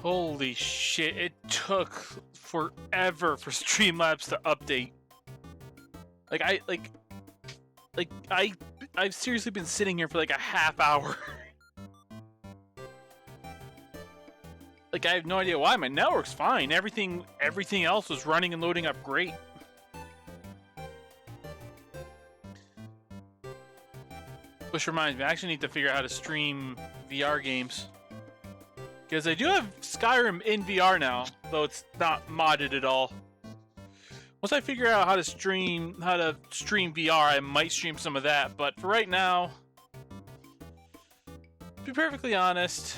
Holy shit, it took forever for Streamlabs to update. I've seriously been sitting here for like a half hour. Like, I have no idea why. My network's fine. Everything else was running and loading up great. Which reminds me, I actually need to figure out how to stream VR games. Because I do have Skyrim in VR now, though it's not modded at all. Once I figure out how to stream VR, I might stream some of that. But for right now, to be perfectly honest,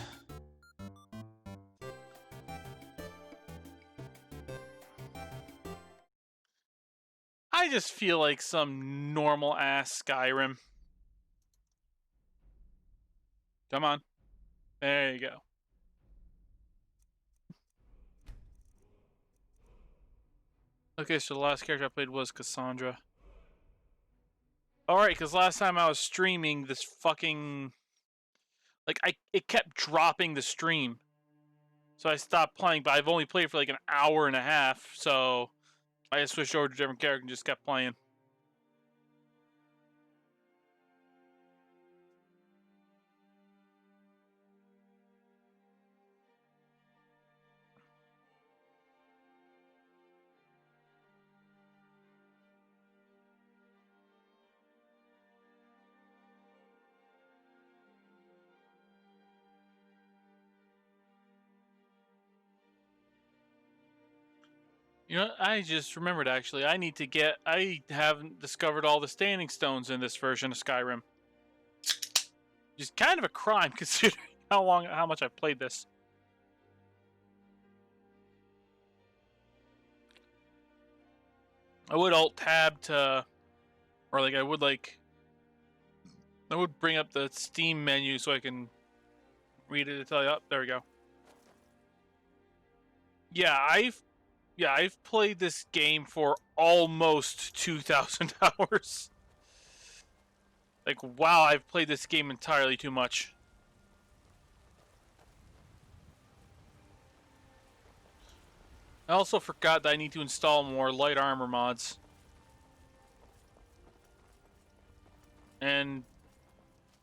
I just feel like some normal ass Skyrim. Come on. There you go. Okay, so the last character I played was Cassandra. Alright, because last time I was streaming, this fucking... Like, it kept dropping the stream. So I stopped playing, but I've only played for like an hour and a half, so... I just switched over to a different character and just kept playing. You know, I just remembered actually, I haven't discovered all the standing stones in this version of Skyrim. Just kind of a crime considering how much I've played this. I would alt-tab to... Or like, I would bring up the Steam menu so I can read it to tell you. Oh, there we go. Yeah, I've played this game for almost 2,000 hours. Like, wow, I've played this game entirely too much. I also forgot that I need to install more light armor mods. And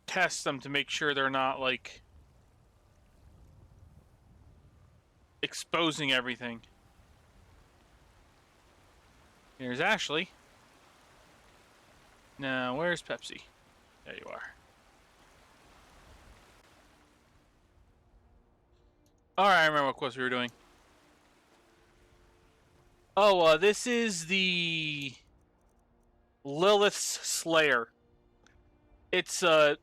test them to make sure they're not, like, exposing everything. Here's Ashley. Now, where's Pepsi? There you are. Alright, I remember what quest we were doing. Oh, this is the Lilith's Slayer. It's a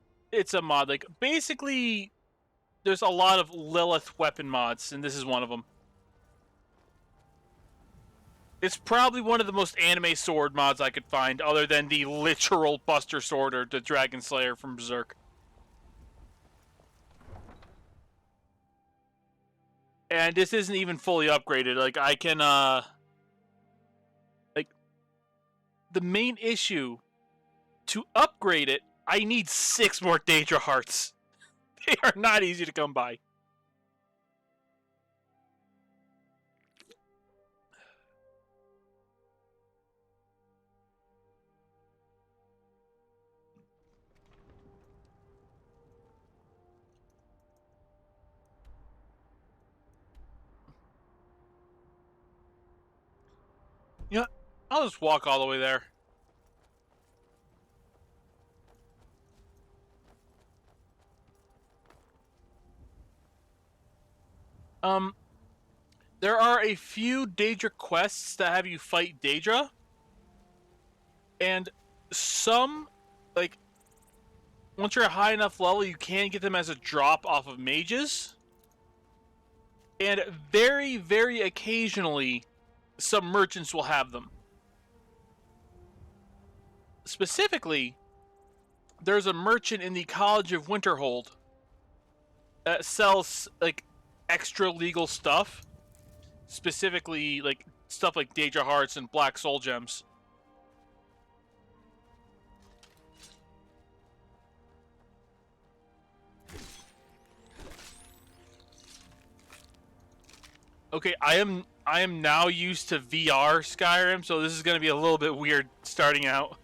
mod. Like, basically, there's a lot of Lilith weapon mods, and this is one of them. It's probably one of the most anime sword mods I could find, other than the literal Buster Sword or the Dragon Slayer from Berserk. And this isn't even fully upgraded. Like, I can, like, the main issue, to upgrade it, I need 6 more Daedra Hearts. They are not easy to come by. You know, I'll just walk all the way there. There are a few Daedra quests that have you fight Daedra. And some, like, once you're a high enough level, you can get them as a drop off of mages. And very, very occasionally, some merchants will have them. Specifically, there's a merchant in the College of Winterhold that sells, like, extra legal stuff. Specifically, like, stuff like Daedra Hearts and Black Soul Gems. Okay, I am now used to VR Skyrim, so this is going to be a little bit weird starting out.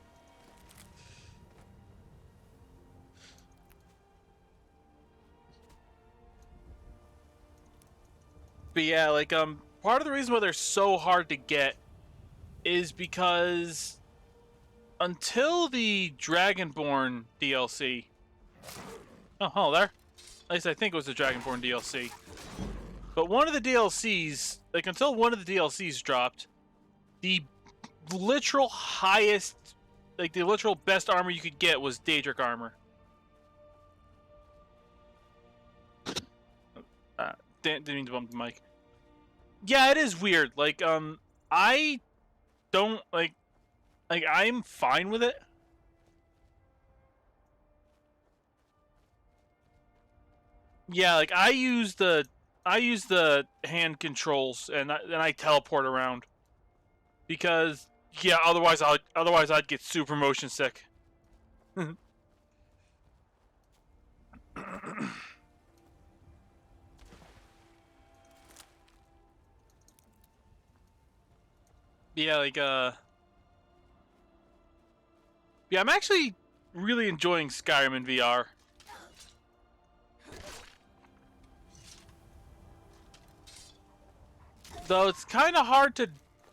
But yeah, like part of the reason why they're so hard to get is because until the Dragonborn DLC. Oh, there. At least I think it was the Dragonborn DLC. But one of the DLCs, like until one of the DLCs dropped, the literal highest, like the literal best armor you could get was Daedric armor. Didn't mean to bump the mic. Yeah, it is weird. Like, I don't like I'm fine with it. Yeah, like I use the hand controls and I teleport around because yeah, otherwise I'd get super motion sick. Yeah, like yeah, I'm actually really enjoying Skyrim in VR. Though it's kind of hard to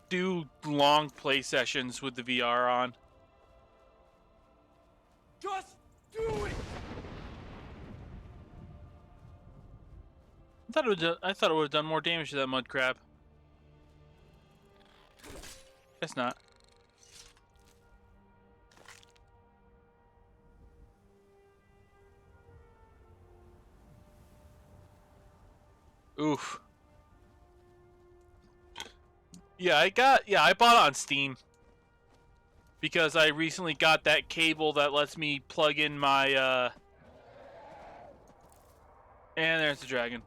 do long play sessions with the VR on. Just do it. I thought it would have done more damage to that mud crab. Guess not. Oof. Yeah, I bought it on Steam. Because I recently got that cable that lets me plug in my, and there's the dragon.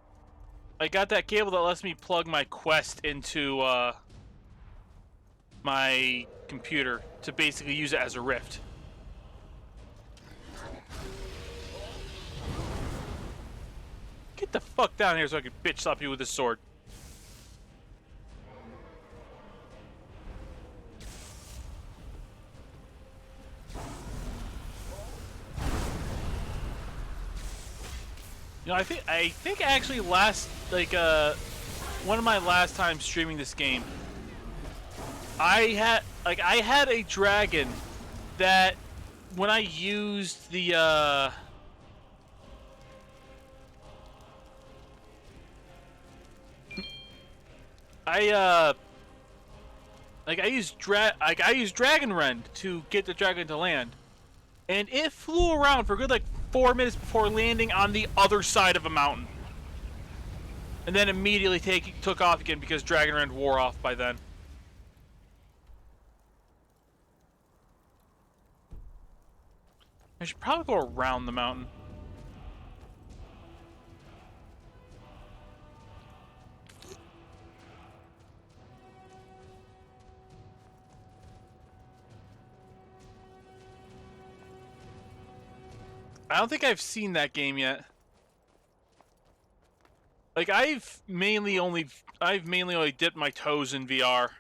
I got that cable that lets me plug my Quest into, my computer to basically use it as a Rift. Get the fuck down here so I can bitch slap you with this sword. You know, I think actually last, like, one of my last times streaming this game, I had a dragon that when I used the, I used Dragon Rend to get the dragon to land. And it flew around for a good, like, 4 minutes before landing on the other side of a mountain. And then immediately took off again because Dragon Rend wore off by then. I should probably go around the mountain. I don't think I've seen that game yet. Like I've mainly only dipped my toes in VR.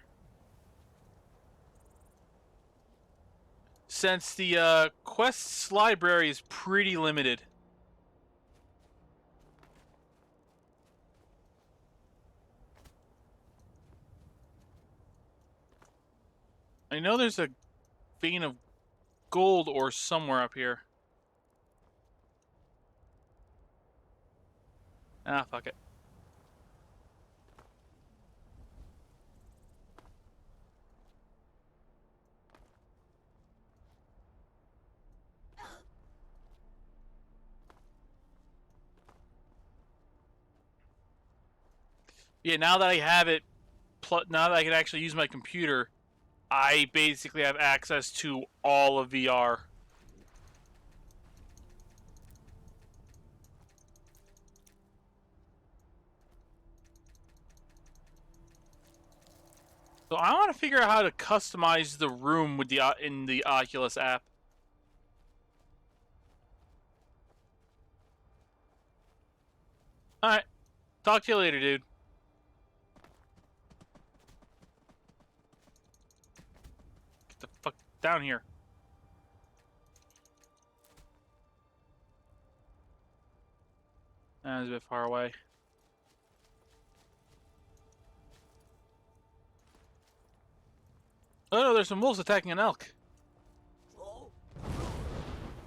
Since the quests library is pretty limited. I know there's a vein of gold ore somewhere up here. Ah, fuck it. Yeah, now that I have it, now that I can actually use my computer, I basically have access to all of VR. So I want to figure out how to customize the room with the in the Oculus app. All right, talk to you later, dude. down here. That was a bit far away. Oh no, there's some wolves attacking an elk.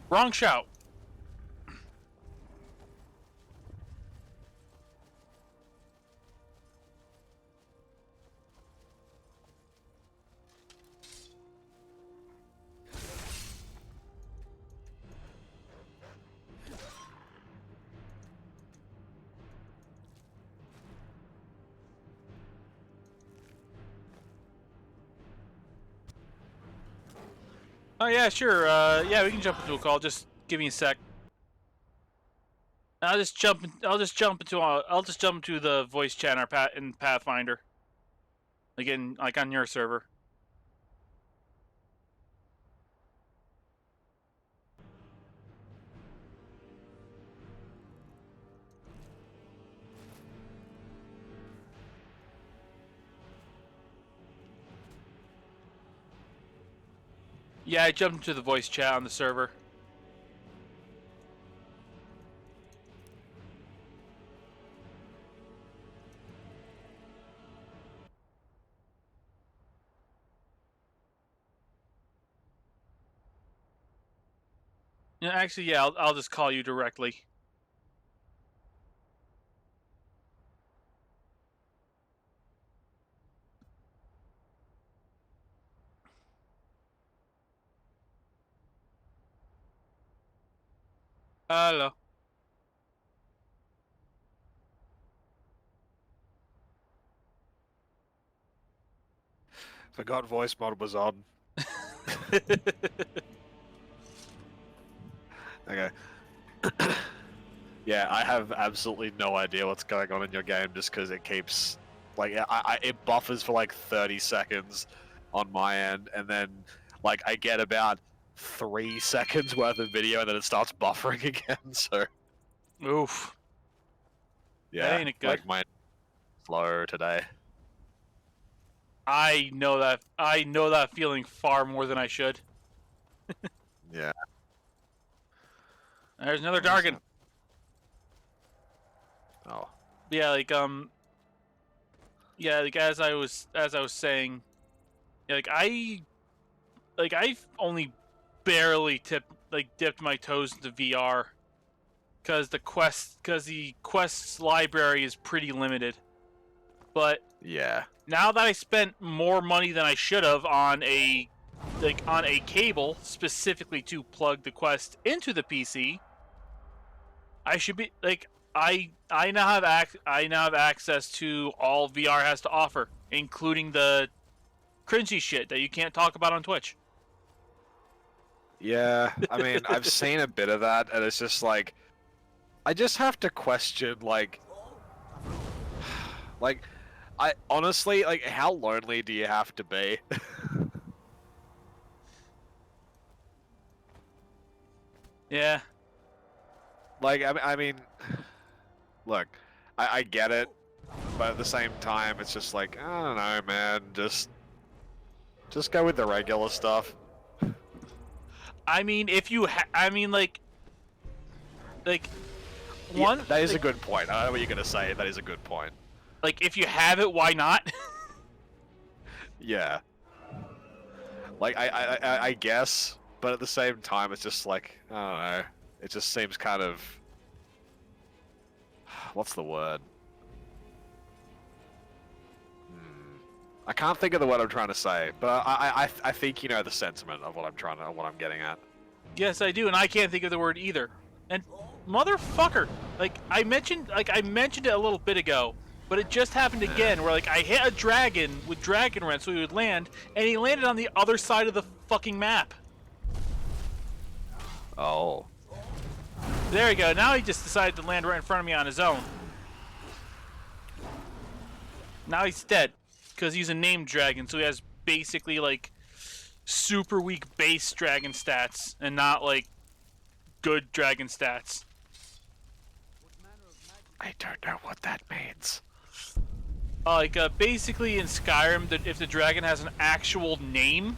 Wrong shout. Oh yeah, sure. Yeah, we can jump into a call. Just give me a sec. I'll just jump into the voice chat in Pathfinder. Again, like on your server. Yeah, I jumped into the voice chat on the server. Yeah, actually, yeah, I'll just call you directly. Hello. Forgot voice mod was on. Okay. Yeah, I have absolutely no idea what's going on in your game just because it keeps... Like, it buffers for like 30 seconds on my end, and then, like, I get about 3 seconds worth of video, and then it starts buffering again, so... Oof. Yeah, That ain't good. like, my slow today. I know that feeling far more than I should. Yeah. There's another Dargan. Oh. Yeah, like yeah, like as I was saying, yeah, like I've only barely dipped my toes into VR because the quest's library is pretty limited. But Yeah. now that I spent more money than I should have on a cable specifically to plug the Quest into the PC, I should be like I now have access to all VR has to offer, including the cringy shit that you can't talk about on Twitch. Yeah, I mean, I've seen a bit of that, and it's just like, I just have to question, like, I honestly, like, how lonely do you have to be? Yeah. Like, I mean, look, I get it, but at the same time, it's just like, I don't know, man, just go with the regular stuff. I mean, if you like Yeah, that is a good point. I know what you're gonna say. That is a good point. like if you have it, why not? Yeah. Like, I guess, but at the same time, it's just like, I don't know. It just seems kind of... What's the word? I can't think of the word I'm trying to say, but I think you know the sentiment of what I'm getting at. Yes, I do, and I can't think of the word either. And motherfucker, like I mentioned it a little bit ago, but it just happened again. Where like I hit a dragon with dragon rent, so he would land, and he landed on the other side of the fucking map. Oh. There we go. Now he just decided to land right in front of me on his own. Now he's dead because he's a named dragon, so he has basically like super weak base dragon stats and not like good dragon stats. I don't know what that means. Basically in Skyrim, if the dragon has an actual name,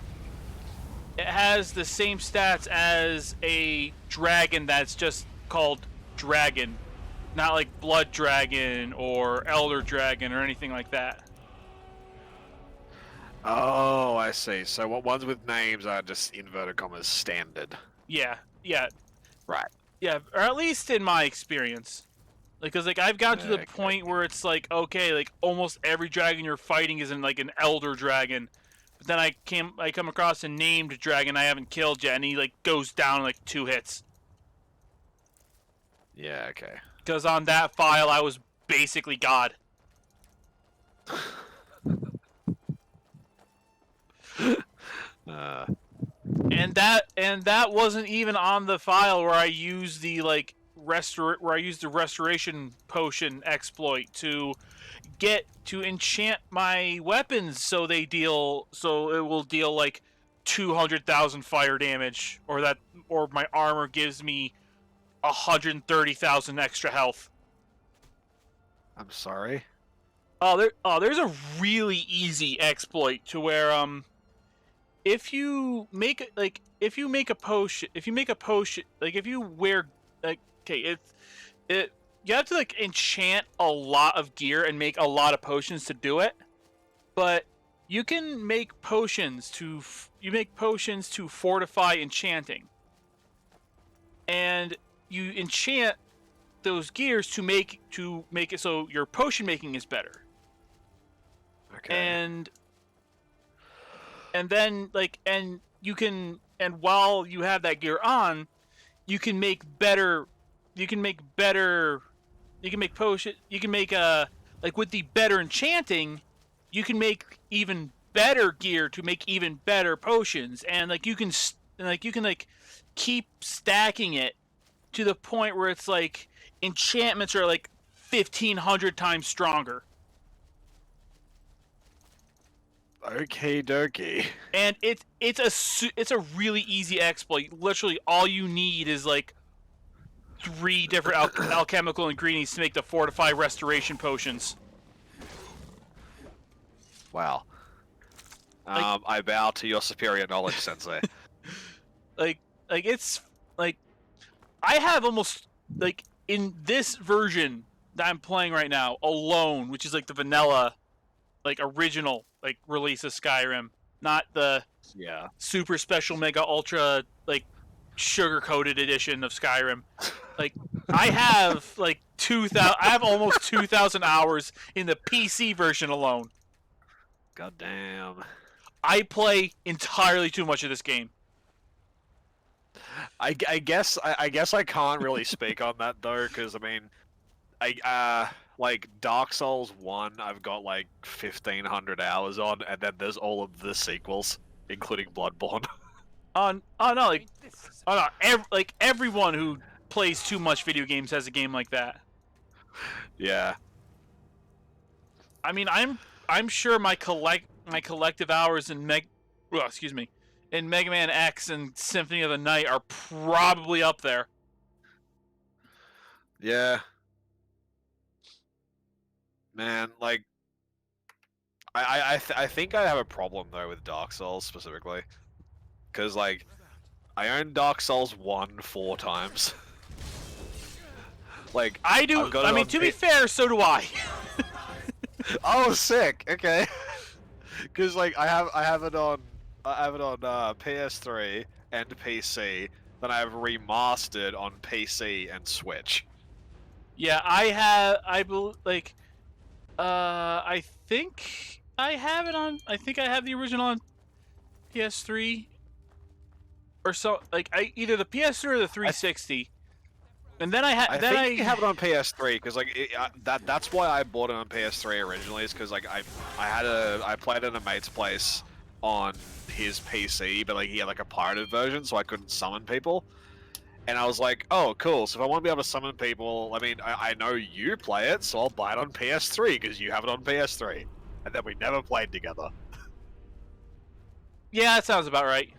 it has the same stats as a dragon that's just called dragon, not like blood dragon or elder dragon or anything like that. Oh, I see. So what ones with names are just inverted commas standard. Yeah, yeah, Right. yeah, or at least in my experience. Because like I've got to the Okay. point where it's like, okay, like almost every dragon you're fighting is in like an elder dragon. But then I come across a named dragon I haven't killed yet, and he like goes down in, like 2 hits. Yeah, okay. Because on that file I was basically God. And that wasn't even on the file where I used the like restoration potion exploit to enchant my weapons so it will deal like 200,000 fire damage, or my armor gives me 130,000 extra health. I'm sorry. There's a really easy exploit to where if you make a potion, you have to like enchant a lot of gear and make a lot of potions to do it, but you can make potions to fortify enchanting, and you enchant those gears to make it so your potion making is better. Okay. And then while you have that gear on, you can make with the better enchanting, you can make even better gear to make even better potions, and you can keep stacking it to the point where it's like enchantments are like 1,500 times stronger. Okie dokie. And it's a really easy exploit. Literally, all you need is like 3 different alchemical ingredients to make the fortify restoration potions. Wow. I bow to your superior knowledge, Sensei. It's like I have almost like in this version that I'm playing right now alone, which is like the vanilla, like original like release of Skyrim, not the super special mega ultra like sugar coated edition of Skyrim. Like I have like 2,000. I have almost 2,000 hours in the PC version alone. God damn. I play entirely too much of this game. I guess I can't really speak on that though, because I mean, like Dark Souls 1, I've got like 1,500 hours on, and then there's all of the sequels, including Bloodborne. Everyone who plays too much video games has a game like that. Yeah. I mean, I'm sure my collective hours in Mega Man X and Symphony of the Night are probably up there. Yeah. Man, like, I think I have a problem though with Dark Souls specifically, because like, I own Dark Souls 1 4 times. Like I do. I mean, to be fair, so do I. Oh, sick. Okay. Because like I have it on PS3 and PC. Then I have remastered on PC and Switch. Yeah, I have. I think I have it on. I think I have the original on PS3, or so. Like either the PS3 or the 360. And then I have it on PS3 because like that's why I bought it on PS3 originally, is because like I played at a mate's place on his PC, but like he had like a pirated version, so I couldn't summon people. And I was like, oh cool, so if I want to be able to summon people, I mean I know you play it, so I'll buy it on PS3 because you have it on PS3. And then we never played together. Yeah, that sounds about right.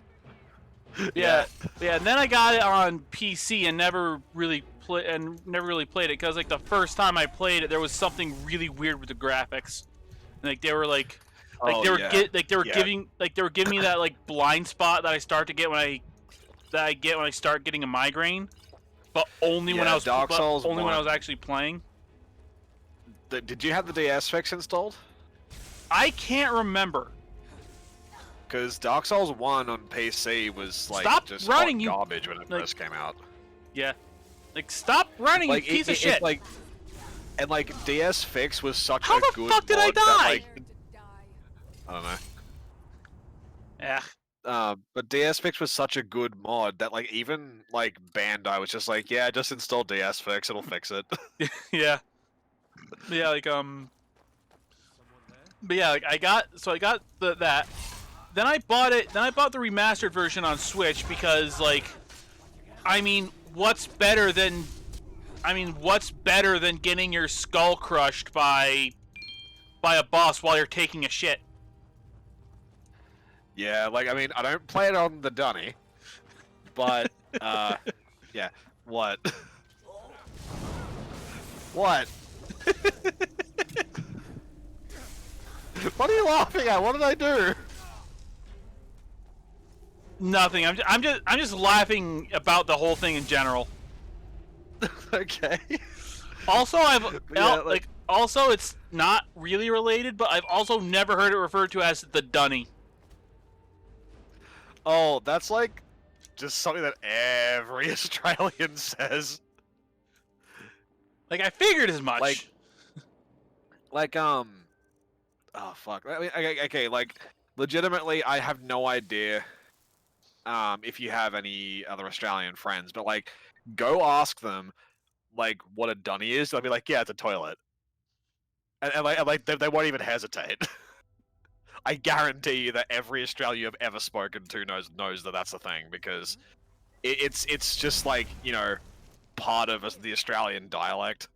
Yeah, and then I got it on PC and never really played it, because like the first time I played it, there was something really weird with the graphics. Like they were like Like Oh, they were yeah. they were Yeah. giving me that like blind spot that I start to get when I start getting a migraine, but only when Yeah, I was Dark Souls only when I was 1. actually playing. Did you have the DS fix installed? I can't remember. Because Dark Souls 1 on PC was like Stop just running, hot you- garbage when it like- first came out. Yeah, like stop running, Like you piece of it's shit. like, and like DS fix was such How a the good fuck did I mod that, die? like, I don't know. But DS Fix was such a good mod that like even like Bandai was just like, yeah, just install DS Fix, it'll fix it. Yeah, yeah, like but yeah, like I got that. Then I bought it. Then I bought the remastered version on Switch because like, I mean, what's better than getting your skull crushed by a boss while you're taking a shit? Yeah, like I mean, I don't play it on the dunny, but yeah, what? What? What are you laughing at? What did I do? Nothing. I'm just laughing about the whole thing in general. Okay. Also, Yeah, like- also it's not really related, but I've also never heard it referred to as the dunny. Oh, that's like just something that every Australian says. Like I figured as much. Like, oh fuck. I mean, okay, like, legitimately, I have no idea, if you have any other Australian friends, but like, go ask them, like, what a dunny is. They'll be like, yeah, it's a toilet, and they won't even hesitate. I guarantee you that every Australian you've ever spoken to knows that that's a thing because it's just like, you know, part of the Australian dialect.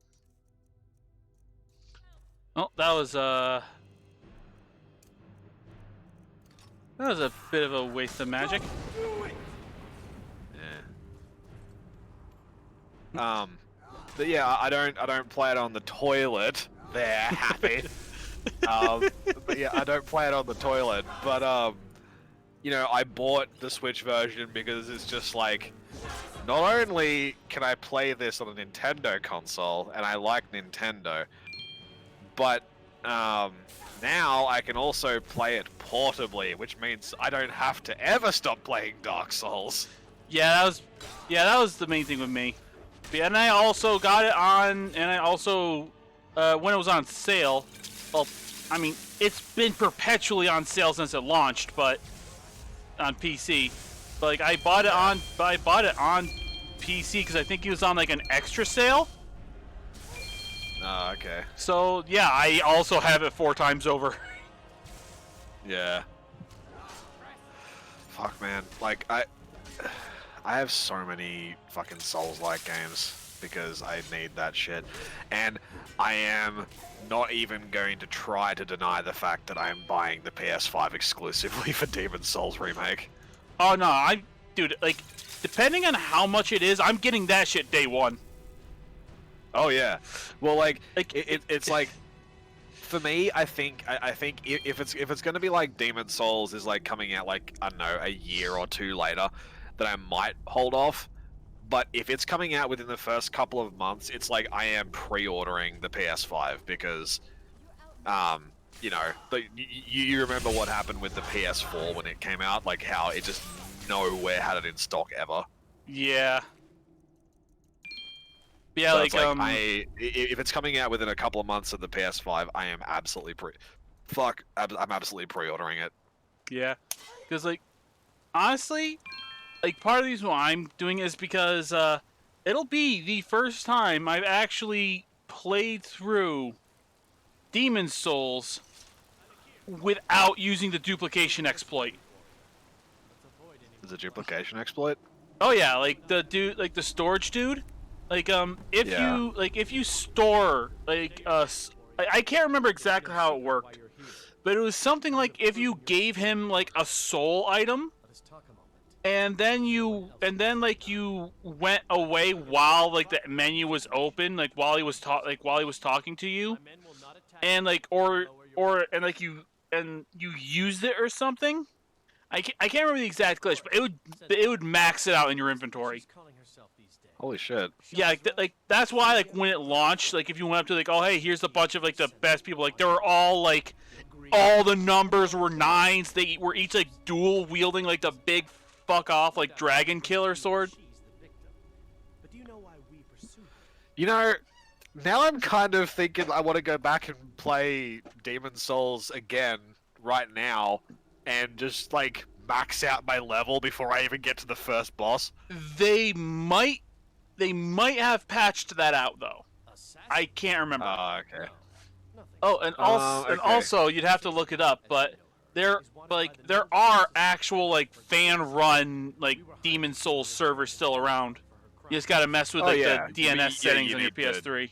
Oh, that was a bit of a waste of magic. Do it! Yeah. But yeah, I don't play it on the toilet. There, happy. But yeah, I don't play it on the toilet. But you know, I bought the Switch version because it's just like, not only can I play this on a Nintendo console, and I like Nintendo, but now I can also play it portably, which means I don't have to ever stop playing Dark Souls. Yeah, that was the main thing with me. But yeah, and I also got it on, and I also when it was on sale. Well, I mean, it's been perpetually on sale since it launched, but on PC. But like, I bought it on PC because I think it was on like an extra sale. Oh, okay. So yeah, I also have it 4 times over. Yeah. Fuck, man. Like, I have so many fucking Souls-like games because I need that shit. And I am not even going to try to deny the fact that I am buying the PS5 exclusively for Demon's Souls Remake. Oh no, dude, like, depending on how much it is, I'm getting that shit day one. Oh, yeah. Well, like Like, it's like, for me, I think if it's gonna be like Demon's Souls is like coming out like, I don't know, a year or two later, then I might hold off. But if it's coming out within the first couple of months, it's like I am pre-ordering the PS5 because, you know, you remember what happened with the PS4 when it came out, like how it just nowhere had it in stock ever. Yeah. Yeah, So like, it's like if it's coming out within a couple of months of the PS5, I am absolutely I'm absolutely pre-ordering it. yeah, because like, honestly, like part of the reason why I'm doing it is because it'll be the first time I've actually played through Demon's Souls without using the duplication exploit. Is it a duplication exploit? Oh yeah, like the dude, like the storage dude. Like Yeah. if you store like I can't remember exactly how it worked, but it was something like if you gave him like a soul item, and then you went away while like the menu was open, like while he was talking to you, and like or and like you and you used it or something. I can't remember the exact glitch, but it would max it out in your inventory. Holy shit. Yeah, like that's why like when it launched, like if you went up to like, oh hey, here's a bunch of like the best people, like they were all like, all the numbers were 9s. They were each like dual wielding like the big fuck off like dragon killer sword. You know, now I'm kind of thinking I want to go back and play Demon Souls again right now and just like max out my level before I even get to the first boss. They might have patched that out though. I can't remember. Okay. Oh, and also, okay. and also, you'd have to look it up, but there are actual like fan-run like Demon Souls servers still around. You just gotta mess with like the DNS settings on your PS3.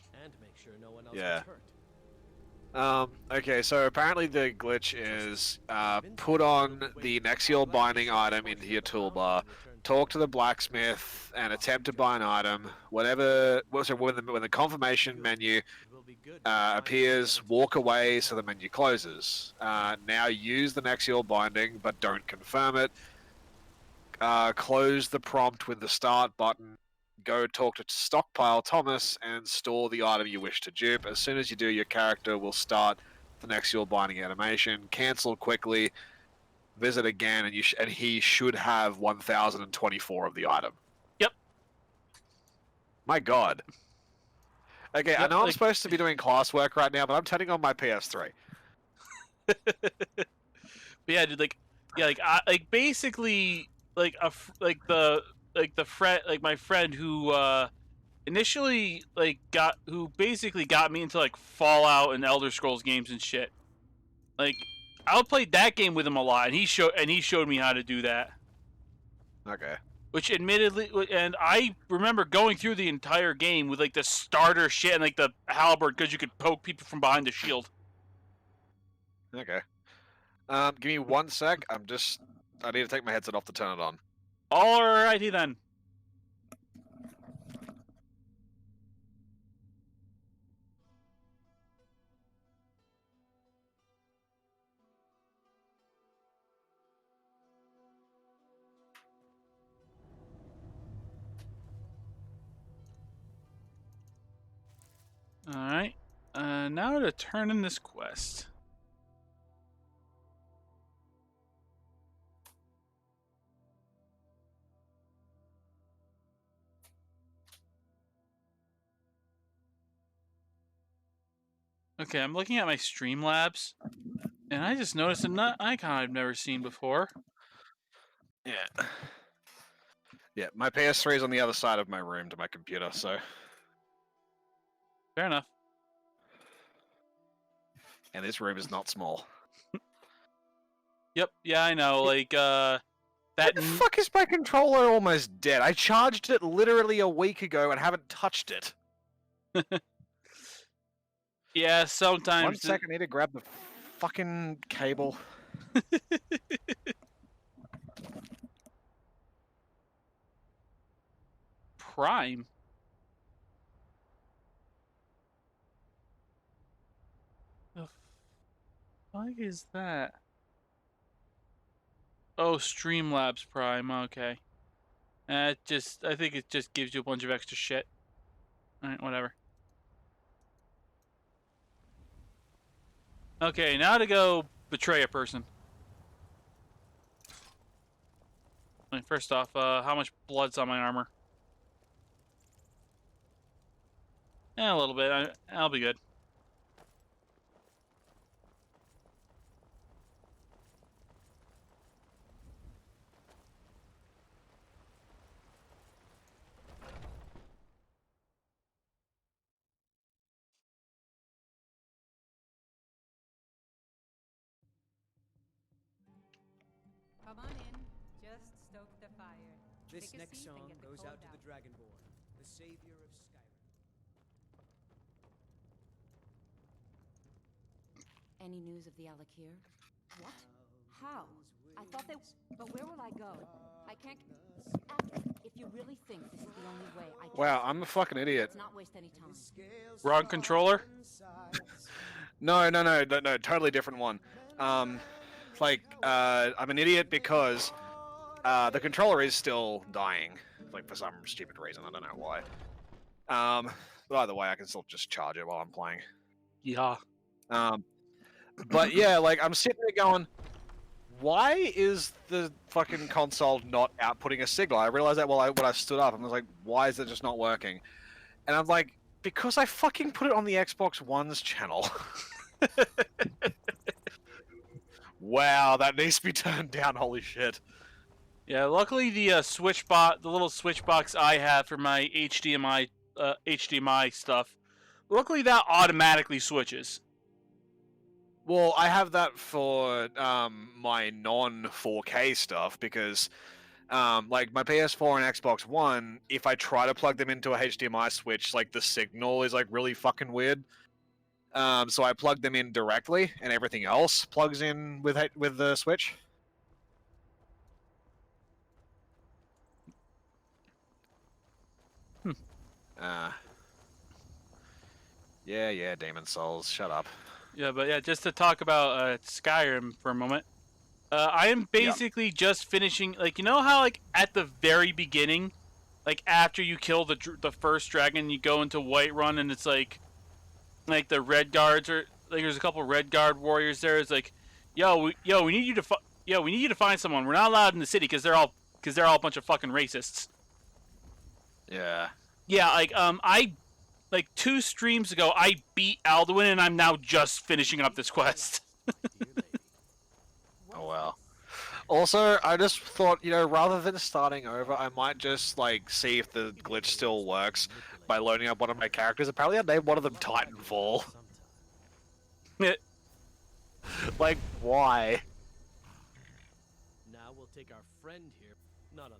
Yeah. Okay, so apparently the glitch is put on the Nexial binding item into your toolbar, talk to the blacksmith, and attempt to buy an item. Whatever, so when the confirmation menu appears, walk away so the menu closes. Now use the Nexial binding, but don't confirm it. Close the prompt with the start button. Go talk to Stockpile Thomas and store the item you wish to dupe. As soon as you do, your character will start the Nexial binding animation. Cancel quickly. Visit again, and he should have 1,024 of the item. Yep. My God. Okay, Yep, I know I'm like- supposed to be doing classwork right now, but I'm turning on my PS3. But yeah, dude, like basically like my friend who initially who basically got me into like Fallout and Elder Scrolls games and shit. Like I played that game with him a lot, and he showed me how to do that. Okay. Which admittedly, and I remember going through the entire game with like the starter shit and like the halberd because you could poke people from behind the shield. Okay. Give me 1 sec. I need to take my headset off to turn it on. Alrighty then. Alright. Now to turn in this quest. Okay, I'm looking at my Streamlabs, and I just noticed an icon I've never seen before. Yeah. Yeah, my PS3 is on the other side of my room to my computer, so... Fair enough. And this room is not small. Yep, yeah, I know, like, What the fuck is my controller almost dead? I charged it literally a week ago and haven't touched it. Yeah, sometimes... 1 second, I need to grab the fucking cable. Prime? The fuck is that? Oh, Streamlabs Prime, okay. I think it just gives you a bunch of extra shit. Alright, whatever. Okay, now to go betray a person. Wait, first off, how much blood's on my armor? A little bit. I'll be good. Come on in. Just stoke the fire. This Take a next seat and song get the goes cold out to the Dragonborn, the savior of Skyrim. Any news of the Alakir? What? How? I thought they... But where will I go? I can't... If you really think this is the only way, I can't... Wow, I'm a fucking idiot. Let's not waste any time. Wrong controller? No, totally different one. I'm an idiot because the controller is still dying, like for some stupid reason. I don't know why. But either way, I can still just charge it while I'm playing. Yeah. But yeah, like I'm sitting there going, why is the fucking console not outputting a signal? I realized that when I stood up, and I was like, why is it just not working? And I'm like, because I fucking put it on the Xbox One's channel. Wow, that needs to be turned down. Holy shit. Yeah, luckily the the little switch box I have for my HDMI stuff, luckily that automatically switches. Well, I have that for my non-4K stuff because, like my PS4 and Xbox One, if I try to plug them into a HDMI switch, like the signal is like really fucking weird. So I plug them in directly, and everything else plugs in with the switch. Yeah, Demon Souls, shut up. Yeah, but yeah, just to talk about Skyrim for a moment. I am basically just finishing, like, you know how, like, at the very beginning, like, after you kill the first dragon, you go into Whiterun, and it's like the Red Guards, or, like, there's a couple Red Guard warriors there, it's like, we need you to find someone, we're not allowed in the city, because they're all a bunch of fucking racists. Yeah. Yeah, like 2 streams ago, I beat Alduin, and I'm now just finishing up this quest. Oh well. Also, I just thought, rather than starting over, I might just, like, see if the glitch still works by loading up one of my characters. Apparently I named one of them Titanfall. Like, why? Now we'll take our friend here, not on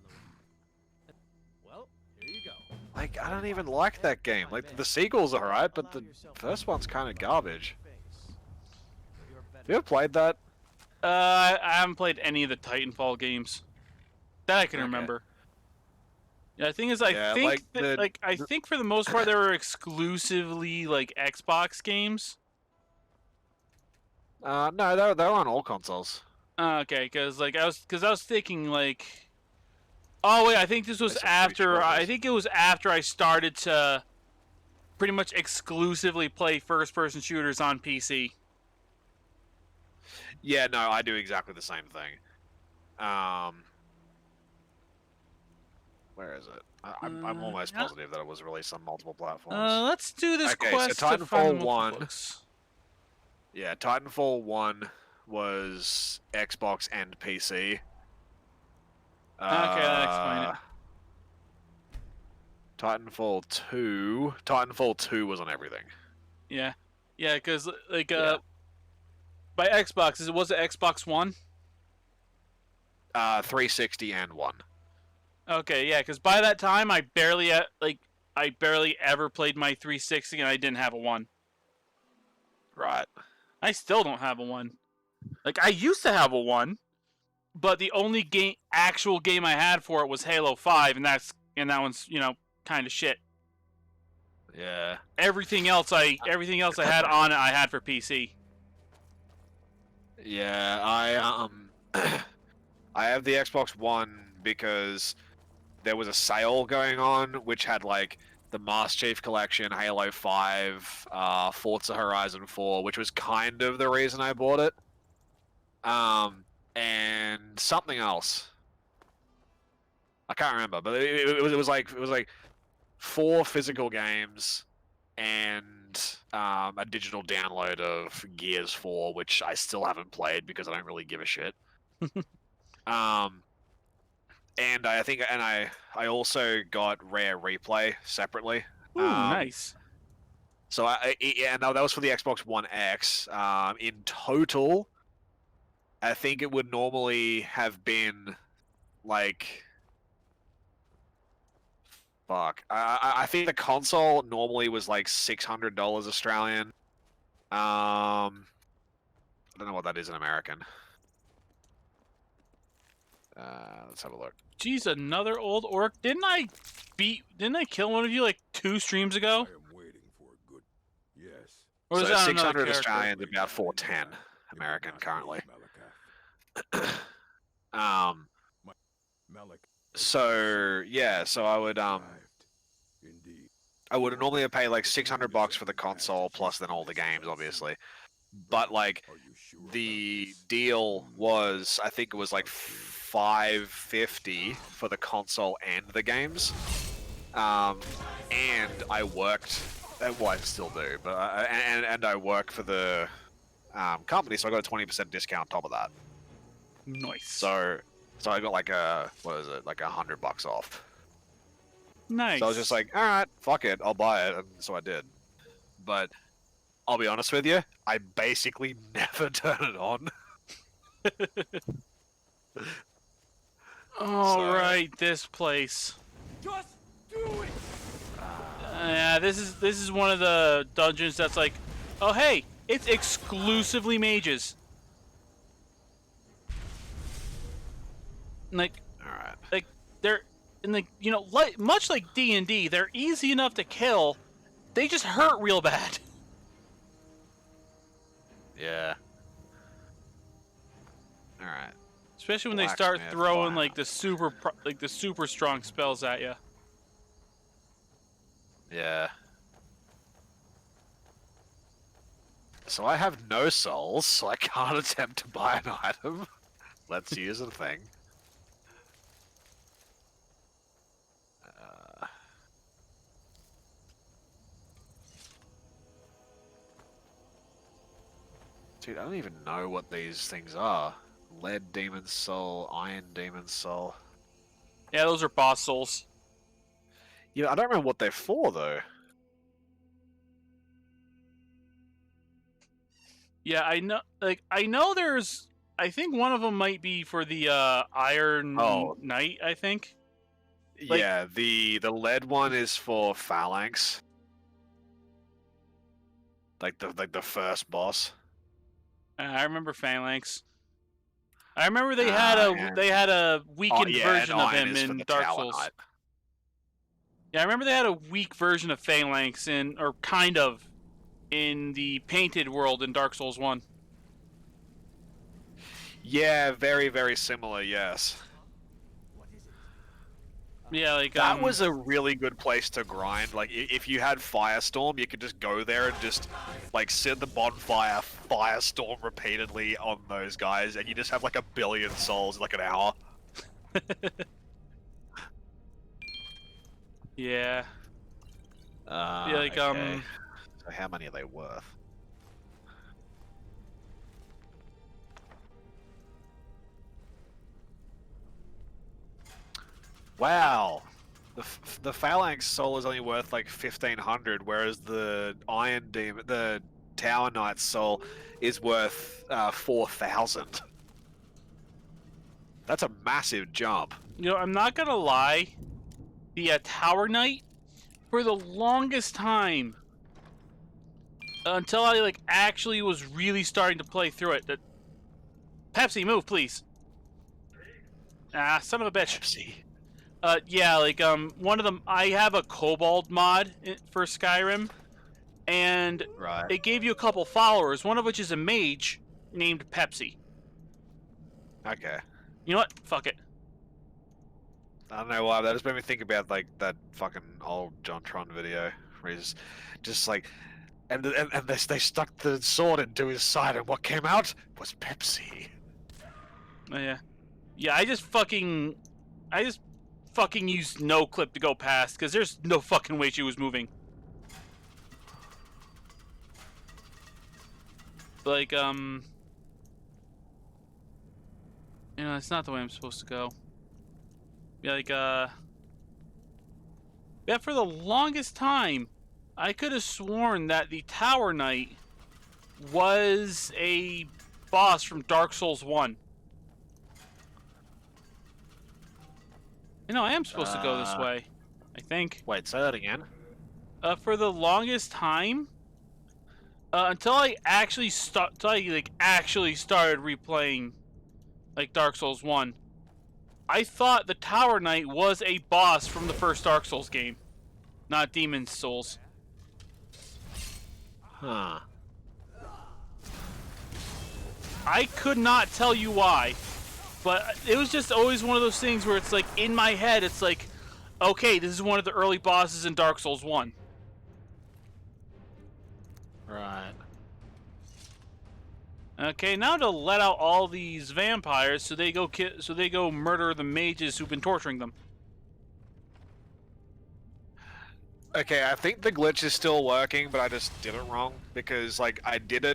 the. Well, here you go. Like, I don't even like that game. Like, the sequel's alright, but the first one's kind of garbage. Have you ever played that? I haven't played any of the Titanfall games that I can remember. Yeah, the thing is, I think for the most part they were exclusively like Xbox games. No, they're on all consoles. Okay, because I was thinking like, oh wait, I think this was after. I think it was after I started to pretty much exclusively play first-person shooters on PC. Yeah, no, I do exactly the same thing. Where is it? I'm almost positive that it was released on multiple platforms. Let's do this Okay, quest. so to find Titanfall 1. books. Yeah, Titanfall 1 was Xbox and PC. Okay, that explains it. Titanfall 2 was on everything. Yeah, because by Xbox, was it Xbox One? 360 and 1. Okay, yeah, because by that time I barely ever played my 360, and I didn't have a 1. Right. I still don't have a 1. Like, I used to have a 1, but the only actual game I had for it was Halo 5, and that one's, kind of shit. Yeah. Everything else I had on it, I had for PC. Yeah, I have the Xbox One because there was a sale going on which had like the Master Chief Collection, Halo 5, Forza Horizon 4, which was kind of the reason I bought it. And something else. I can't remember, but it was like 4 physical games and a digital download of Gears 4, which I still haven't played because I don't really give a shit. And I also got Rare Replay separately. Ooh, nice. So that was for the Xbox One X. In total, I think it would normally have been like, fuck. I think the console normally was like $600 Australian. I don't know what that is in American. Let's have a look. Jeez, another old orc. Didn't I kill one of you like 2 streams ago? I am waiting for a good. Yes. Or was So that 600 another Australian is about 410. American currently. Malakath. Um, Malak so yeah, so arrived. Indeed. I would normally pay like $600 for the console plus then all the games, obviously. But like Are you sure about the this? deal was, I think it was like $550 for the console and the games. And I worked, well, I still do, but and I work for the company, so I got a 20% discount on top of that. Nice. So I got like what is it, like $100 off. Nice. So I was just like, all right, fuck it, I'll buy it, and so I did. But I'll be honest with you, I basically never turn it on. All right, this place. Just do it! Yeah, this is one of the dungeons that's like, oh hey, it's exclusively mages. Like, Alright. they're and like, you know, much like D&D, they're easy enough to kill. They just hurt real bad. Yeah. Alright. Especially when they start Blacksmith, throwing wow. like the super strong spells at you. Yeah. So I have no souls, so I can't attempt to buy an item. Let's use a thing. Dude, I don't even know what these things are. Lead Demon Soul, Iron Demon Soul. Yeah, those are boss souls. Yeah, I don't remember what they're for though. Yeah, I know. Like, I know there's. I think one of them might be for the Iron Oh. Knight. I think. Like- Yeah, the lead one is for Phalanx. Like the first boss. I remember Phalanx. I remember they had a yeah. they had a weakened yeah, version and of Iron him is for in the Dark Tower Souls. Knight. Yeah, I remember they had a weak version of Phalanx or kind of, in the painted world in Dark Souls 1. Yeah, very, very similar, yes. Yeah, like That was a really good place to grind. Like, if you had Firestorm, you could just go there and just, like, sit at the bonfire, Firestorm repeatedly on those guys, and you just have, like, 1 billion souls in, like, an hour. yeah. Yeah, like okay. So how many are they worth? Wow. The Phalanx soul is only worth like 1,500, whereas the Iron Demon, the Tower Knight soul, is worth 4,000. That's a massive jump. You know, I'm not gonna lie. The Tower Knight, for the longest time, until I like actually was really starting to play through it. That Pepsi, move, please. Ah, son of a bitch. Pepsi. Yeah, like one of them. I have a Kobold mod for Skyrim, and Right. it gave you a couple followers. One of which is a mage named Pepsi. Okay. You know what? Fuck it. I don't know why. That just made me think about like that fucking old JonTron video where he's just like, and they stuck the sword into his side, and what came out was Pepsi. Oh, yeah. Yeah, I just fucking used no clip to go past because there's no fucking way she was moving. Like, you know, it's not the way I'm supposed to go. Yeah, like, yeah, for the longest time, I could have sworn that the Tower Knight was a boss from Dark Souls 1. You know, I am supposed to go this way, I think. Wait, say that again. For the longest time, until I actually started replaying, like, Dark Souls 1, I thought the Tower Knight was a boss from the first Dark Souls game, not Demon's Souls. Huh. I could not tell you why, but it was just always one of those things where it's like in my head, it's like, okay, this is one of the early bosses in Dark Souls 1. Right. Okay, now to let out all these vampires so they go murder the mages who've been torturing them. Okay, I think the glitch is still working, but I just did it wrong because like I did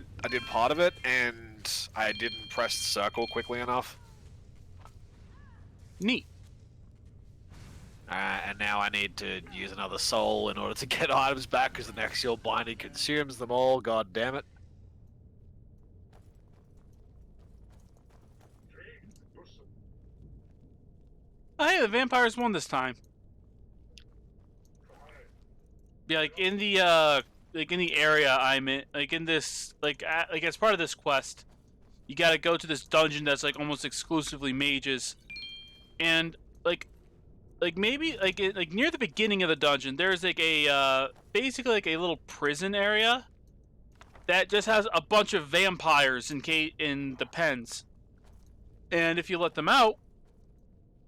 part of it, and I didn't press circle quickly enough. Neat. And now I need to use another soul in order to get items back because the next Axial Binding consumes them all. God damn it. Oh, hey, the vampires won this time. Yeah, like in the area I'm in, like in this, like as part of this quest, you gotta go to this dungeon that's like almost exclusively mages, and maybe like near the beginning of the dungeon, there's like a basically like a little prison area that just has a bunch of vampires in the pens, and if you let them out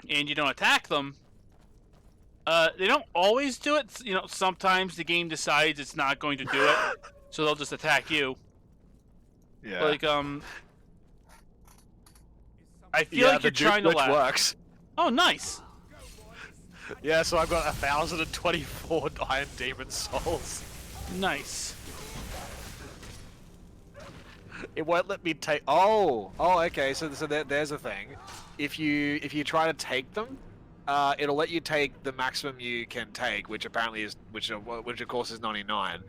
and you don't attack them. They don't always do it. You know, sometimes the game decides it's not going to do it, so they'll just attack you. Yeah. Like, I feel like you're trying to laugh. Works. Oh, nice. Yeah, so I've got 1,024 Iron Demon Souls. Nice. It won't let me take. Oh, okay. So there's a thing. If you try to take them, it'll let you take the maximum you can take, which apparently is which of course is 99.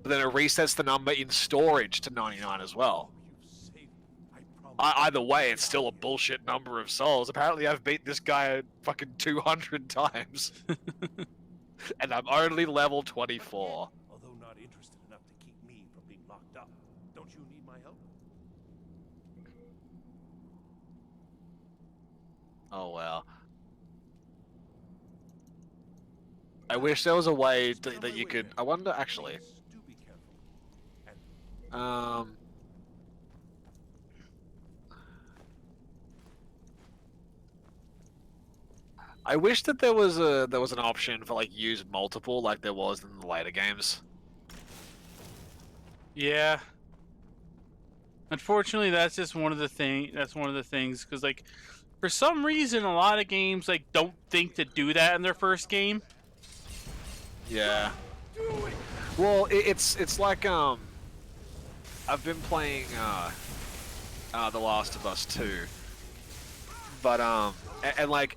But then it resets the number in storage to 99 as well. Either way, it's still a bullshit number of souls. Apparently, I've beat this guy fucking 200 times, and I'm only level 24. Although not interested enough to keep me from being locked up. Don't you need my help? Oh well. I wish there was a way that you could. I wonder actually. Do be careful. I wish that there was an option for like use multiple like there was in the later games. Yeah. Unfortunately, that's just one of the things because like, for some reason, a lot of games like don't think to do that in their first game. Yeah. Well, it's like I've been playing The Last of Us 2, but and like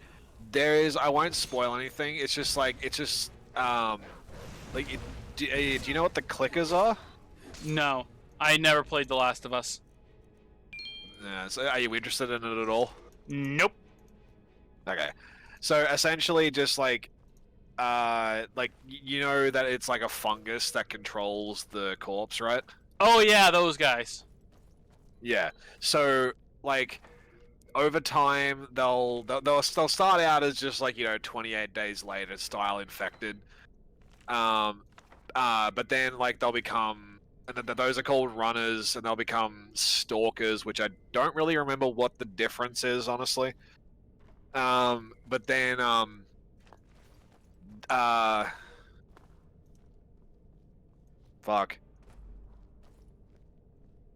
there is, I won't spoil anything. It's just like like do you know what the clickers are? No, I never played The Last of Us. Yeah. So are you interested in it at all? Nope. Okay. So essentially, just like you know that it's like a fungus that controls the corpse, right? Oh yeah, those guys. Yeah. So like over time they'll start out as just like, you know, 28 days later style infected. But then like they'll become, and then those are called runners, and they'll become stalkers, which I don't really remember what the difference is, honestly. But then fuck.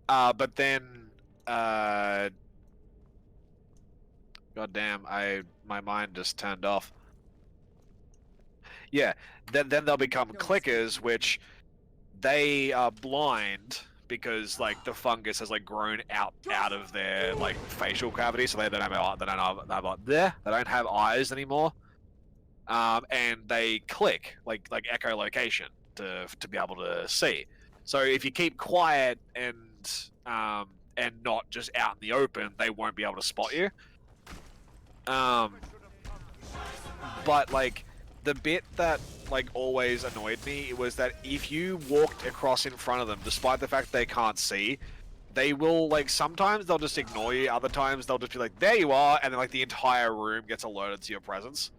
But then God damn, my mind just turned off. Yeah, then they'll become clickers, which they are blind because like the fungus has like grown out of their like facial cavity, so they don't have eyes anymore. And they click like echolocation to be able to see. So if you keep quiet and not just out in the open, they won't be able to spot you. But like the bit that like always annoyed me was that if you walked across in front of them, despite the fact they can't see, they will like sometimes they'll just ignore you, other times they'll just be like, there you are, and then like the entire room gets alerted to your presence.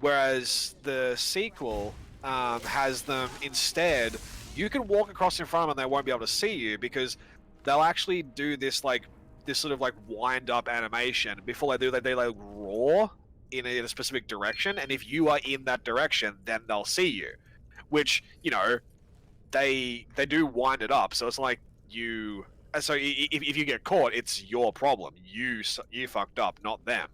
Whereas the sequel has them instead you can walk across in front of them and they won't be able to see you because they'll actually do this sort of like wind up animation before they do. They like roar in a specific direction, and if you are in that direction, then they'll see you. Which, you know, they do wind it up, so it's like you. So if you get caught, it's your problem. You fucked up, not them.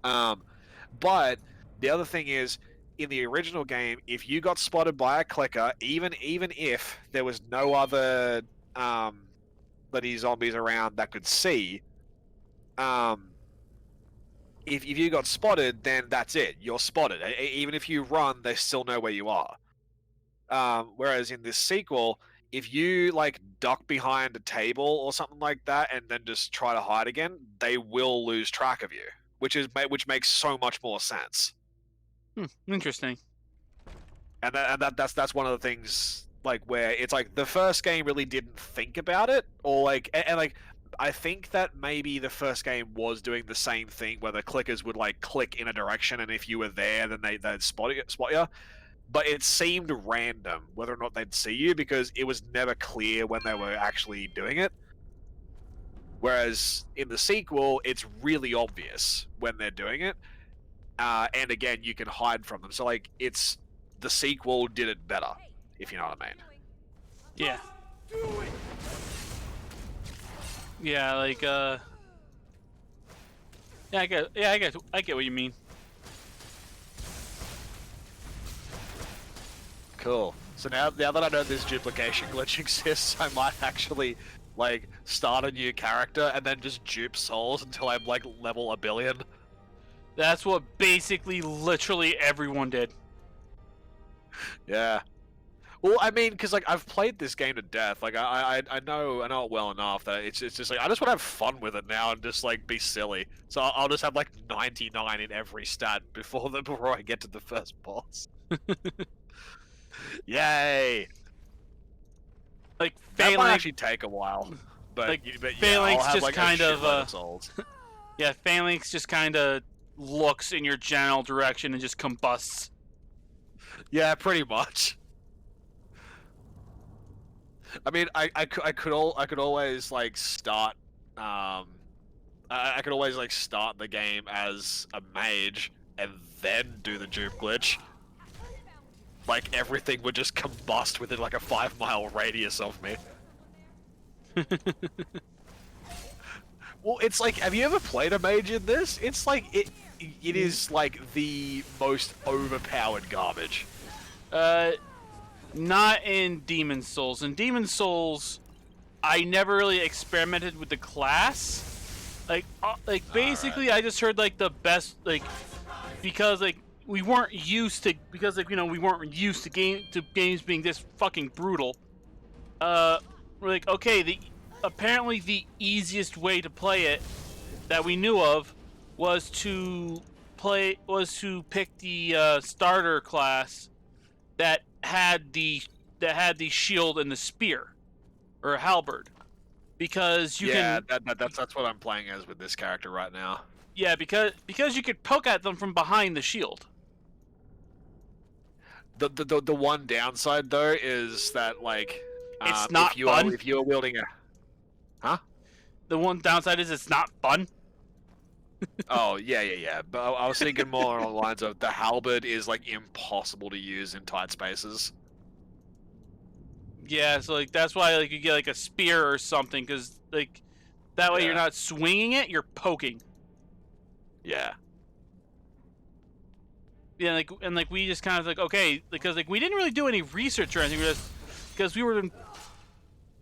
But the other thing is, in the original game, if you got spotted by a clicker, even if there was no other bloody zombies around that could see, if you got spotted, then that's it. You're spotted. Even if you run, they still know where you are. Whereas in this sequel, if you like duck behind a table or something like that and then just try to hide again, they will lose track of you, which makes so much more sense. Interesting. And that's one of the things like where it's like the first game really didn't think about it, or like and like I think that maybe the first game was doing the same thing where the clickers would like click in a direction, and if you were there, then they'd spot you. But it seemed random whether or not they'd see you because it was never clear when they were actually doing it. Whereas in the sequel, it's really obvious when they're doing it, and again, you can hide from them. So like, it's the sequel did it better, if you know what I mean. Yeah. Yeah, like yeah, I get what you mean. Cool. So now that I know this duplication glitch exists, I might actually like start a new character and then just dupe souls until I'm like level 1 billion. That's what basically literally everyone did. Yeah. Well, I mean, because like I've played this game to death. Like I know it well enough that it's just like I just want to have fun with it now and just like be silly. So I'll just have like 99 in every stat before I get to the first boss. Yay! Like That might Phalanx, actually take a while, but like, but yeah, Phalanx I'll have just like kind a of, shitload of souls. yeah, Phalanx just kind of looks in your general direction and just combusts. Yeah, pretty much. I mean, I could always like start I could always like start the game as a mage and then do the dupe glitch. Like everything would just combust within like a 5-mile radius of me. Well, it's like, have you ever played a mage in this? It's like it is like the most overpowered garbage. Not in Demon Souls. In Demon Souls, I never really experimented with the class. Like basically, I just heard like the best, like, because like we weren't used to, because like, you know, we weren't used to games being this fucking brutal. We're like, okay, apparently the easiest way to play it that we knew of was to pick the starter class that had the shield and the spear, or a halberd, because you can. That's what I'm playing as with this character right now. Yeah, because you could poke at them from behind the shield. The one downside though is that like It's not fun. if you are wielding a, huh? The one downside is it's not fun. Oh yeah. But I was thinking more along the lines of the halberd is like impossible to use in tight spaces. Yeah, so like that's why like you get like a spear or something, because like that way you're not swinging it, you're poking. Yeah. Yeah, like we just kind of like, okay, because like we didn't really do any research or anything, because we were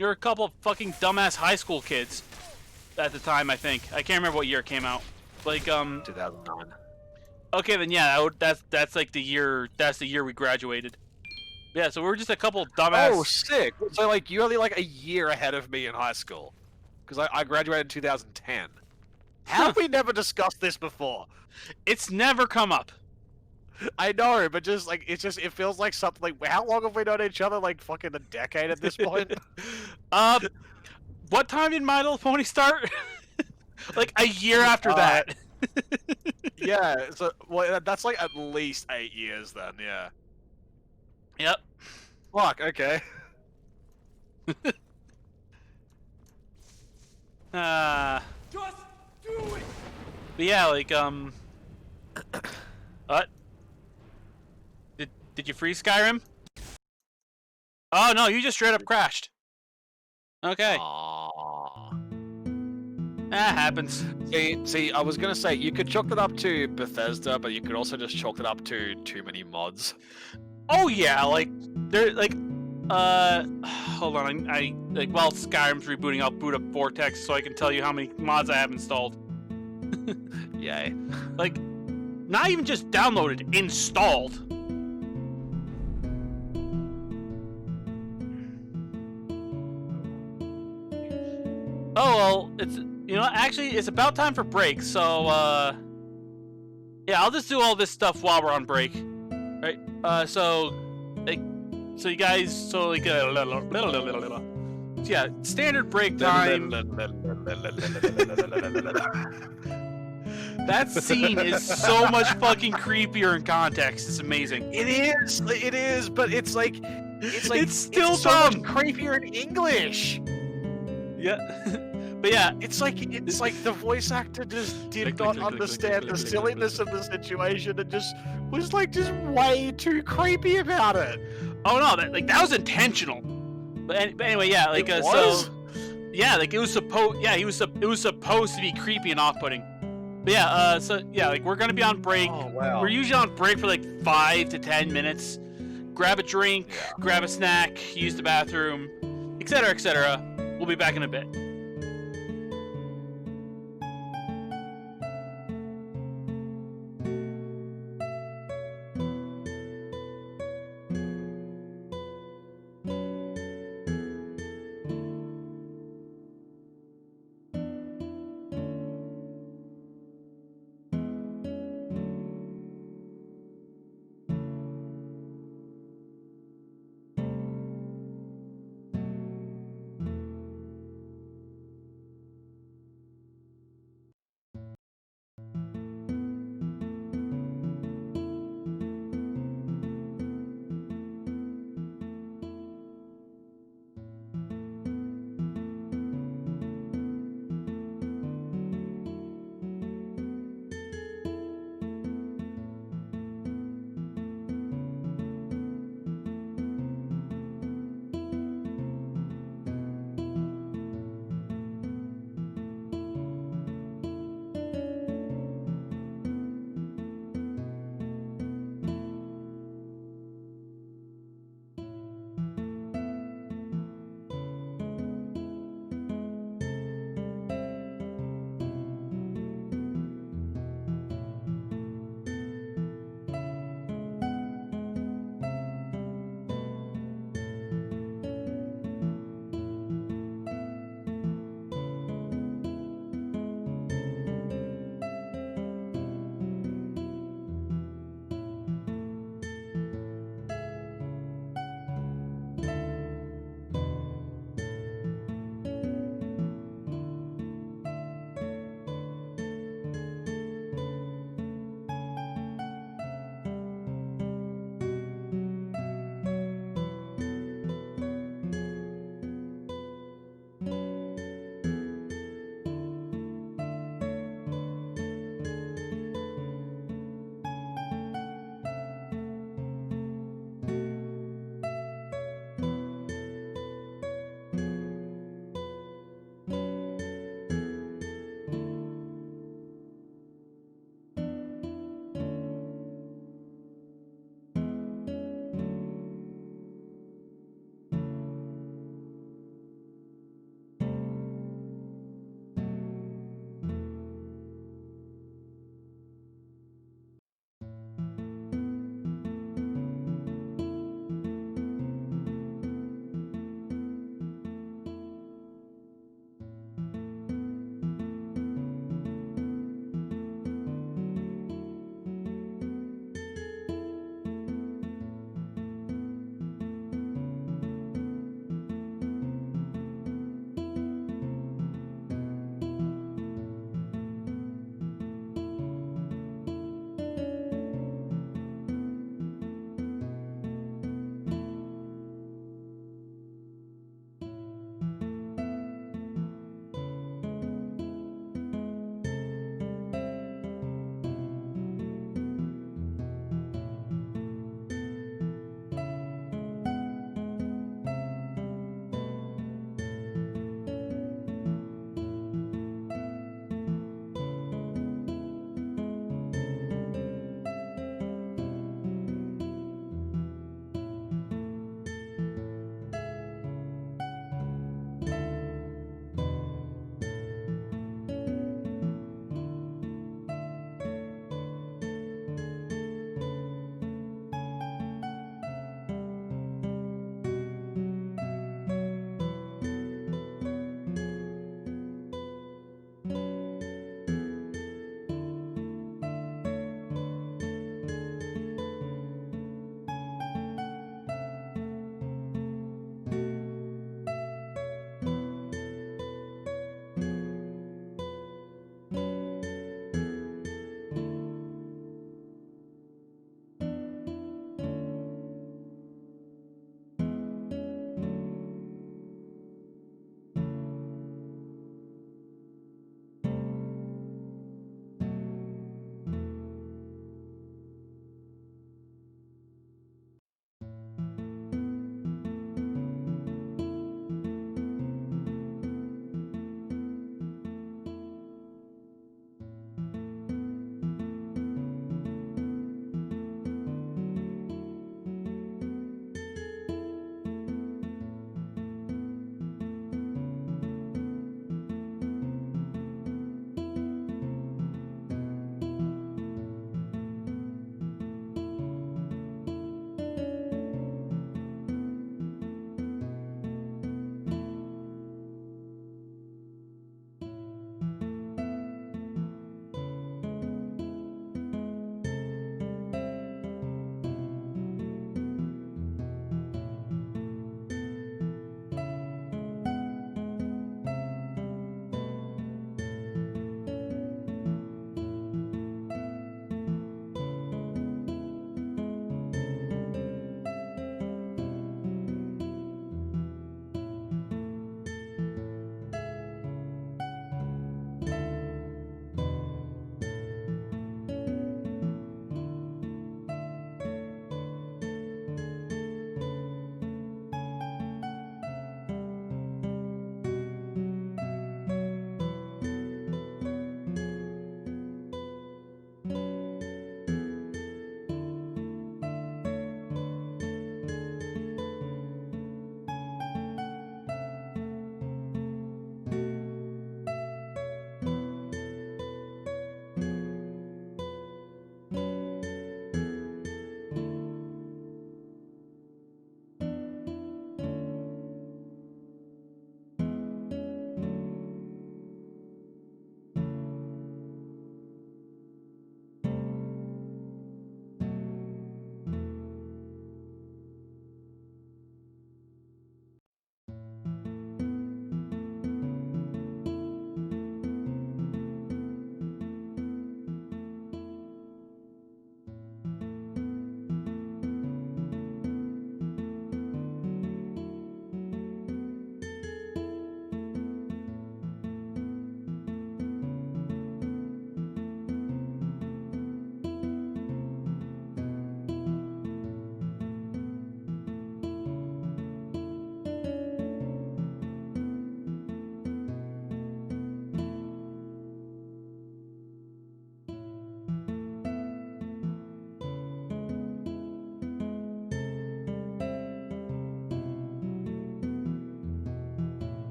a couple of fucking dumbass high school kids at the time. I think I can't remember what year it came out. Like 2009. Okay, then yeah, that's like the year. That's the year we graduated. Yeah, so we were just a couple dumbass. Oh, sick! So like you're only like a year ahead of me in high school, because I graduated in 2010. How have we never discussed this before? It's never come up. I know, but just like it feels like something. Like, how long have we known each other? Like fucking a decade at this point. What time did My Little Pony start? Like a year after that. Yeah, so well, that's like at least 8 years then. Yeah. Yep. Fuck. Okay. Just do it. But yeah, like what? Did you freeze Skyrim? Oh no, you just straight up crashed. Okay, Aww. that happens. See, I was gonna say you could chalk it up to Bethesda, but you could also just chalk it up to too many mods. Oh yeah, like there, like hold on, I like while Skyrim's rebooting, I'll boot up Vortex so I can tell you how many mods I have installed. Yay. Like, not even just downloaded, installed. Oh well, it's actually it's about time for break, so yeah, I'll just do all this stuff while we're on break. Right? So you guys yeah, standard break time. That scene is so much fucking creepier in context. It's amazing. It is, but it's still so dumb. much creepier in English. Yeah. But yeah, It's like the voice actor just did not understand the silliness of the situation and just was just way too creepy about it. oh no, that was intentional. But anyway, yeah, like It was? so yeah, like it was supposed it was supposed to be creepy and off-putting. But yeah, so yeah, like we're gonna be on break. Oh wow. We're usually on break for like 5 to 10 minutes. Grab a drink, grab a snack, use the bathroom, etc., etc. We'll be back in a bit.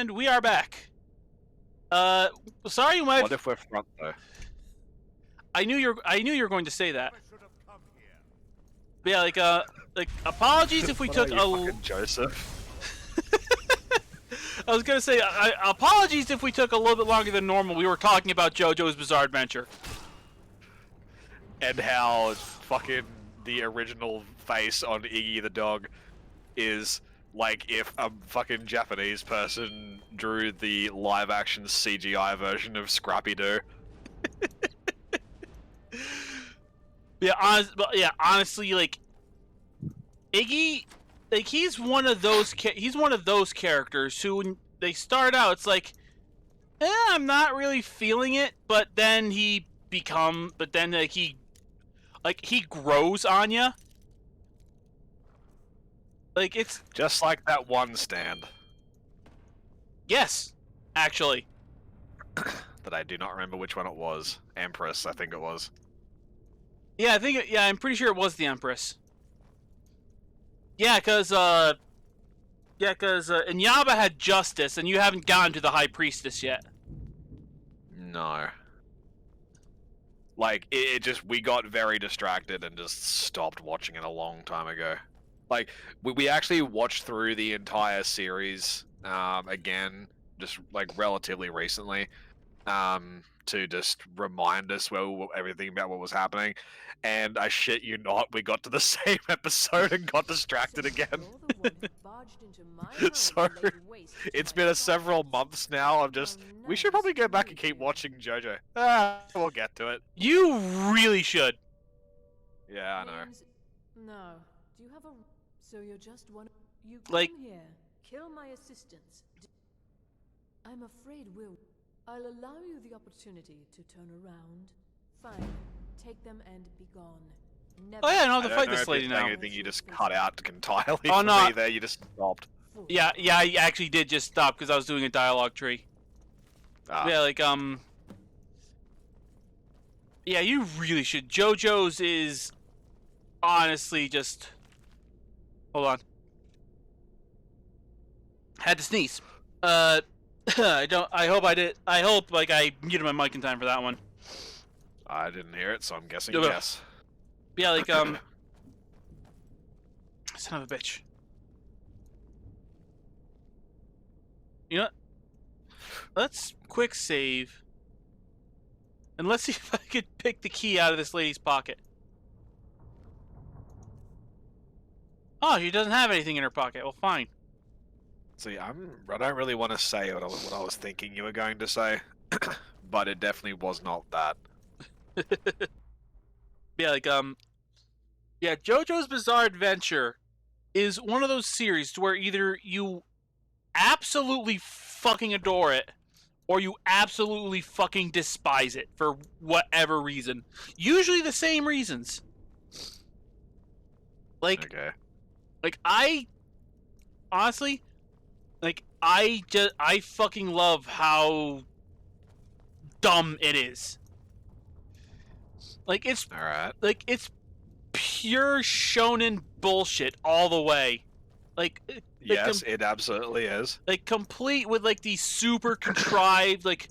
And we are back. Sorry, my. What if we're front though? I knew you were going to say that. But yeah, like apologies if we took a. Fucking Joseph. I was gonna say, apologies if we took a little bit longer than normal. We were talking about JoJo's Bizarre Adventure. And how fucking the original face on Iggy the dog is like if a fucking Japanese person drew the live-action CGI version of Scrappy-Doo. Honestly, like Iggy, like he's one of those characters who, when they start out, it's like, I'm not really feeling it, but then he grows on you. Like it's Just like that one stand yes, actually. that I do not remember which one it was. Empress, I think it was. Yeah, I'm pretty sure it was the Empress. Yeah, cause Inyaba had Justice, and you haven't gotten to the High Priestess yet. No. Like, it just, we got very distracted and just stopped watching it a long time ago. Like, we actually watched through the entire series, again, just, like, relatively recently, to just remind us everything about what was happening. And I shit you not, we got to the same episode and got distracted again. So, it's been several months now of just, we should probably go back and keep watching JoJo. We'll get to it. You really should. Yeah, I know. No. Do you have a... So you're just one... You come Like- here. Kill my assistants. I'm afraid we'll... I'll allow you the opportunity to turn around. Fine. Take them and be gone. Never... Oh yeah, I don't have I to don't fight know this if lady you're saying now. anything you just cut out entirely Oh, for no. me there, you just stopped. Yeah, I actually did just stop because I was doing a dialogue tree. Ah. Yeah, like, yeah, you really should. JoJo's is honestly just... Hold on. Had to sneeze. I hope, like, I muted my mic in time for that one. I didn't hear it, so I'm guessing Yeah, but- yes. Yeah, like, son of a bitch. You know what? Let's quick save. And let's see if I could pick the key out of this lady's pocket. Oh, she doesn't have anything in her pocket. Well, fine. See, I don't really want to say what I was thinking you were going to say, but it definitely was not that. Yeah, like, yeah, JoJo's Bizarre Adventure is one of those series where either you absolutely fucking adore it, or you absolutely fucking despise it for whatever reason. Usually the same reasons. Like, Okay. like I honestly, like I fucking love how dumb it is. Like it's Alright. pure shonen bullshit all the way. Like Yes, it absolutely is. like complete with like these super contrived, like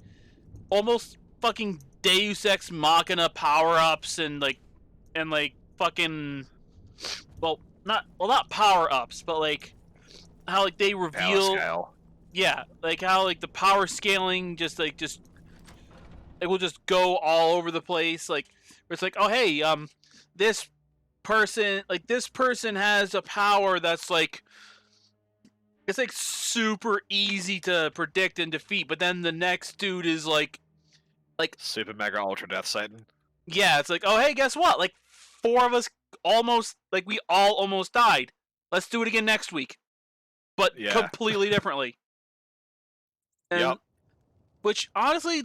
almost fucking Deus Ex Machina power-ups and fucking not power-ups, but like how like they Power reveal scale. yeah, like how like the power scaling just it will just go all over the place, like where it's like, oh hey, this person has a power that's like it's like super easy to predict and defeat, but then the next dude is like Super Mega Ultra Death Satan. yeah, it's like, oh hey, guess what? Like four of us we all almost died. Let's do it again next week. But Yeah. completely differently. And, Yep. which honestly,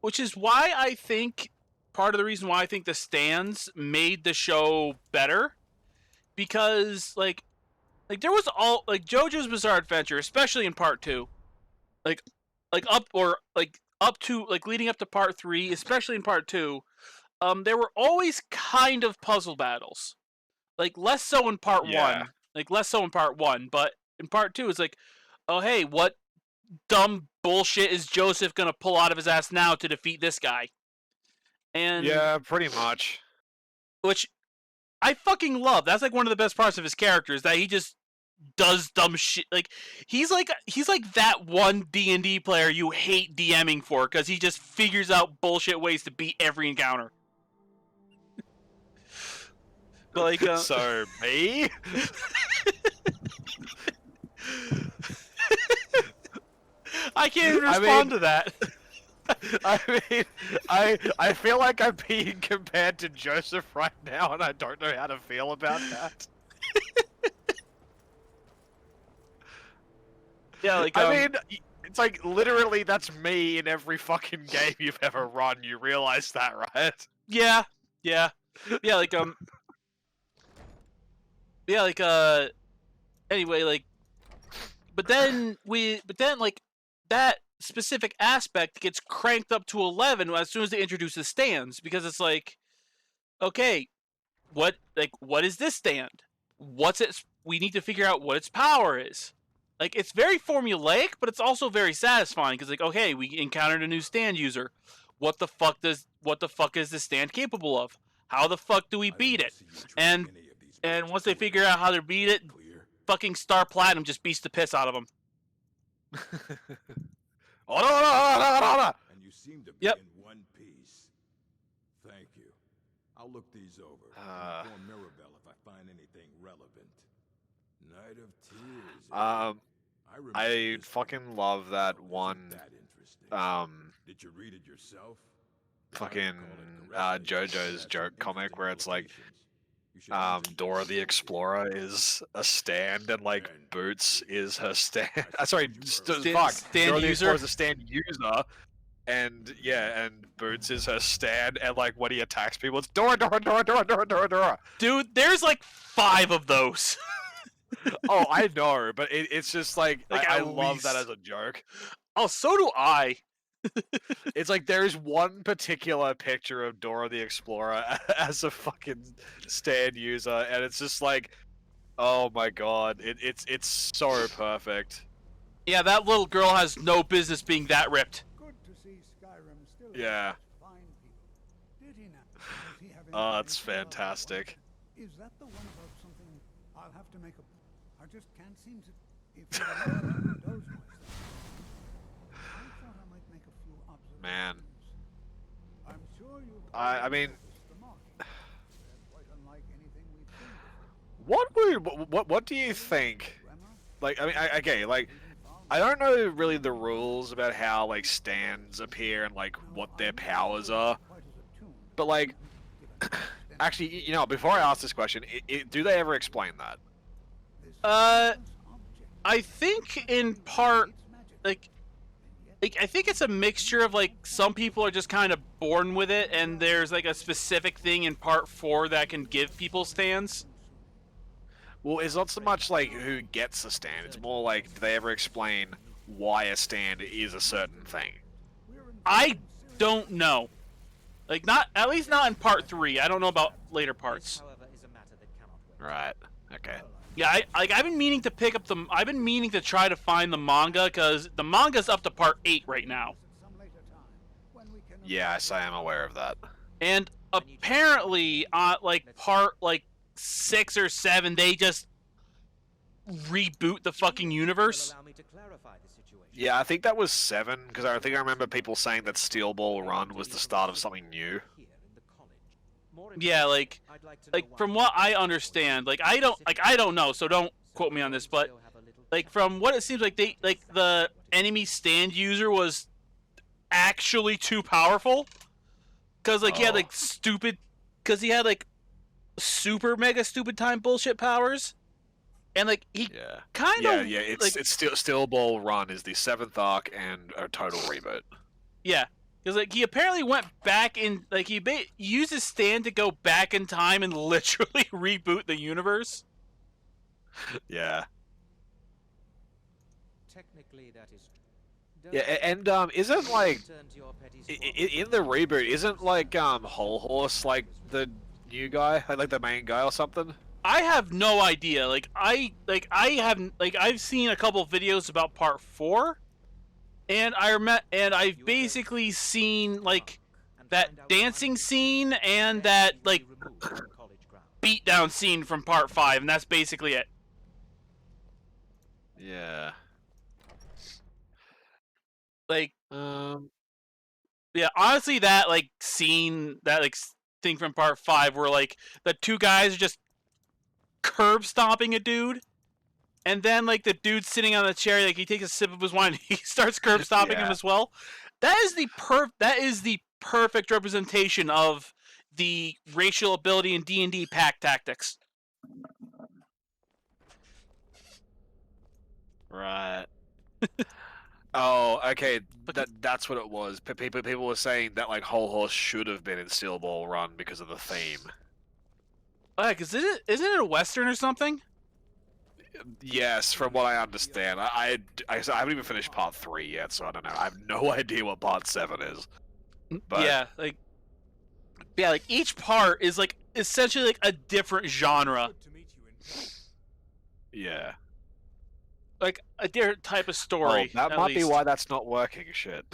which is why I think part of the reason why I think the stands made the show better, because like there was all like JoJo's Bizarre Adventure, especially in part 2, up to leading up to part 3, especially in part 2, there were always kind of puzzle battles. Like less so in part Yeah. 1. Like less so in part 1, but in part 2 it's like, oh hey, what dumb bullshit is Joseph gonna pull out of his ass now to defeat this guy? And Yeah, pretty much. which I fucking love. That's like one of the best parts of his character is that he just does dumb shit. Like he's like that one D&D player you hate DMing for because he just figures out bullshit ways to beat every encounter. But like, So me? I can't even respond to that. I mean, I feel like I'm being compared to Joseph right now, and I don't know how to feel about that. Yeah, like I mean, it's like literally that's me in every fucking game you've ever run. You realize that, right? yeah, like anyway, like, but then like that specific aspect gets cranked up to 11 as soon as they introduce the stands, because it's like, okay, what is this stand? What's it? We need to figure out what its power is. Like, it's very formulaic, but it's also very satisfying because, like, okay, we encountered a new stand user. What the fuck is this stand capable of? How the fuck do we beat it? And once they figure out how to beat it, fucking Star Platinum just beats the piss out of them. And you seem to be Yep. in one piece. Thank you. I'll look these over. and inform Mirabelle if I find anything relevant. Night of Tears. I remember this fucking one. love that Wasn't one, that interesting. Did you read it yourself? fucking JoJo's joke comic where it's like, Dora the Explorer is a stand and like Boots is her stand. Sorry, Stand Dora the user? Explorer is a stand user, and yeah, and Boots is her stand, and like when he attacks people, it's Dora, Dora, Dora, Dora, Dora, Dora, Dora. Dude, there's like 5 of those. Oh, I know, but it's just like, Like, I at love that least. as a joke. Oh, so do I. It's like there's one particular picture of Dora the Explorer as a fucking stand user, and it's just like, oh my god, it's so perfect. Yeah, that little girl has no business being that ripped. Good to see Skyrim still Yeah. has fine people. Did he now? Does he have Oh, any it's idea about fantastic. what- Is that the one about something? I'll have to make a. I just can't seem to. If you're allowed to indulge myself. I thought I might make a few observations. Man. I'm sure you. I mean, the market. They're quite unlike anything we've seen before. what do you think? Grammar, Like, I mean, okay, like, I don't know really the rules about how like stands appear and like what their powers are, quite as attuned. but like, Given actually, you know, before I ask this question, do they ever explain that? this Uh, object, I think in part, its magic, like, and yet I think it's a mixture of like some people are just kind of born with it, and there's like a specific thing in part 4 that can give people stands. Well, it's not so much like who gets a stand, it's more like, do they ever explain why a stand is a certain thing? I don't know. Like, not, at least not in part 3. I don't know about later parts. However, is a matter that cannot wait. Right, okay. Yeah, I've been meaning to pick up the. I've been meaning to try to find the manga because the manga's up to part 8 right now, at some later time, when we can Yes, I am aware of that. and apparently, like part like 6 or 7, they just reboot the fucking universe. Allow me to clarify the situation. Yeah, I think that was 7, because I think I remember people saying that Steel Ball Run was the start of something new. Here in the college. More Yeah, like I'd like to know why from you what I chose understand, this I don't know, so don't quote me on this, but Still have a little like from what it seems like the enemy stand user was actually too powerful, because like he had like he had like super mega stupid time bullshit powers, and like he Yeah. kind Yeah, of yeah, it's like Steel Ball Run is the 7th arc and a total reboot. yeah, because like he apparently went back in, like he used his stand to go back in time and literally reboot the universe. Yeah. Technically, that is. Yeah, and isn't like Turn to your petty in the reboot, isn't like Whole Horse like the new guy, like the main guy or something? I have no idea. I've seen a couple videos about part 4, and I've basically seen like that dancing scene and that like beatdown scene from part 5, and that's basically it. Yeah. Like, yeah, honestly, that like scene, that like thing from part 5, where like the two guys are just curb stomping a dude, and then like the dude sitting on the chair, like he takes a sip of his wine, and he starts curb stomping him as well. That is the perfect representation of the racial ability in D&D pack tactics. Right. Oh, okay. That's what it was. People were saying that like Whole Horse should have been in Steel Ball Run because of the theme. Oh, yeah, because isn't it a Western or something? Yes, from what I understand. I haven't even finished part 3 yet, so I don't know. I have no idea what part 7 is. But Yeah, like each part is like essentially like a different genre, yeah. like a different type of Oh, story. that at might be least. why that's not working. Shit.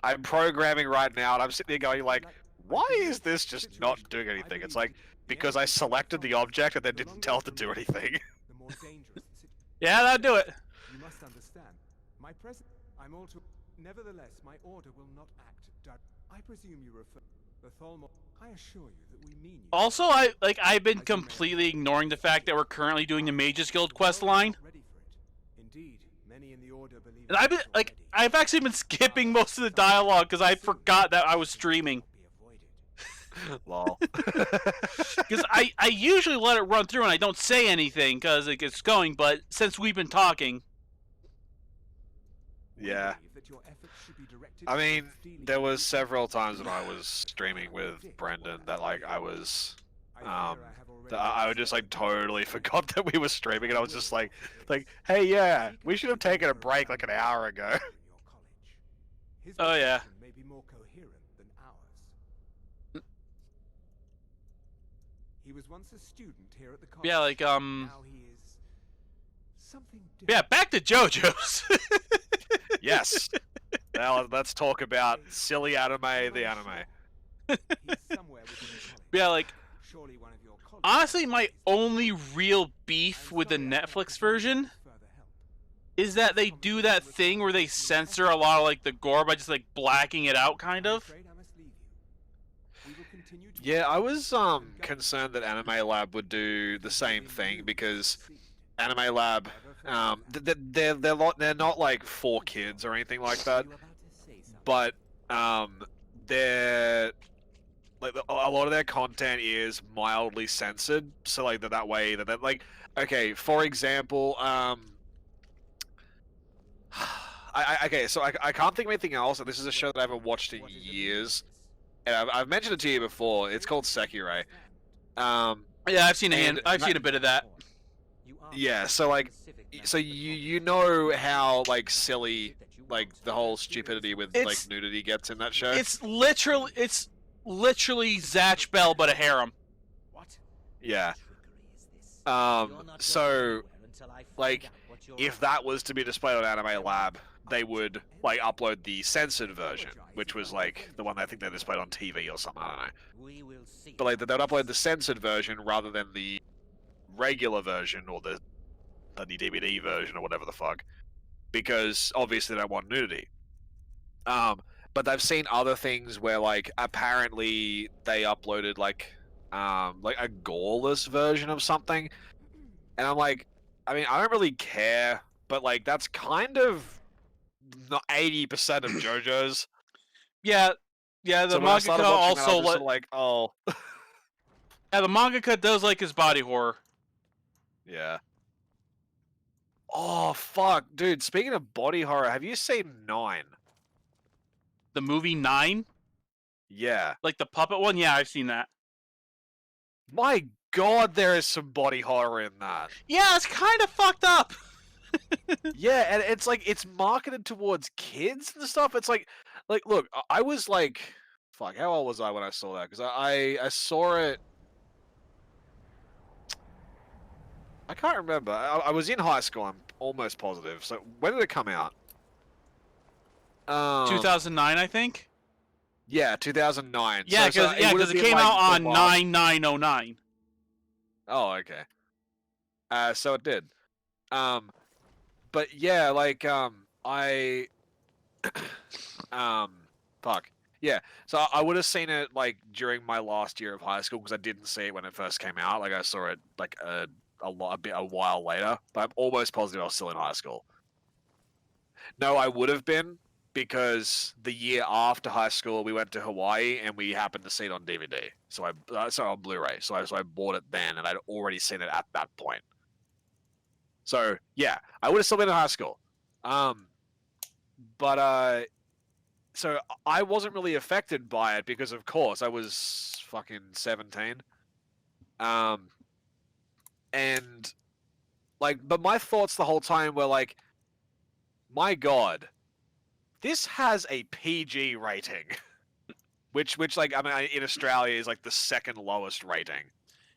I'm programming right now, and I'm sitting there going like, why is this just not doing anything? It's like, because I selected the object and then didn't tell it to do anything. Yeah, that'll do it. You must understand. I'm also. Nevertheless, my order will not act. I presume you refer. The Tholmor. I assure you that we mean you. Also, I've been completely ignoring the fact that we're currently doing the Mages Guild quest line. Indeed, many in the order believe. And I've actually been skipping most of the dialogue because I forgot that I was streaming. Lol. Because I usually let it run through and I don't say anything because it gets going, but since we've been talking... Yeah. I mean, there was several times when I was streaming with Brendan that like I was... I just like totally forgot that we were streaming, and I was just like, hey, yeah, we should have taken a break like an hour ago. Oh yeah. May be more coherent than ours. He was once a student here at the college. Yeah, like Now he is something different. yeah, back to JoJo's. Yes. Now let's talk about silly anime, the anime. He's somewhere within the college. Yeah, like Surely one of your colleagues. honestly, my only real beef with the Netflix version is that they do that thing where they censor a lot of like the gore by just like blacking it out, kind of. Yeah, I was concerned that Anime Lab would do the same thing because Anime Lab, they're not like for kids or anything like that, but they're like a lot of their content is mildly censored, so like that way that they're like, okay, for example, okay, so I can't think of anything else, and this is a show that I haven't watched in years, and I've mentioned it to you before. It's called Sekiro. Yeah, I've seen I've seen a bit of that. Yeah, so like, so you know how like silly like the whole stupidity with like nudity gets in that show. It's literally Zatch Bell but a harem. Yeah. So like, if that was to be displayed on Anime Lab, they would like upload the censored version, which was like the one I think they displayed on TV or something. I don't know. But like, they'd upload the censored version rather than the regular version or the DVD version or whatever the fuck, because obviously they don't want nudity. But they've seen other things where like apparently they uploaded like a goreless version of something, and I'm like, I mean, I don't really care, but like that's kind of not 80% of JoJo's. Yeah, the So when I started mangaka watching that, I also was just like, oh. yeah, the mangaka does like his body horror. Yeah. Oh fuck, dude! Speaking of body horror, have you seen 9? The movie 9, Yeah. like the puppet one. Yeah, I've seen that. My god, there is some body horror in that. Yeah, it's kind of fucked up. Yeah, and it's like it's marketed towards kids and stuff. It's like look, I was like, fuck, how old was I when I saw that? Because I saw it. I can't remember. I was in high school. I'm almost positive. So when did it come out? 2009, I think. Yeah, 2009. Yeah, because would've it been, came like, out the on last- 9909. Oh, okay. So it did. But yeah, like, I, fuck. Yeah, so I would have seen it like during my last year of high school because I didn't see it when it first came out. Like I saw it like a while later. But I'm almost positive I was still in high school. No, I would have been because the year after high school we went to Hawaii and we happened to see it on DVD. So on Blu-ray. So I bought it then and I'd already seen it at that point. So yeah, I would have still been in high school. But so I wasn't really affected by it because, of course, I was fucking 17. And like, but my thoughts the whole time were like, my God, this has a PG rating, which like I mean in Australia is like the second lowest rating.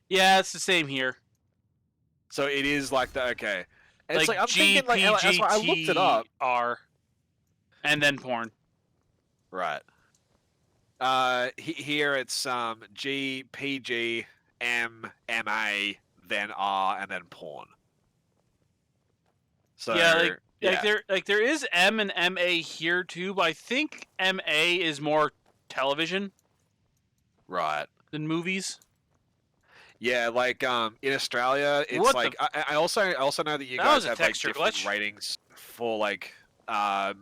Yeah, it's the same here. So it is like the okay. And it's Like like I'm thinking like that's why I looked it up. GPGTR, and then porn. Right. Here it's G, PG, M, MA, then R, and then porn. So Yeah, there is M and MA here too, but I think MA is more television right. than movies. Yeah, like in Australia, it's What like I also know that you That guys was a have like texture different glitch. ratings for like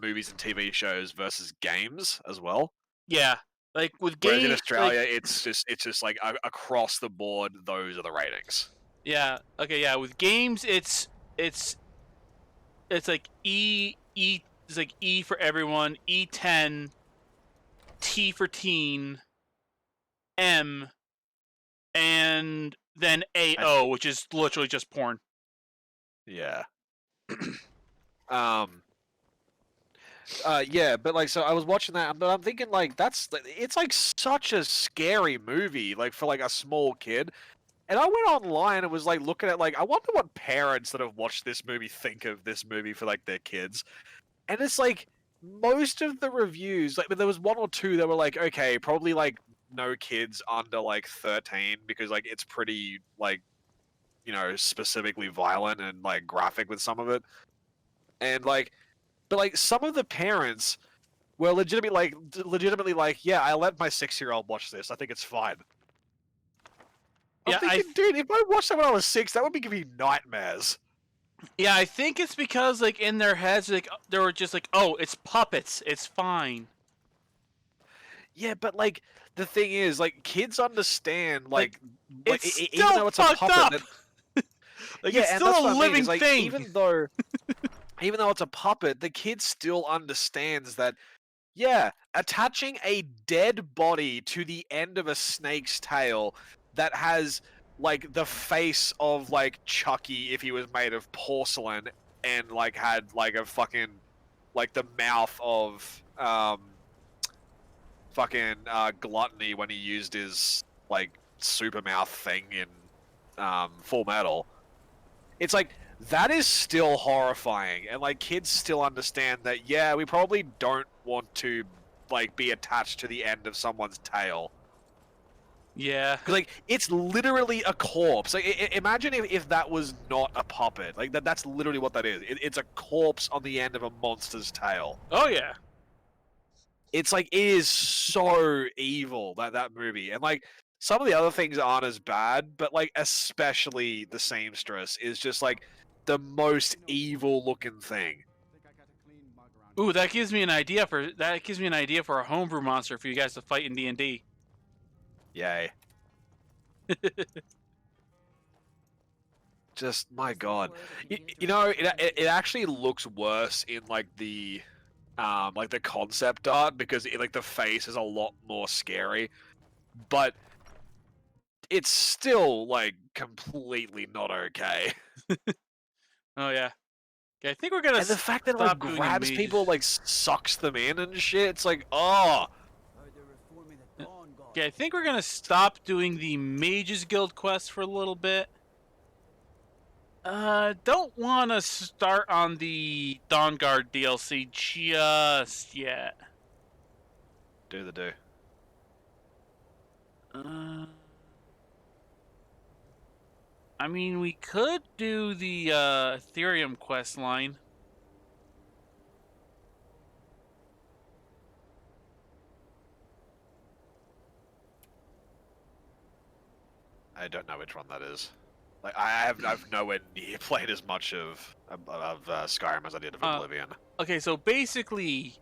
movies and TV shows versus games as well. Yeah, like with Whereas in games, Australia, it's just like across the board, those are the ratings. yeah, okay, yeah, with games, it's like it's like E for everyone, E10, T for teen, M, and then AO, which is literally just porn. Yeah. Yeah, but like, so I was watching that, but I'm thinking like it's like such a scary movie, like for like a small kid. And I went online and was like looking at like, I wonder what parents that have watched this movie think of this movie for like their kids. And it's like most of the reviews, like there was one or two that were like, okay, probably like no kids under like 13 because like it's pretty like, you know, specifically violent and like graphic with some of it. And like, but like some of the parents were legitimately like, yeah, I let my 6-year-old watch this. I think it's fine. I'm thinking, dude, if I watched that when I was 6, that would be giving me nightmares. Yeah, I think it's because like in their heads, like they were just like, oh, it's puppets, it's fine. Yeah, but like the thing is, like kids understand, like it's even though it's a fucked puppet, up. like it's and still that's a what I mean, living is, like, thing. even though it's a puppet, the kid still understands that. Yeah, attaching a dead body to the end of a snake's tail that has like the face of like Chucky if he was made of porcelain and like had like a fucking like the mouth of fucking Gluttony when he used his like super mouth thing in Full Metal. It's like that is still horrifying, and like kids still understand that. Yeah, we probably don't want to like be attached to the end of someone's tail. Yeah. Because like it's literally a corpse. Like imagine if that was not a puppet. Like that's literally what that is. It's a corpse on the end of a monster's tail. Oh yeah. It's like it is so evil that movie, and like some of the other things aren't as bad, but like especially the seamstress is just like the most evil looking thing. Ooh, that gives me an idea for a homebrew monster for you guys to fight in D&D. Yay. Just my god. You know, it actually looks worse in like the concept art because like the face is a lot more scary, but it's still like completely not okay. Oh yeah. Okay, I think we're gonna. And the fact that it like grabs people, like sucks them in and shit. It's like, oh. Okay, I think we're gonna stop doing the Mages Guild quest for a little bit. Okay, I think we're gonna stop doing the Mages Guild quest for a little bit. Okay, I think we're gonna stop doing the Mages Guild quest for a little bit. Okay, I think we're gonna stop doing the Mages Guild quest for a little bit. Okay, I think we're gonna stop doing the Mages Guild quest for a little bit. Don't want to start on the Dawn Guard DLC just yet. Do the do. I mean, we could do the Ethereum quest line. I don't know which one that is. Like I've nowhere near played as much of Skyrim as I did of Oblivion. Okay, so basically,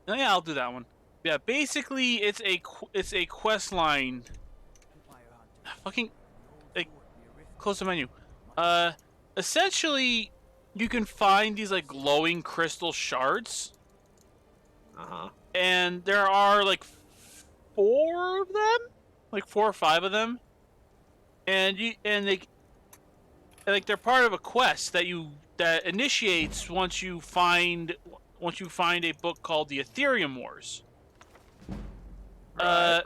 oh, yeah, I'll do that one. Yeah, basically, it's a quest line. Fucking, like, close the menu. Essentially, you can find these like glowing crystal shards. And there are like 4 of them, like 4 or 5 of them, and they're part of a quest that initiates once you find a book called the Ethereum Wars. Right.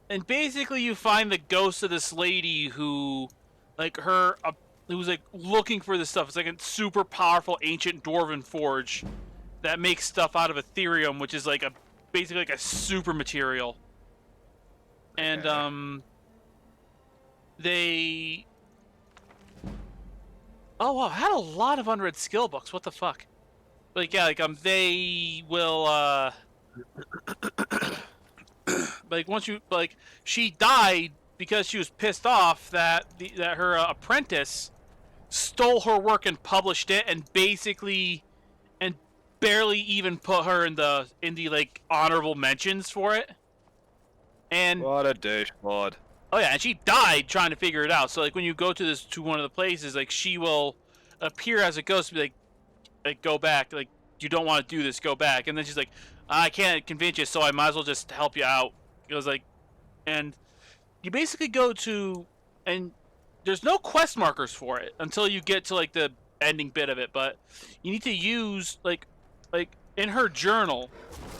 And basically you find the ghost of this lady who, like who's like looking for this stuff. It's like a super powerful ancient dwarven forge that makes stuff out of Ethereum, which is like basically like a super material. And oh wow, I had a lot of unread skill books. What the fuck? Like yeah, like they will like once you like she died because she was pissed off that her apprentice stole her work and published it and basically and barely even put her in the like honorable mentions for it. And what a douche, Lord. Oh yeah, and she died trying to figure it out. So like when you go to one of the places, like she will appear as a ghost, and be like go back, like you don't want to do this, go back. And then she's like, I can't convince you, so I might as well just help you out. It was like, and you basically go to, and there's no quest markers for it until you get to like the ending bit of it. But you need to use like in her journal,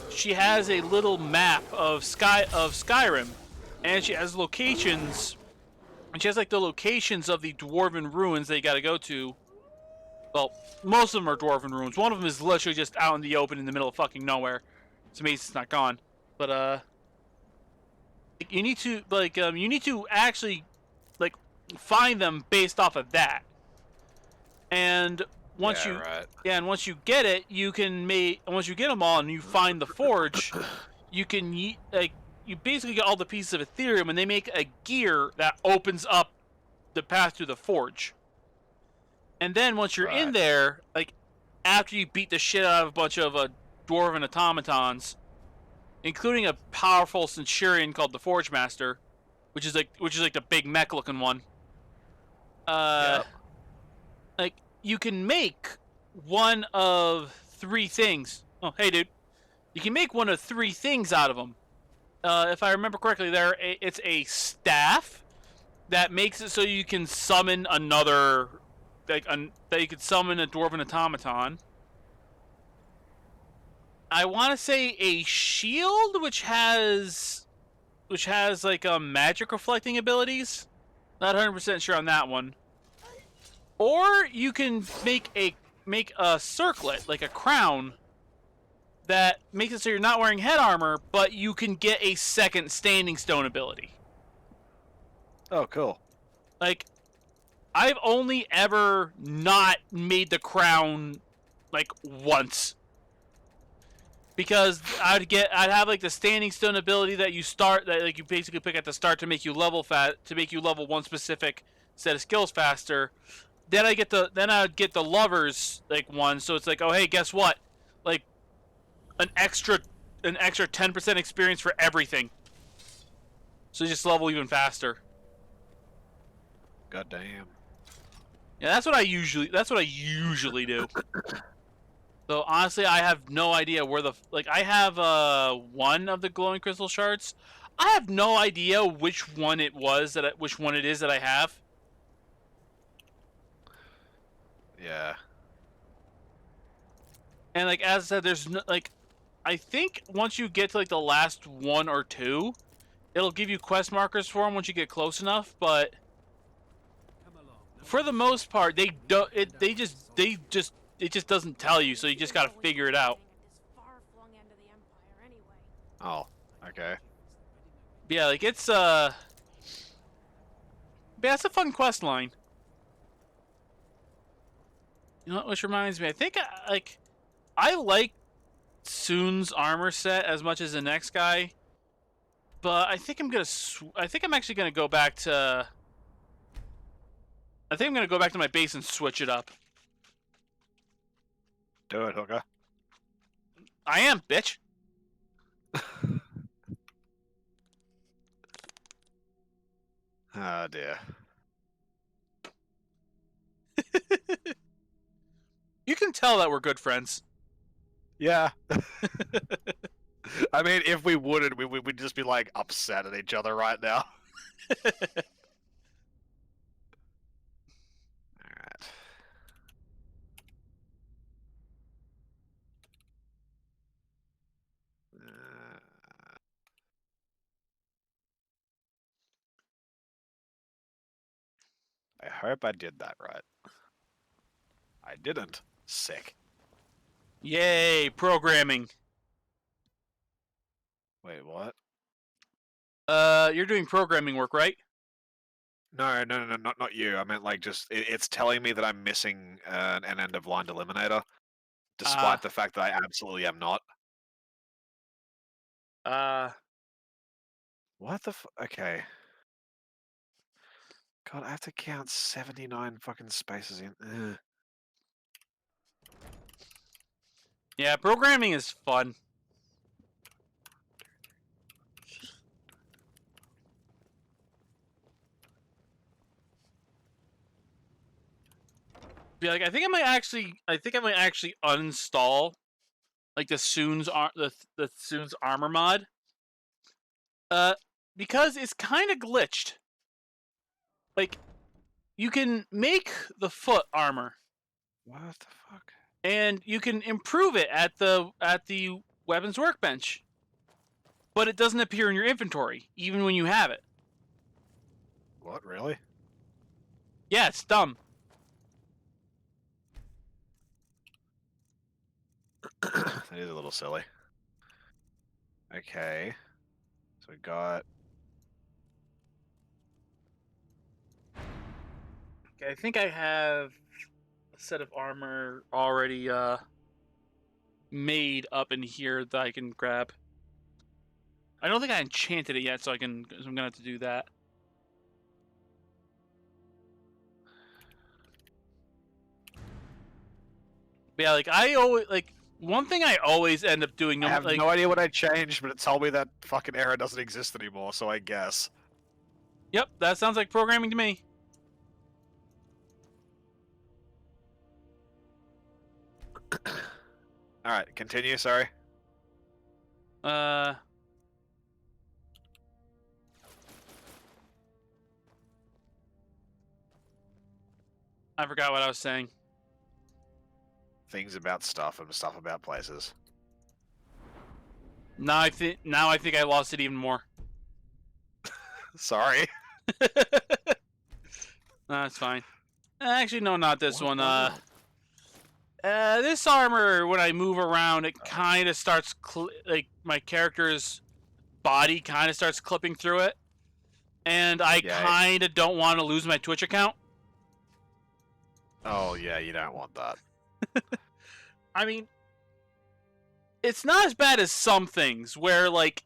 she has a little map of Skyrim. And she has locations, and she has like the locations of the dwarven ruins that you gotta go to. Well, most of them are dwarven ruins. One of them is literally just out in the open in the middle of fucking nowhere. It's amazing it's not gone. But you need to actually like find them based off of that. And once once you get it, you can once you get them all and you find the forge, you can you basically get all the pieces of Ethereum, and they make a gear that opens up the path to the forge. And then once you're in there, like after you beat the shit out of a bunch of dwarven automatons, including a powerful centurion called the Forge Master, which is like the big mech looking one. Like you can make one of 3 things. Oh, hey dude, you can make one of 3 things out of them. If I remember correctly, it's a staff that makes it so you can summon another, that you could summon a dwarven automaton. I want to say a shield, which has like magic reflecting abilities. Not 100% sure on that one. Or you can make a circlet, like a crown, that makes it so you're not wearing head armor, but you can get a second standing stone ability. Oh, cool. Like, I've only ever not made the crown, like, once. Because I'd have, like, the standing stone ability that you basically pick at the start to make you level one specific set of skills faster. Then I'd get the lovers, like, one, so it's like, oh, hey, guess what? Like, an extra 10% experience for everything. So you just level even faster. God damn. Yeah, that's what I usually do. So honestly, I have no idea where I have one of the glowing crystal shards. I have no idea which one it is that I have. Yeah. And like as I said, there's no, like, I think once you get to like the last 1 or 2, it'll give you quest markers for them once you get close enough. But for the most part, they don't. They just it just doesn't tell you, so you just gotta figure it out. Oh, okay. Yeah, like it's yeah, it's a fun quest line. You know what? Which reminds me, I think I like Soon's armor set as much as the next guy, but I think I'm gonna. I think I'm actually gonna go back to. I think I'm gonna go back to my base and switch it up. Do it, hooker. I am, bitch. Oh dear. You can tell that we're good friends. Yeah. I mean, if we wouldn't, we'd just be like upset at each other right now. Alright. I hope I did that right. I didn't. Sick. Yay, programming. Wait, what? You're doing programming work, right? No, not you. I meant like just it's telling me that I'm missing an end of line delimiter, despite the fact that I absolutely am not. What the okay. God, I have to count 79 fucking spaces in. Ugh. Yeah, programming is fun. Be like, I think I might actually uninstall like the Soon's armor mod. Because it's kind of glitched. Like, you can make the foot armor. What the fuck? And you can improve it at the weapons workbench. But it doesn't appear in your inventory, even when you have it. What, really? Yeah, it's dumb. That is a little silly. Okay. So we got... Okay, I think I have a set of armor already made up in here that I can grab. I don't think I enchanted it yet, so I'm gonna have to do that. But yeah, like I always one thing I always end up doing. I have no idea what I changed, but it told me that fucking error doesn't exist anymore, so I guess. Yep, that sounds like programming to me. Alright, continue, sorry. I forgot what I was saying. Things about stuff and stuff about places. Now I think I lost it even more. Sorry. That's fine. Actually, no, not this one. This armor, when I move around, it kind of starts like my character's body kind of starts clipping through it, and I kind of don't want to lose my Twitch account. Oh yeah, you don't want that. I mean, it's not as bad as some things where like,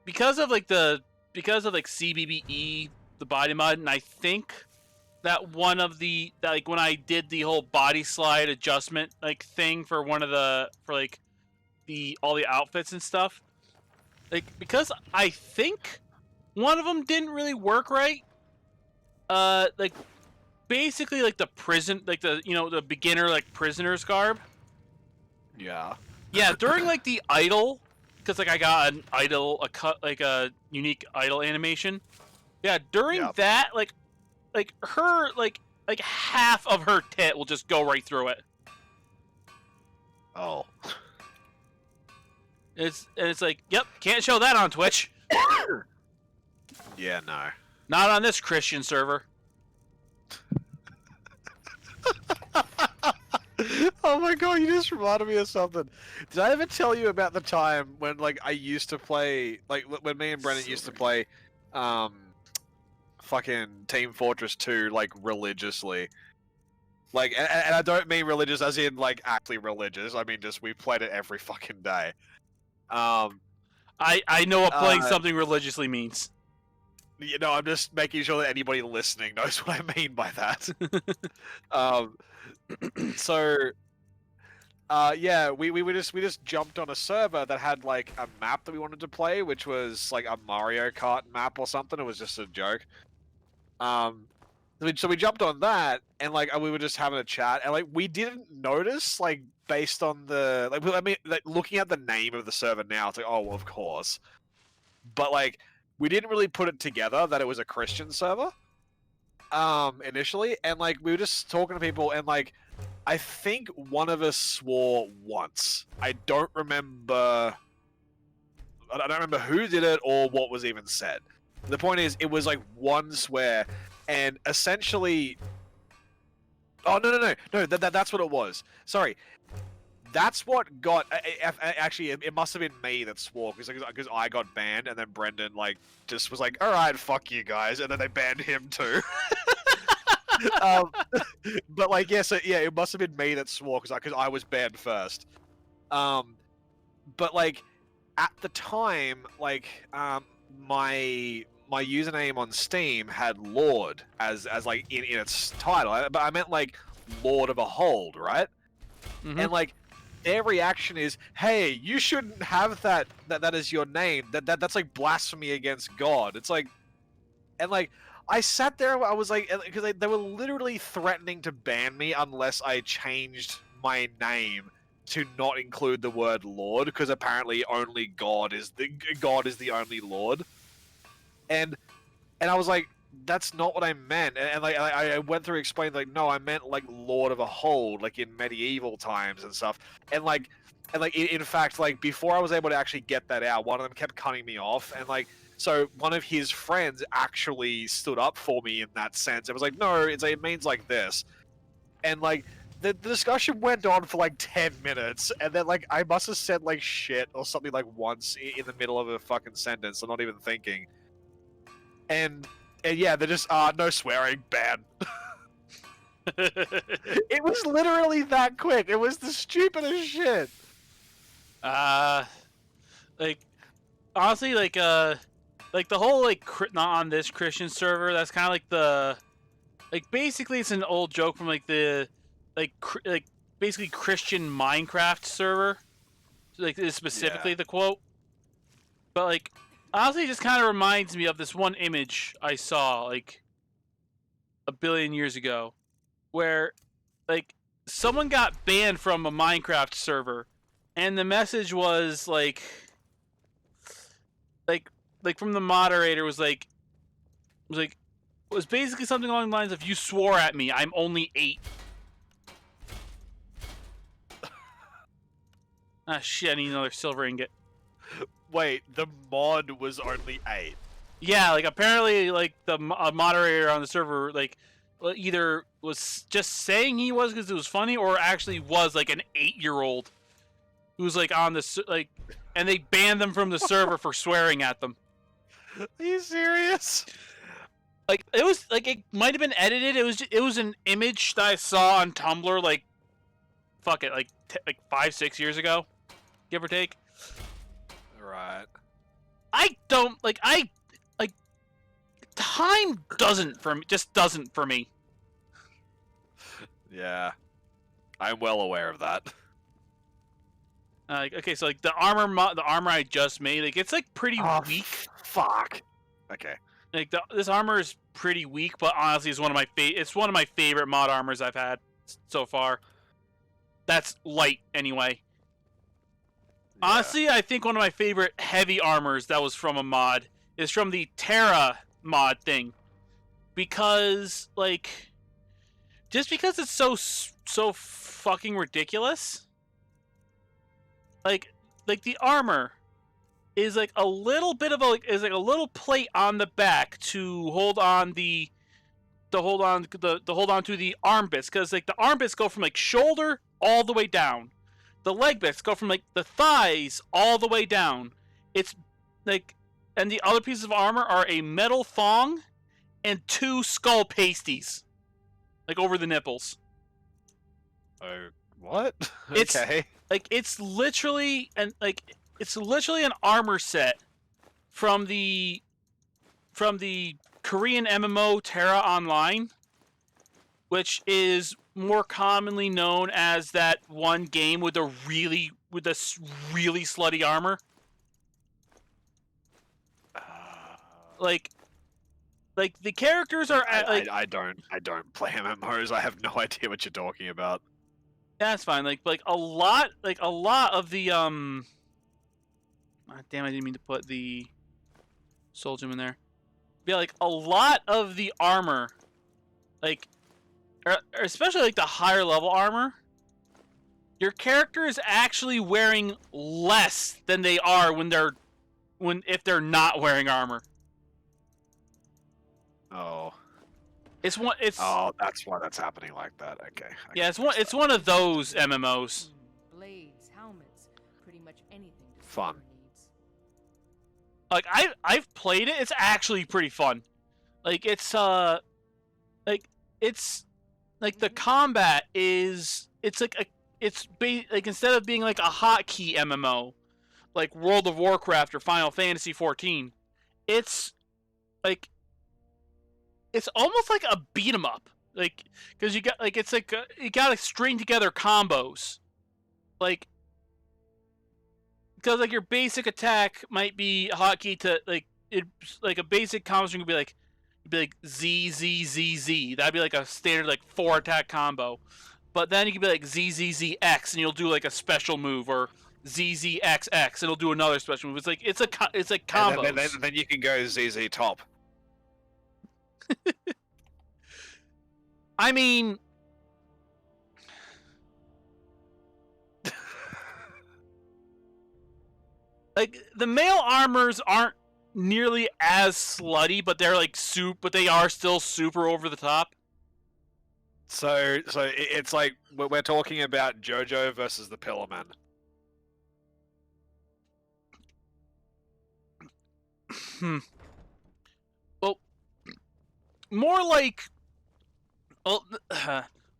because of CBBE, the body mod, and I think that one of the when I did the whole body slide adjustment thing for one of all the outfits and stuff, because I think one of them didn't really work right. Basically the prison, the beginner prisoner's garb. Yeah. Yeah, during the idol, because I got an idol, a unique idol animation. Yeah, during that, her half of her tit will just go right through it. Oh. It's like, yep, can't show that on Twitch. Yeah, no. Not on this Christian server. Oh my god, you just reminded me of something. Did I ever tell you about the time when, like, I used to play, like, when me and Brennan used to play, fucking Team Fortress 2, like, religiously? Like, and I don't mean religious as in, like, actually religious. I mean, just, we played it every fucking day. I know what playing something religiously means. You know, I'm just making sure that anybody listening knows what I mean by that. So, yeah, we just jumped on a server that had like a map that we wanted to play, which was like a Mario Kart map or something. It was just a joke. So we jumped on that, and like we were just having a chat, and like we didn't notice, like based on the I mean, like looking at the name of the server now, it's like, oh, well, of course, but like we didn't really put it together that it was a Christian server, initially, and like we were just talking to people, and like I think one of us swore once. I don't remember who did it or what was even said. The point is, it was like one swear, and essentially, oh no, that's what it was. Sorry, that's what got. Actually, it must have been me that swore because I got banned, and then Brendan like just was like, "All right, fuck you guys," and then they banned him too. But like, yeah, so yeah, it must have been me that swore because I was banned first. But like at the time, like my username on Steam had Lord as like in its title, but I meant like Lord of a Hold, right? Mm-hmm. And like their reaction is, "Hey, you shouldn't have that as your name. That's like blasphemy against God." It's like, and like I sat there, I was like, because they were literally threatening to ban me unless I changed my name to not include the word Lord, because apparently only God is the only Lord. And I was like, that's not what I meant. And like I went through explaining, like, no, I meant like Lord of a Hold, like in medieval times and stuff. And in fact, like before I was able to actually get that out, one of them kept cutting me off, and like so one of his friends actually stood up for me in that sense. It was like, no, it means like this. And like the discussion went on for like 10 minutes, and then like I must have said like shit or something like once in the middle of a fucking sentence. I'm not even thinking. And yeah, they're just no swearing, ban. It was literally that quick. It was the stupidest shit. Like honestly, like the whole like not on this Christian server. That's kind of like the basically it's an old joke from like the like basically Christian Minecraft server. Like is specifically the quote. But like honestly, it just kind of reminds me of this one image I saw like a billion years ago, where like someone got banned from a Minecraft server, and the message was like from the moderator was basically something along the lines of, "You swore at me. I'm only 8." Ah shit! I need another silver ingot. Wait, the mod was only 8. Yeah, like apparently, like the moderator on the server, like either was just saying he was because it was funny, or actually was like an 8-year-old who's like on the like, and they banned them from the server for swearing at them. Are you serious? Like it was like it might have been edited. It was an image that I saw on Tumblr like, fuck it, like 5-6 years ago, give or take. Right. I don't like time doesn't for me. Yeah, I'm well aware of that. Okay, so like the armor I just made, like it's like pretty weak. Fuck. Okay. Like this armor is pretty weak, but honestly, it's one of my favorite mod armors I've had so far. That's light anyway. Yeah. Honestly, I think one of my favorite heavy armors that was from a mod is from the Terra mod thing, because like just because it's so fucking ridiculous. Like the armor is like a little bit of a is like a little plate on the back to hold on to hold on to the arm bits, because like the arm bits go from like shoulder all the way down. The leg bits go from like the thighs all the way down. It's like, and the other pieces of armor are a metal thong and 2 skull pasties, like over the nipples. Oh, what? It's Okay. like it's literally an armor set from the Korean MMO Terra Online, which is more commonly known as that one game with the really slutty armor. Like the characters are I don't play MMOs. I have no idea what you're talking about. That's fine. Like a lot of the damn, I didn't mean to put the Soul Gem in there. Yeah, like a lot of the armor, like especially like the higher level armor, your character is actually wearing less than they are if they're not wearing armor. Oh. It's Oh, that's why that's happening like that. Okay. Yeah, it's one of those MMOs. Blades, helmets, pretty much anything to Fun. needs. Like I've played it. It's actually pretty fun. Like it's like the combat is like instead of being like a hotkey MMO, like World of Warcraft or Final Fantasy 14, it's like it's almost like a beat 'em up. Like, because you got like it's like you gotta string together combos, like because like your basic attack might be a hotkey to like like a basic combo string would be like Z Z Z Z. That'd be like a standard like 4 attack combo. But then you could be like Z Z Z X and you'll do like a special move, or Z Z X X and it'll do another special move. It's like combos. And then you can go ZZ top. I mean, like the male armors aren't nearly as slutty, but they're like but they are still super over the top. So it's like we're talking about JoJo versus the Pillarman. Well, more like,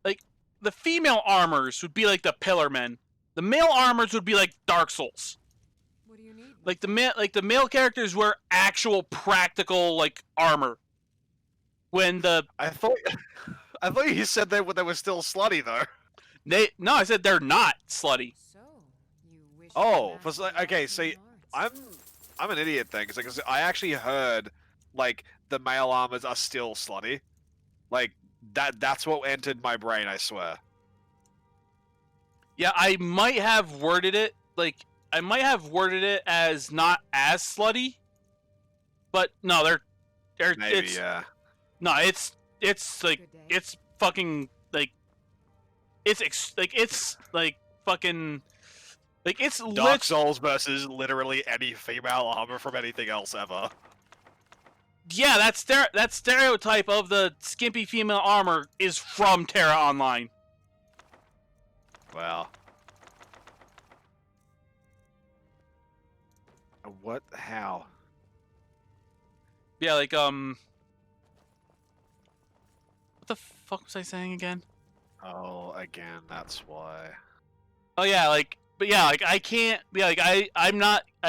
like the female armors would be like the Pillarmen. The male armors would be like Dark Souls. What do you need? Like the male characters wear actual practical like armor. When the I thought you said they were still slutty though. No, I said they're not slutty. So, you wish Oh, you mastered okay. all See, the arts. I'm an idiot then, because I actually heard like the male armors are still slutty. Like that's what entered my brain. I swear. Yeah, I might have worded it as not as slutty. But no, they're Maybe it's yeah. no, it's like Good day. it's fucking like it's like fucking like it's Dark Souls versus literally any female armor from anything else ever. Yeah, that stereotype of the skimpy female armor is from Terra Online. Wow. What? How? Yeah, like what the fuck was I saying again? Oh, again, that's why. Oh yeah, like I can't I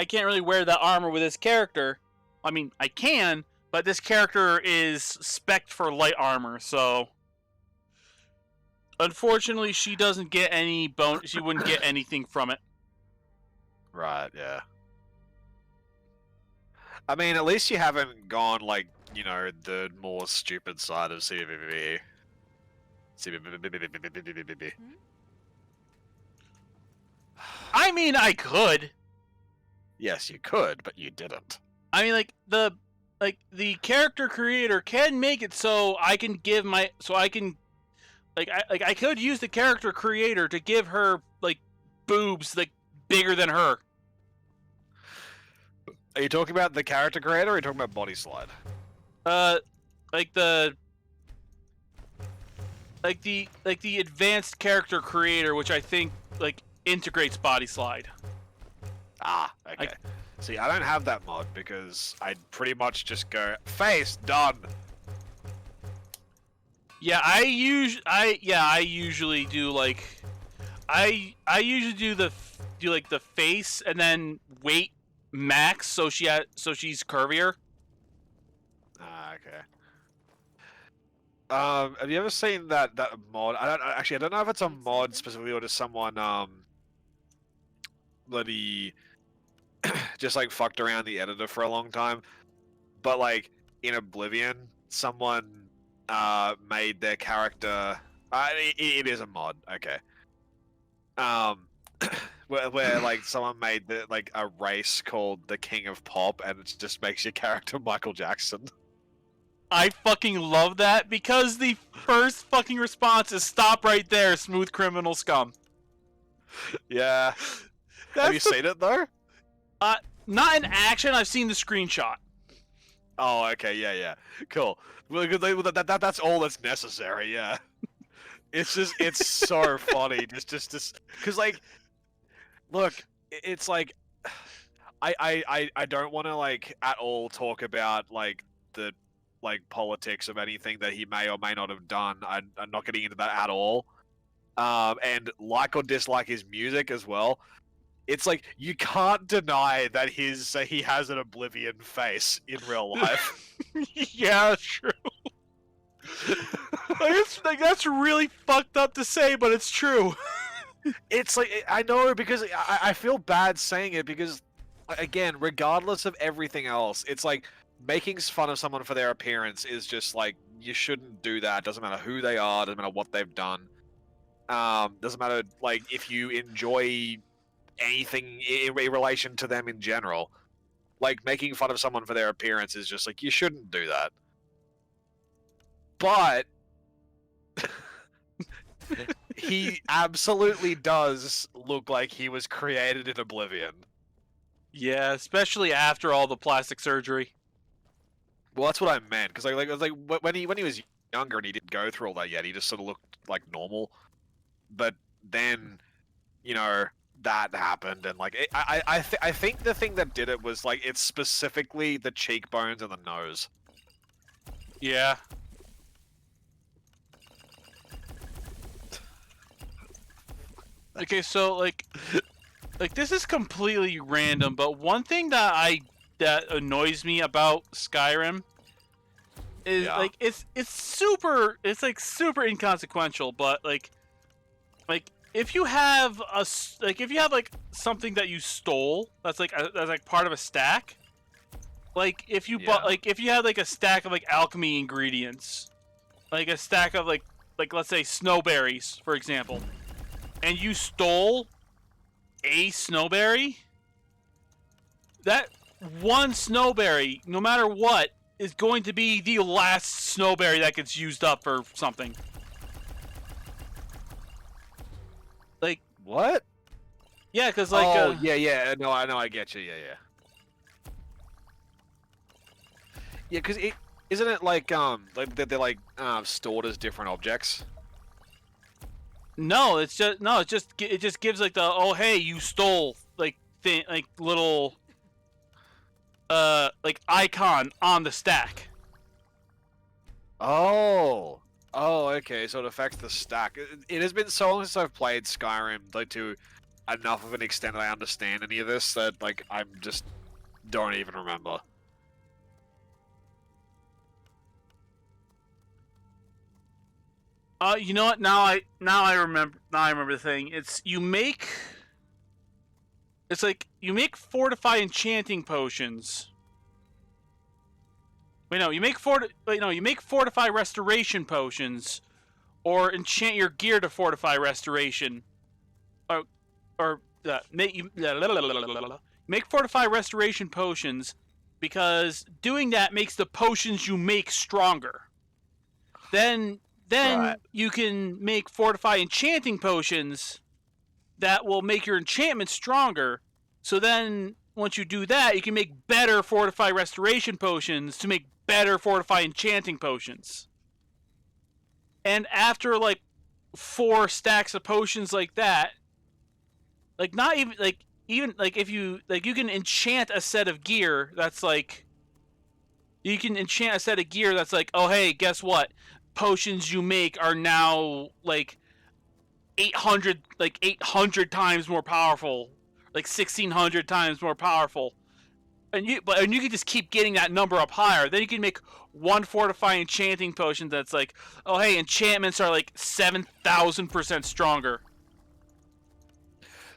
can't really wear that armor with this character. I mean, I can, but this character is spec'd for light armor, so unfortunately she doesn't get any she wouldn't get anything from it. Right, yeah. I mean, at least you haven't gone, like, you know, the more stupid side of CBBB. I mean, I could. Yes, you could, but you didn't. I mean, like the character creator can make it so I can give I could use the character creator to give her like boobs like bigger than her. Are you talking about the character creator, or are you talking about Body Slide? Like the advanced character creator, which I think like integrates Body Slide. Ah, okay. See, I don't have that mod because I'd pretty much just go face done. Yeah, I usually do like I usually do the face and then weight max so she's curvier. Ah, okay. Have you ever seen that mod? I don't know if it's a mod specifically or just someone bloody just like fucked around the editor for a long time. But like in Oblivion, someone made their character. It is a mod, okay. Where like someone made like a race called the King of Pop, and it just makes your character Michael Jackson. I fucking love that because the first fucking response is stop right there, smooth criminal scum. Yeah. Have you seen it though? Not in action. I've seen the screenshot. Oh, okay, yeah, cool. Well, that's all that's necessary. Yeah. It's so funny. Just because like, look, it's like, I don't want to like at all talk about like the like politics of anything that he may or may not have done. I'm not getting into that at all. And like or dislike his music as well. It's like you can't deny that he has an Oblivion face in real life. Yeah, true. Like that's really fucked up to say, but it's true. It's like I know because I feel bad saying it because again, regardless of everything else, it's like making fun of someone for their appearance is just like you shouldn't do that. Doesn't matter who they are, doesn't matter what they've done. Doesn't matter like if you enjoy anything in relation to them in general. Like making fun of someone for their appearance is just like you shouldn't do that. But he absolutely does look like he was created in Oblivion. Yeah, especially after all the plastic surgery. Well, that's what I meant because like when he was younger and he didn't go through all that yet, he just sort of looked like normal. But then, you know, that happened and like I think the thing that did it was like it's specifically the cheekbones and the nose. Yeah. Okay, so like this is completely random, but one thing that annoys me about Skyrim is like it's super inconsequential, but like if you have like something that you stole that's like part of a stack, like if you if you had like a stack of like alchemy ingredients, like a stack of like let's say snowberries for example, and you stole a snowberry, that one snowberry, no matter what, is going to be the last snowberry that gets used up for something. Like what? Yeah, because like yeah. No, I get you. Yeah. Yeah, because isn't it like they're like stored as different objects? No, it just gives like the oh hey you stole like thing like little like icon on the stack. Oh, okay. So it affects the stack. It has been so long since I've played Skyrim, like to enough of an extent that I understand any of this that like I'm just don't even remember. You know what? Now I remember the thing. It's you make fortify enchanting potions. You make fortify restoration potions, or enchant your gear to fortify restoration, make fortify restoration potions, because doing that makes the potions you make stronger. Then Right. you can make fortify enchanting potions that will make your enchantment stronger. So then once you do that, you can make better fortify restoration potions to make better fortify enchanting potions. And after like 4 stacks of potions like that, like not even like if you like you can enchant a set of gear that's like you can enchant a set of gear that's like, oh hey, guess what? Potions you make are now like 800 times more powerful, like 1600 times more powerful. And you can just keep getting that number up higher. Then you can make one fortify enchanting potion that's like, oh hey, enchantments are like 7,000% stronger.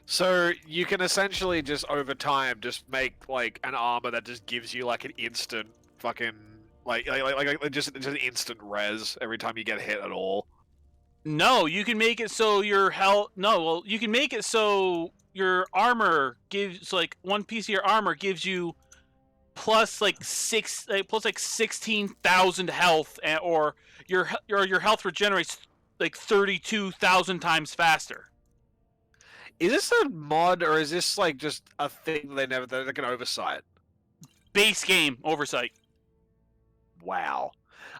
So you can essentially just over time just make like an armor that just gives you like an instant fucking just an instant res every time you get hit at all. No, you can make it so your health. No, well, you can make it so your armor gives like one piece of your armor gives you plus like 16,000 health, or your health regenerates like 32,000 times faster. Is this a mod or is this like just a thing they can oversight? Base game oversight. Wow.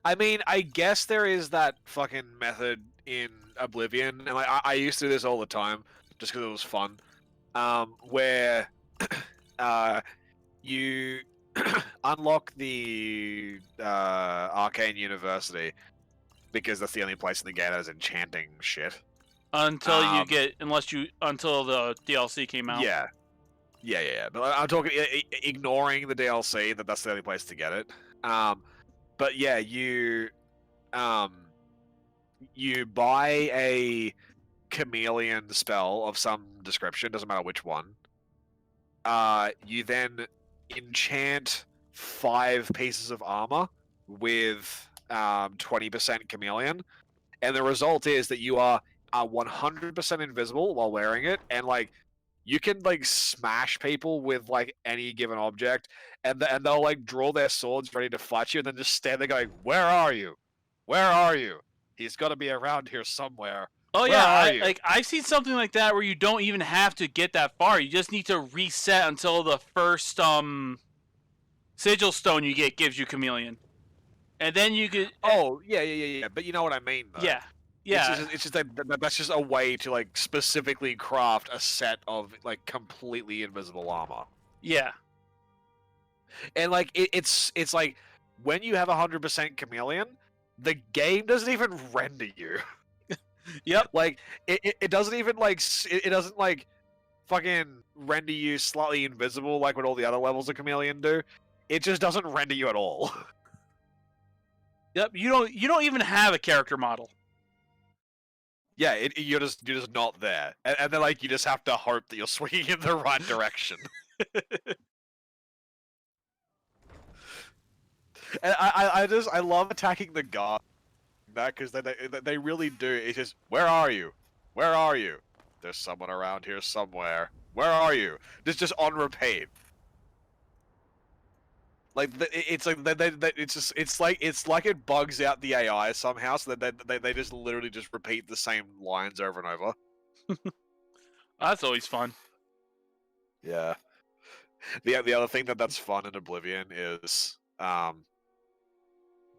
I mean, I guess there is that fucking method in Oblivion, and like I used to do this all the time just because it was fun. Where you unlock the Arcane University because that's the only place in the game that has enchanting shit. Until until the DLC came out. Yeah. But I'm talking ignoring the DLC. That's the only place to get it. But yeah, you buy a chameleon spell of some description. Doesn't matter which one. You then enchant 5 pieces of armor with 20% chameleon, and the result is that you are 100% invisible while wearing it, and like you can like smash people with like any given object, and they'll like draw their swords ready to fight you, and then just stand there going, "Where are you? Where are you? He's got to be around here somewhere." Oh Where yeah, are you? I've seen something like that where you don't even have to get that far. You just need to reset until the first sigil stone you get gives you chameleon, and then you could. Oh yeah. But you know what I mean, though. Yeah. It's just that's just a way to like specifically craft a set of like completely invisible armor. Yeah. And like it's like when you have 100% chameleon, the game doesn't even render you. Yep. Like it doesn't even like it doesn't like fucking render you slightly invisible like what all the other levels of chameleon do. It just doesn't render you at all. Yep. You don't even have a character model. Yeah, you're just not there, and then like you just have to hope that you're swinging in the right direction. And I love attacking the guard, that because they really do. It's just, where are you? Where are you? There's someone around here somewhere. Where are you? Just on repeat. Like it's like it's like it bugs out the AI somehow, so that they just literally just repeat the same lines over and over. That's always fun. Yeah. The other thing that's fun in Oblivion is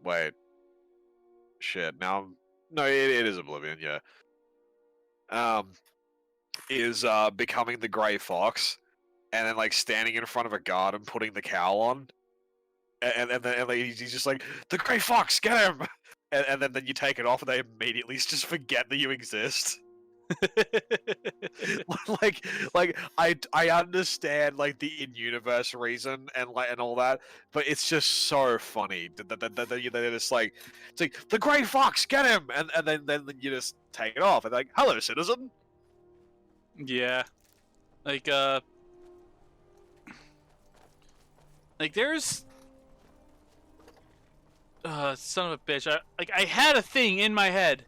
wait, shit. Now no, it is Oblivion. Yeah. Is becoming the Grey Fox, and then like standing in front of a guard and putting the cowl on. And then he's just like, the Grey Fox, get him! And then you take it off, and they immediately just forget that you exist. I understand like the in-universe reason and all that, but it's just so funny that they're just like, it's like, the Grey Fox, get him! And then you just take it off, and like, hello, citizen. Yeah, like there's. Son of a bitch! I had a thing in my head,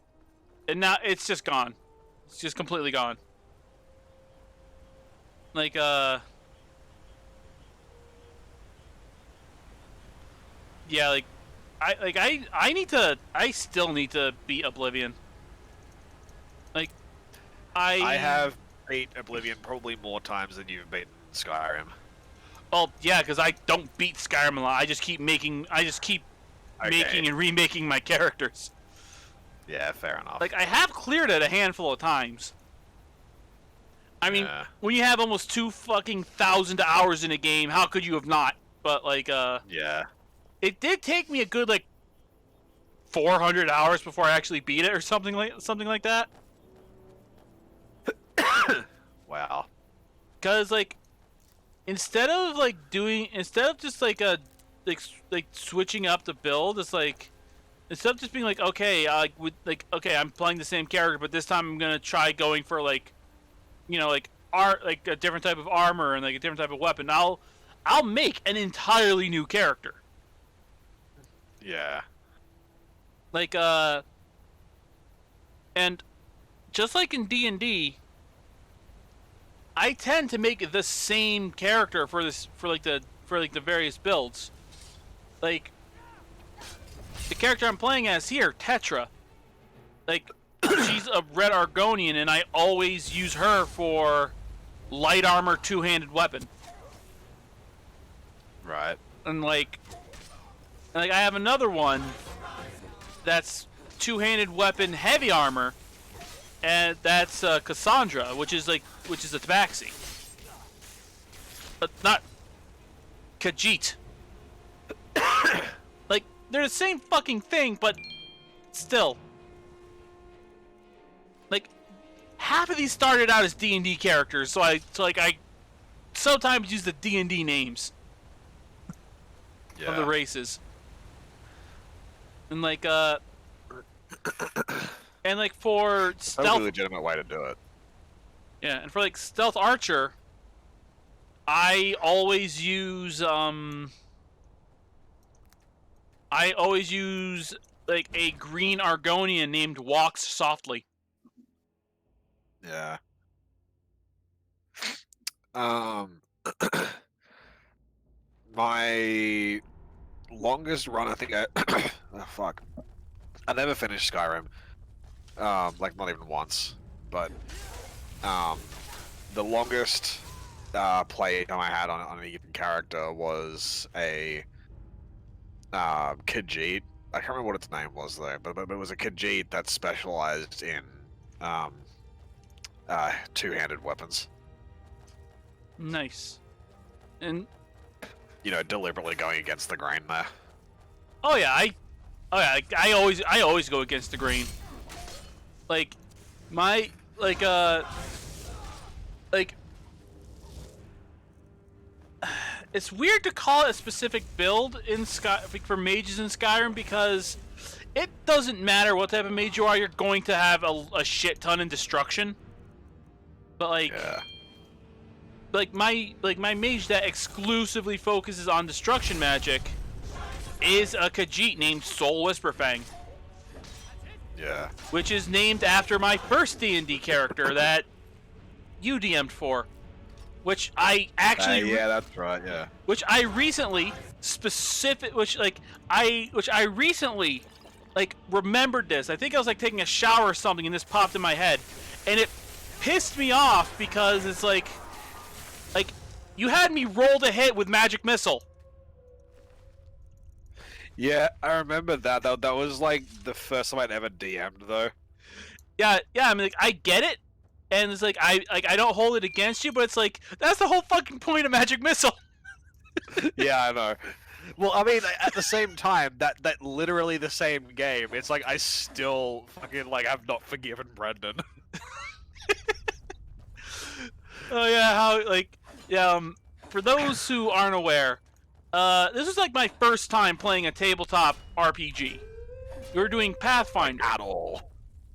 and now it's just gone. It's just completely gone. Like yeah, like I still need to beat Oblivion. Like I have beat Oblivion probably more times than you've beaten Skyrim. Well, yeah, because I don't beat Skyrim a lot. I just keep making making and remaking my characters. Yeah, fair enough. Like, I have cleared it a handful of times. I mean, when you have almost 2,000 hours in a game, how could you have not? But, like, yeah. It did take me a good, like, 400 hours before I actually beat it or something like that. Wow. Because, like, instead of just, like, switching up the build, it's like, instead of just being like, okay, okay, I'm playing the same character, but this time I'm gonna try going for, like, you know, like, a different type of armor and, like, a different type of weapon. I'll make an entirely new character. Yeah. Like, and just like in D&D, I tend to make the same character for the various builds. Like, the character I'm playing as here, Tetra. Like, she's a red Argonian, and I always use her for light armor, two-handed weapon. Right. And like I have another one that's two-handed weapon, heavy armor, and that's Cassandra, which is a tabaxi. But not Khajiit. Like, they're the same fucking thing, but still. Like, half of these started out as D&D characters, so I sometimes use the D&D names of the races. And like and like for stealth, That's a legitimate way to do it. yeah, and for like stealth archer, I always use like a green Argonian named Walks Softly. Yeah. My longest run, I think oh fuck. I never finished Skyrim. Like not even once. But the longest play time I had on a given character was a Khajiit. I can't remember what its name was though, but it was a Khajiit that specialized in two-handed weapons. Nice. And you know, deliberately going against the grain there. oh yeah, I always go against the grain. Like my like it's weird to call it a specific build in for mages in Skyrim, because it doesn't matter what type of mage you are, you're going to have a shit ton in destruction. But like, yeah. like my mage that exclusively focuses on destruction magic is a Khajiit named Soul Whisperfang. Yeah. Which is named after my first D&D character that you DM'd for. Which I actually yeah, that's right, yeah. which I recently remembered this. I think I was like taking a shower or something and this popped in my head. And it pissed me off because it's like you had me roll to hit with magic missile. Yeah, I remember that. That was like the first time I'd ever DM'd though. Yeah, I mean, like, I get it, and it's like I don't hold it against you, but it's like that's the whole fucking point of magic missile. Yeah, I know. Well, I mean, at the same time, that literally the same game. It's like I still fucking like have not forgiven Brendan. Oh yeah, how like for those who aren't aware, this was like my first time playing a tabletop RPG. We were doing Pathfinder. At all.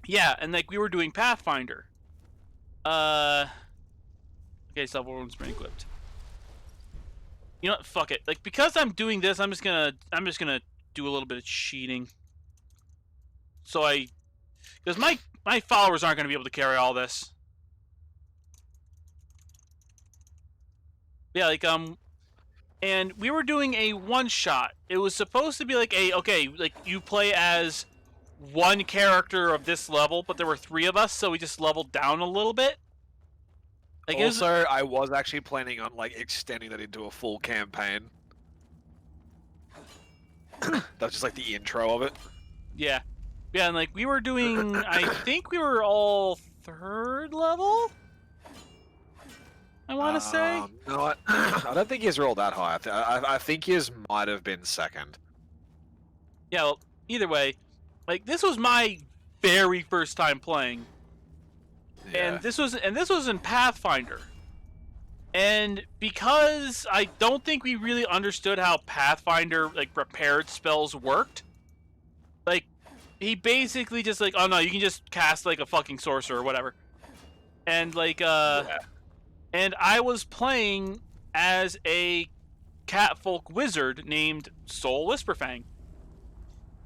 Yeah, and like we were doing Pathfinder. Okay, self-wounds been equipped. You know what? Fuck it. Like, because I'm doing this, I'm just gonna do a little bit of cheating. So because my followers aren't gonna be able to carry all this. Yeah, like and we were doing a one-shot. It was supposed to be like like you play as one character of this level, but there were 3 of us, so we just leveled down a little bit. Like, it was- Also, I was actually planning on like extending that into a full campaign. That's just like the intro of it. yeah. Yeah, and like we were doing, I think we were all 3rd level? I want to say? No, I don't think his rolled that high. I think his might have been 2nd. Yeah, well, either way, like this was my very first time playing. Yeah. And this was in Pathfinder. And because I don't think we really understood how Pathfinder like prepared spells worked, like he basically just like, oh no, you can just cast like a fucking sorcerer or whatever. And like and I was playing as a catfolk wizard named Soul Whisperfang.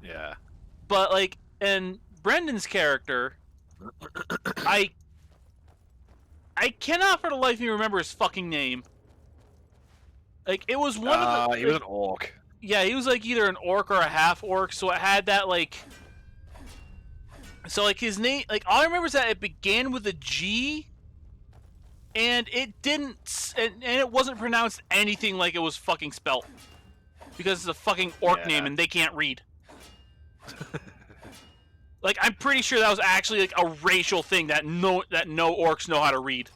Yeah. But like, and Brendan's character, I cannot for the life of me remember his fucking name. Like, it was one of the... He was an orc. Yeah, he was like either an orc or a half orc, so it had that like... So like his name, like all I remember is that it began with a G, and it didn't, and it wasn't pronounced anything like it was fucking spelt. Because it's a fucking orc name and they can't read. Like, I'm pretty sure that was actually like a racial thing that no orcs know how to read.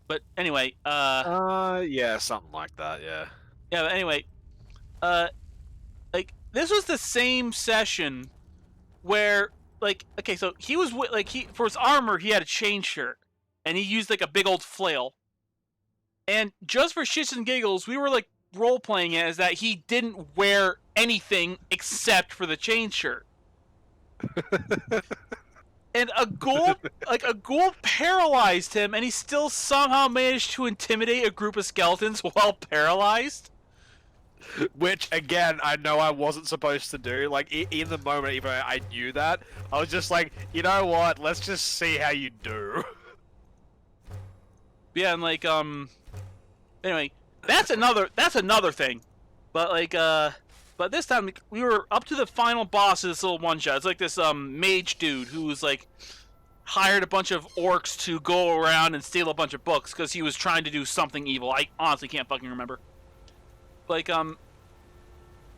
But anyway, yeah, something like that, yeah. Yeah, but anyway, like this was the same session where, like, okay, so he was like for his armor he had a chain shirt, and he used like a big old flail. And just for shits and giggles, we were like role playing it as that he didn't wear anything except for the chain shirt. And a ghoul paralyzed him, and he still somehow managed to intimidate a group of skeletons while paralyzed. Which, again, I know I wasn't supposed to do. Like, in the moment, even though I knew that, I was just like, you know what? Let's just see how you do. Yeah, and like, anyway, that's another thing. But like, but this time we were up to the final boss of this little one shot. It's like this mage dude who was like hired a bunch of orcs to go around and steal a bunch of books because he was trying to do something evil. I honestly can't fucking remember. Like,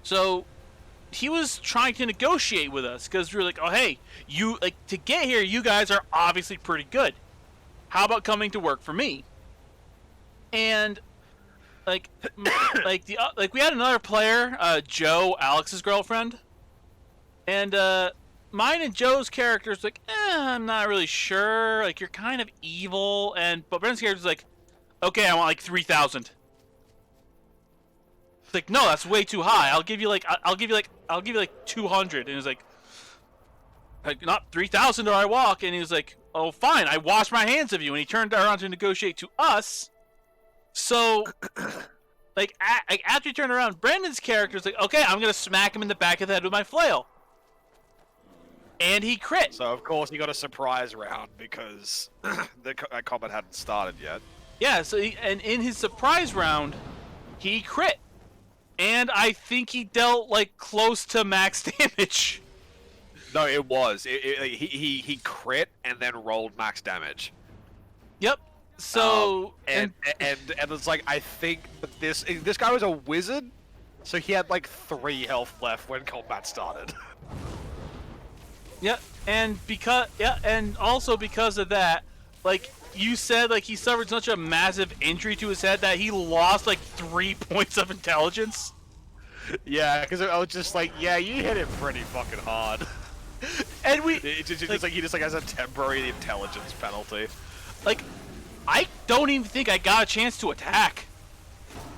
so he was trying to negotiate with us because we were like, oh hey, you like to get here, you guys are obviously pretty good. How about coming to work for me? And like we had another player, Joe, Alex's girlfriend, and mine and Joe's characters like, I'm not really sure. Like, you're kind of evil, but Brendan's character's like, okay, I want like 3,000. It's like, no, that's way too high. I'll give you like 200. And he's like not 3,000 or I walk. And he was like, oh fine, I wash my hands of you. And he turned around to negotiate to us. So, like, after he turned around, Brandon's character's like, okay, I'm gonna smack him in the back of the head with my flail. And he crit. So, of course, he got a surprise round because the combat hadn't started yet. Yeah, so and in his surprise round, he crit. And I think he dealt, like, close to max damage. No, it was. He crit and then rolled max damage. Yep. So and it's like, I think that this guy was a wizard, so he had like 3 health left when combat started. Yeah, and also because of that, like you said, like he suffered such a massive injury to his head that he lost like 3 points of intelligence. Yeah, because I was just like, yeah, you hit it pretty fucking hard. And it's just like he just like has a temporary intelligence penalty. Like, I don't even think I got a chance to attack.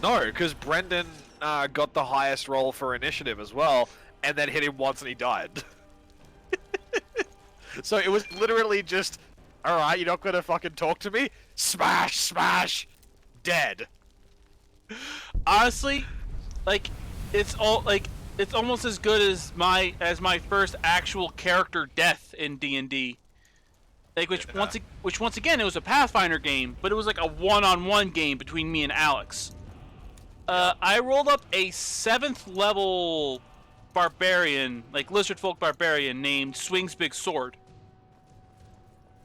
No, because Brendan got the highest roll for initiative as well, and then hit him once and he died. So it was literally just, alright, you're not gonna fucking talk to me? Smash, smash, dead. Honestly, like, it's almost as good as my first actual character death in D&D. Like, which once again, it was a Pathfinder game, but it was like a one-on-one game between me and Alex. I rolled up a 7th level barbarian, like lizard folk barbarian named Swing's Big Sword.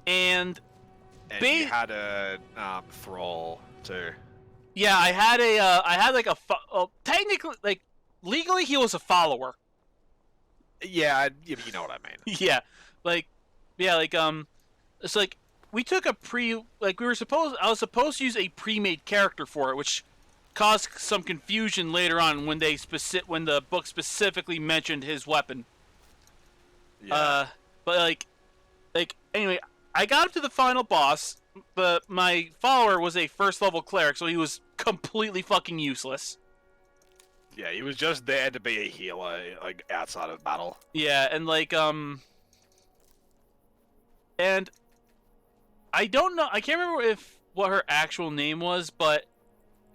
And And you had a thrall too. Yeah, I had like technically, like, legally he was a follower. Yeah, you know what I mean. Yeah, it's like we took I was supposed to use a pre-made character for it, which caused some confusion later on when when the book specifically mentioned his weapon. Yeah. But anyway, I got up to the final boss, but my follower was a first level cleric, so he was completely fucking useless. Yeah, he was just there to be a healer, like, outside of battle. Yeah, and and I don't know, I can't remember what her actual name was, but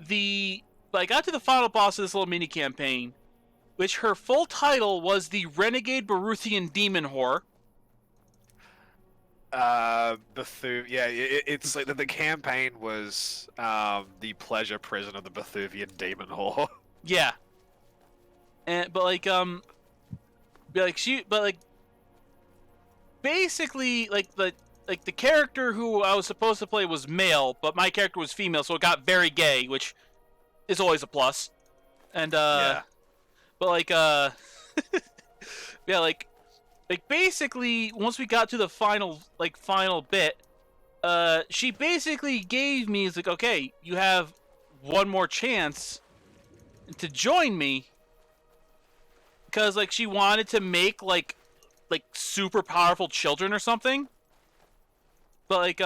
I got to the final boss of this little mini campaign, which her full title was the Renegade Baruthian Demon Whore. Yeah, it's like the campaign was the pleasure prison of the Bethuvian demon whore. Yeah. And basically the character who I was supposed to play was male, but my character was female, so it got very gay, which is always a plus. And yeah. But yeah, basically once we got to the final bit, she basically gave me, it's like, okay, you have one more chance to join me, because she wanted to make like super powerful children or something. But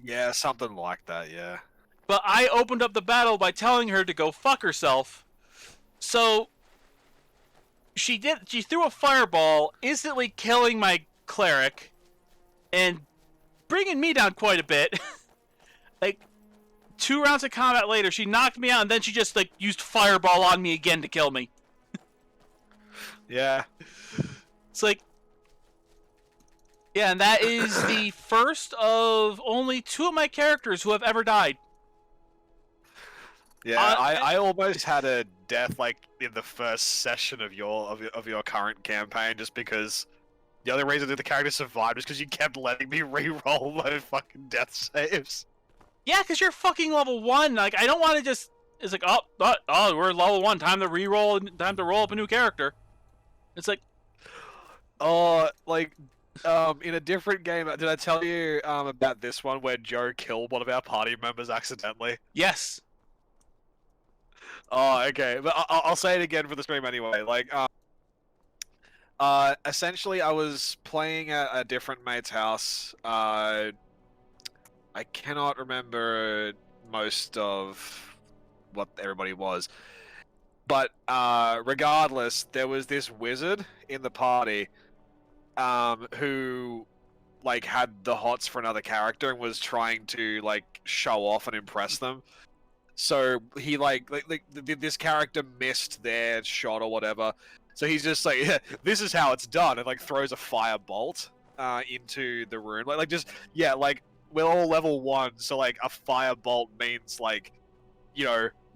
yeah, something like that, yeah. But I opened up the battle by telling her to go fuck herself. So she threw a fireball, instantly killing my cleric and bringing me down quite a bit. 2 rounds of combat later, she knocked me out, and then she just used fireball on me again to kill me. Yeah. It's yeah, and that is the first of only 2 of my characters who have ever died. Yeah, I almost had a death in the first session of your current campaign, just because the only reason that the character survived is because you kept letting me re-roll my fucking death saves. Yeah, because you're fucking level 1. I don't want to just... It's we're level 1. Time to re-roll, time to roll up a new character. It's in a different game, did I tell you about this one where Joe killed one of our party members accidentally? Yes. Oh, okay. But I'll say it again for the stream anyway. Essentially, I was playing at a different mate's house. I cannot remember most of what everybody was. But regardless, there was this wizard in the party who had the hots for another character and was trying to show off and impress them. So he this character missed their shot or whatever. So he's just yeah, this is how it's done, and throws a fire bolt into the room. We're all level 1, so a fire bolt means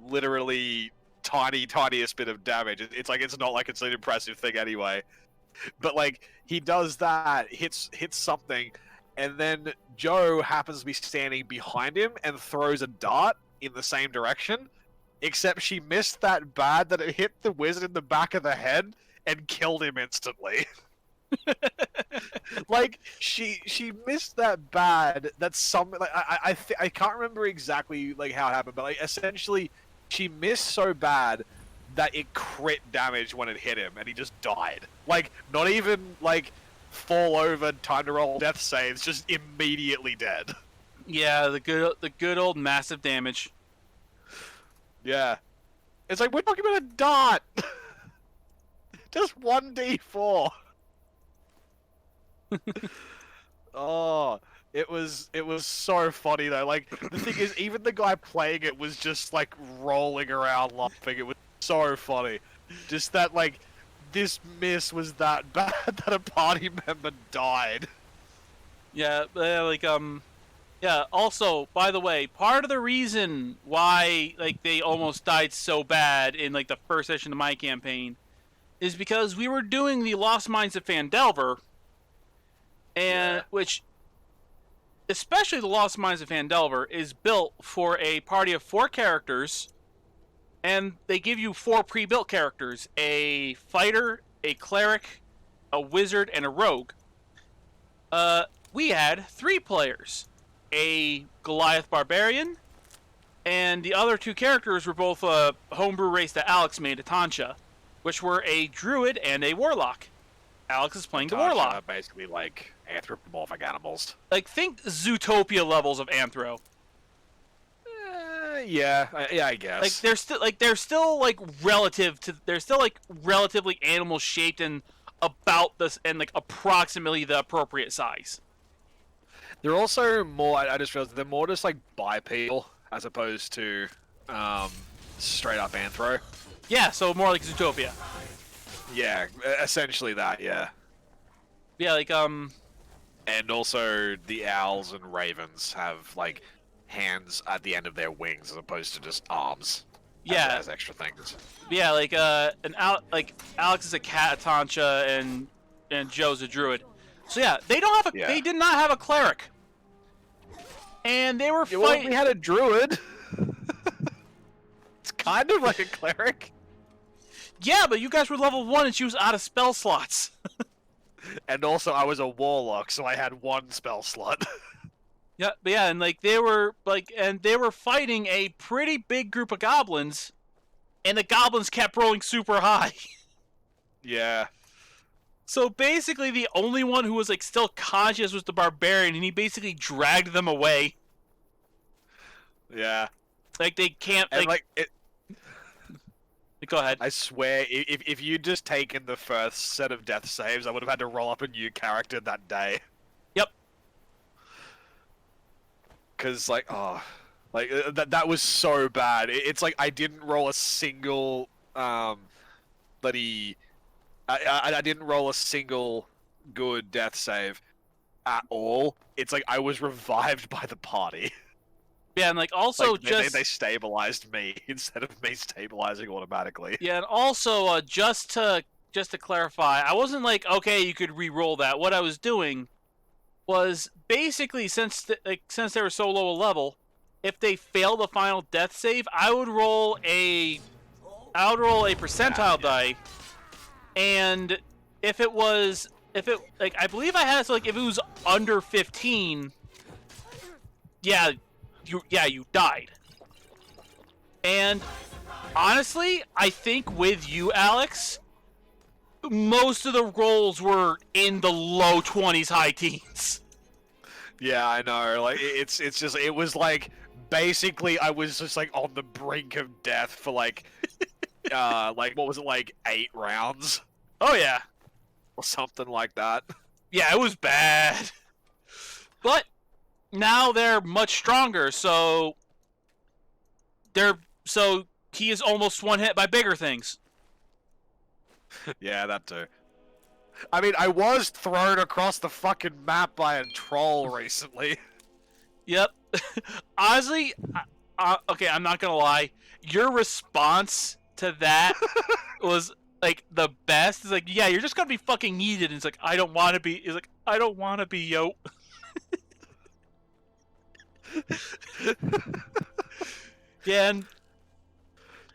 literally tiniest bit of damage. It's not it's an impressive thing anyway. But he does that, hits something, and then Joe happens to be standing behind him and throws a dart in the same direction, except she missed that bad that it hit the wizard in the back of the head and killed him instantly. She missed that bad that I can't remember exactly how it happened, but essentially she missed so bad that it crit damage when it hit him and he just died. Not even fall over, time to roll death saves, just immediately dead. Yeah, the good old massive damage. Yeah. It's we're talking about a dart! Just 1d4! Oh, it was so funny though. The thing is, even the guy playing it was just rolling around laughing. It was so funny. Just that this miss was that bad that a party member died. Yeah, yeah, also, by the way, part of the reason why they almost died so bad in the first session of my campaign is because we were doing the Lost Mines of Phandelver, and which especially the Lost Mines of Phandelver, is built for a party of 4 characters, and they give you 4 pre-built characters: a fighter, a cleric, a wizard, and a rogue. We had 3 players: a Goliath barbarian, and the other 2 characters were both a homebrew race that Alex made, a Tancha, which were a druid and a warlock. Alex is playing the warlock. Basically, like anthropomorphic animals. Like, think Zootopia levels of Anthro. Yeah, I guess. Like, they're still relatively animal shaped and about this, and like approximately the appropriate size. They're also more. I just realized they're more just like bipedal as opposed to straight up anthro. Yeah, so more like Zootopia. Yeah, essentially that. Yeah. Yeah, like And also the owls and ravens have like hands at the end of their wings as opposed to just arms. Yeah. As extra things. Yeah, like Alex is a cat, a Tancha, and Joe's a druid. So yeah, they don't have they did not have a cleric. And they were fighting. Well, we had a druid. It's kind of like a cleric. Yeah, but you guys were level 1 and she was out of spell slots. And also I was a warlock, so I had 1 spell slot. Yeah, but yeah, and like they were fighting a pretty big group of goblins, and the goblins kept rolling super high. Yeah. So basically, the only one who was like still conscious was the barbarian, and he basically dragged them away. Yeah. Like they can't. And Go ahead. I swear, if you'd just taken the first set of death saves, I would have had to roll up a new character that day. Yep. Because, like, that was so bad. It's like I didn't roll a single, bloody... I didn't roll a single good death save at all. It's like I was revived by the party. Yeah, and like also like, they stabilized me instead of me stabilizing automatically. Yeah, and also just to clarify, I wasn't like, okay, you could re-roll that. What I was doing was basically since they were so low a level, if they fail the final death save, I would roll a percentile die, and I believe I had, so like if it was under 15, you died. And honestly, I think with you, Alex, most of the rolls were in the low 20s, high teens. Yeah, I know. Like it was like basically I was just like on the brink of death for like like what was it, like 8 rounds? Oh yeah. Or something like that. Yeah, it was bad. But now they're much stronger, so he is almost one hit by bigger things. Yeah, that too. I mean, I was thrown across the fucking map by a troll recently. Yep. Honestly, okay, I'm not gonna lie. Your response to that was like the best. It's like, yeah, you're just gonna be fucking yeeted. And it's like, I don't want to be. It's like, I don't want to be, yo. Yeah,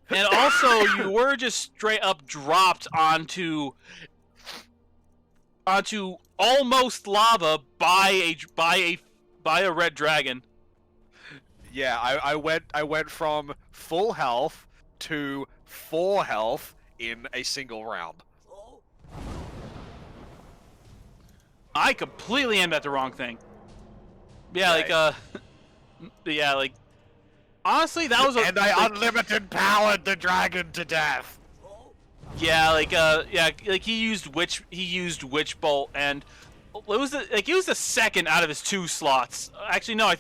and also you were just straight up dropped onto almost lava by a red dragon. Yeah, I went from full health to 4 health in a single round. I completely aimed at the wrong thing. Yeah, like, honestly, that was and I unlimited powered the dragon to death. Yeah, like he used witch bolt, and it was the second out of his 2 slots. Actually, no,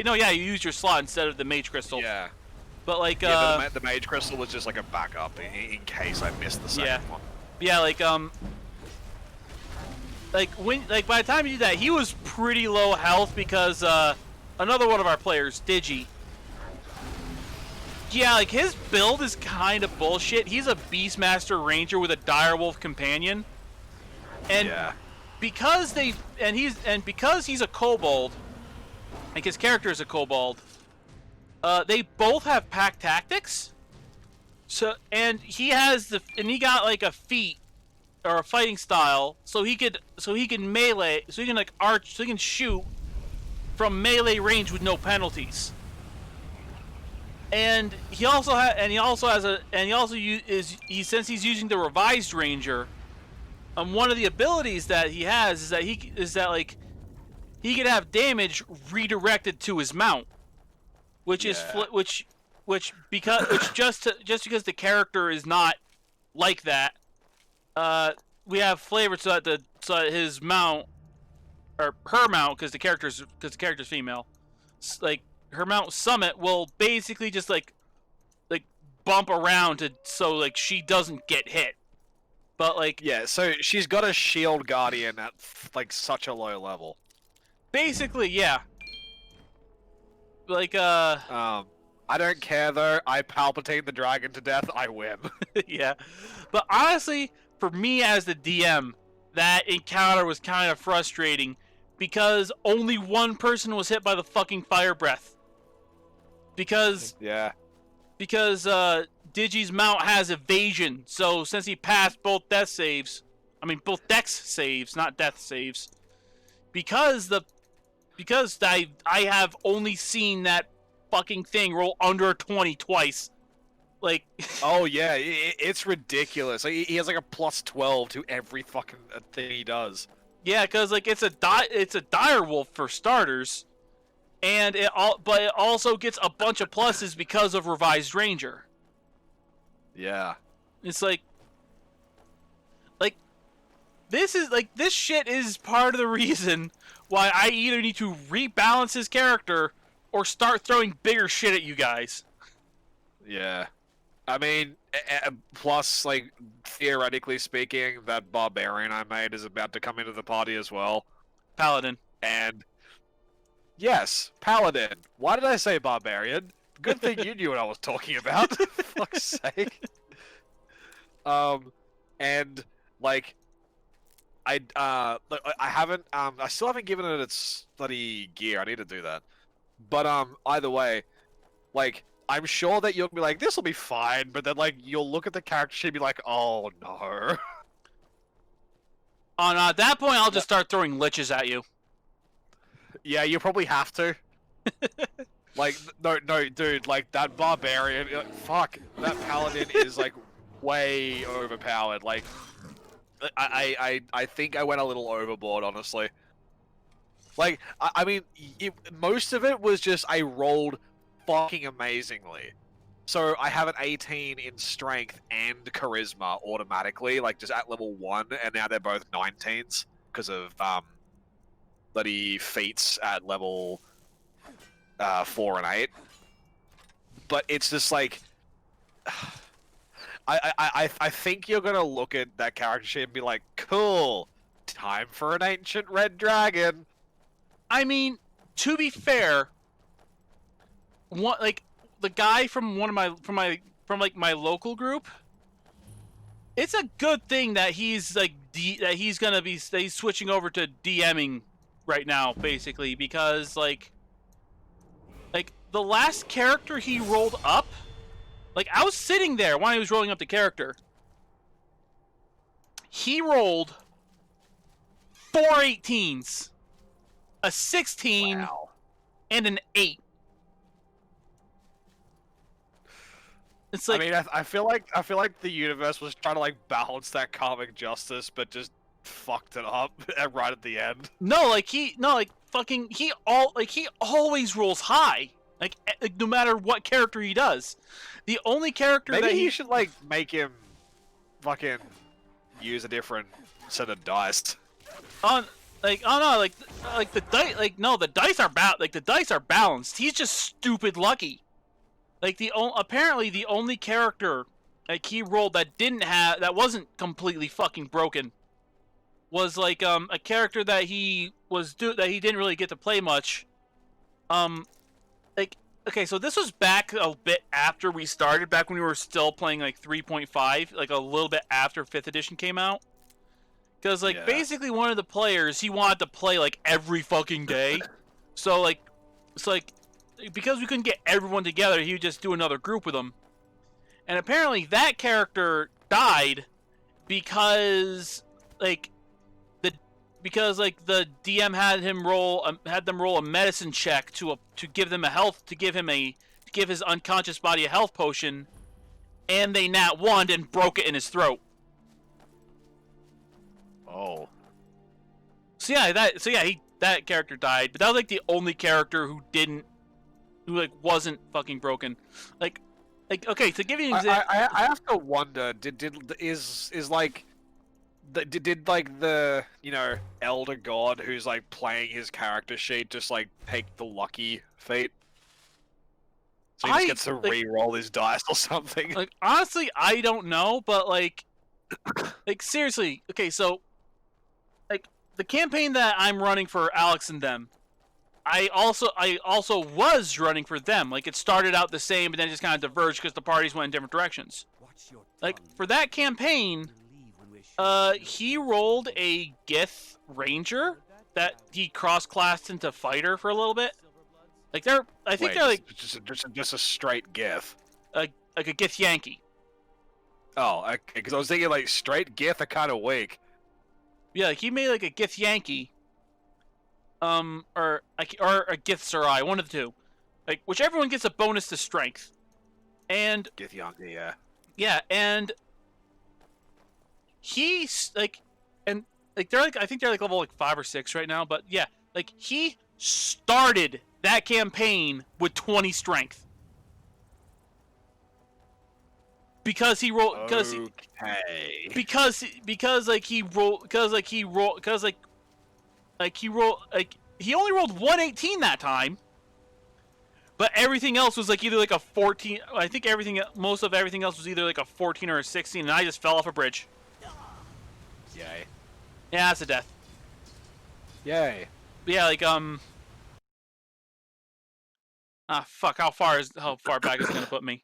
no, yeah, you used your slot instead of the mage crystal. Yeah. But like, but the mage crystal was just like a backup in case I missed the second one. Yeah, like by the time you did that, he was pretty low health because another one of our players, Digi. Yeah, like his build is kind of bullshit. He's a Beastmaster Ranger with a Direwolf companion, and because he's a kobold, like his character is a kobold. They both have pack tactics. So and he got like a feat or a fighting style, so he can melee, so he can like arch, so he can shoot from melee range with no penalties. And since he's using the revised ranger, one of the abilities that he has is that he can have damage redirected to his mount, which is just because the character is not like that, we have flavor so that his mount or her mount, because the character's female, like her mount Summit will basically just like bump around so like she doesn't get hit. But like Yeah, so she's got a shield guardian at like such a low level. Basically, yeah. Like I don't care though. I palpitate the dragon to death. I win. yeah. But honestly, for me as the DM, that encounter was kind of frustrating because only one person was hit by the fucking fire breath. Because Digi's mount has evasion, so since he passed both dex saves, not death saves, because I have only seen that fucking thing roll under a 20 twice. Like oh yeah, it's ridiculous. Like, he has like a plus 12 to every fucking thing he does. Yeah, because like it's a dire wolf for starters. And it also gets a bunch of pluses because of revised ranger. Yeah. It's like this shit is part of the reason why I either need to rebalance his character or start throwing bigger shit at you guys. Yeah. I mean, plus, like, theoretically speaking, that barbarian I made is about to come into the party as well. Paladin. And yes, Paladin. Why did I say barbarian? Good thing you knew what I was talking about. For fuck's sake. And like, I still haven't given it its bloody gear. I need to do that. But either way, like, I'm sure that you'll be like, this will be fine. But then like, you'll look at the character sheet and be like, oh no. At that point, I'll just start throwing liches at you. Yeah, you probably have to. Like, no, dude, like, that barbarian, fuck, that paladin is, like, way overpowered. Like, I think I went a little overboard, honestly. Like, I mean, most of it was just I rolled fucking amazingly. So I have an 18 in strength and charisma automatically, like, just at level 1, and now they're both 19s because of, bloody feats at level 4 and 8. But it's just like I think you're gonna look at that character sheet and be like, cool, time for an ancient red dragon. I mean, to be fair, the guy from my local group, it's a good thing that he's like he's switching over to DMing right now, basically, because like the last character he rolled up, like, I was sitting there when he was rolling up the character. He rolled 4 18s, a 16, wow, and an 8. It's like, I mean, I feel like the universe was trying to like balance that karmic justice, but just fucked it up right at the end. he always rolls high. Like no matter what character he does. The only character Maybe that you should like make him fucking use a different set of dice. The dice are balanced. He's just stupid lucky. Like apparently the only character like he rolled that wasn't completely fucking broken was like a character that he didn't really get to play much. Okay, so this was back a bit after we started, back when we were still playing like 3.5, like a little bit after 5th edition came out. Because basically one of the players, he wanted to play like every fucking day. So so like, because we couldn't get everyone together, he would just do another group with them. And apparently that character died because like the DM had them roll a medicine check to give his unconscious body a health potion, and they nat 1'd and broke it in his throat. Oh. So yeah, that character died, but that was like the only character who wasn't fucking broken. Like okay, to give you an example, I have to wonder, did like the elder god who's like playing his character sheet just like take the lucky feat? So he just gets to re-roll his dice or something. Like honestly, I don't know, but like seriously, okay, so like the campaign that I'm running for Alex and them, I also was running for them. Like it started out the same, but then it just kind of diverged because the parties went in different directions. Like for that campaign, he rolled a Gith Ranger that he cross-classed into fighter for a little bit. Like they're like just a straight Gith. Like a Gith Yankee. Oh, okay. Because I was thinking like straight Gith are kind of weak. Yeah, like he made like a Gith Yankee. Or a Gith Sarai, one of the two. Like whichever one gets a bonus to strength. And Gith Yankee, yeah. Yeah, and he's like, and like they're like, I think they're like level like 5 or 6 right now, but yeah, like he started that campaign with 20 strength. Because he rolled, because he only rolled 118 that time, but everything else was like either like a 14. I think most of everything else was either like a 14 or a 16, and I just fell off a bridge. Yay. Yeah, that's a death. Yay. But yeah, like fuck. How far back is it gonna put me?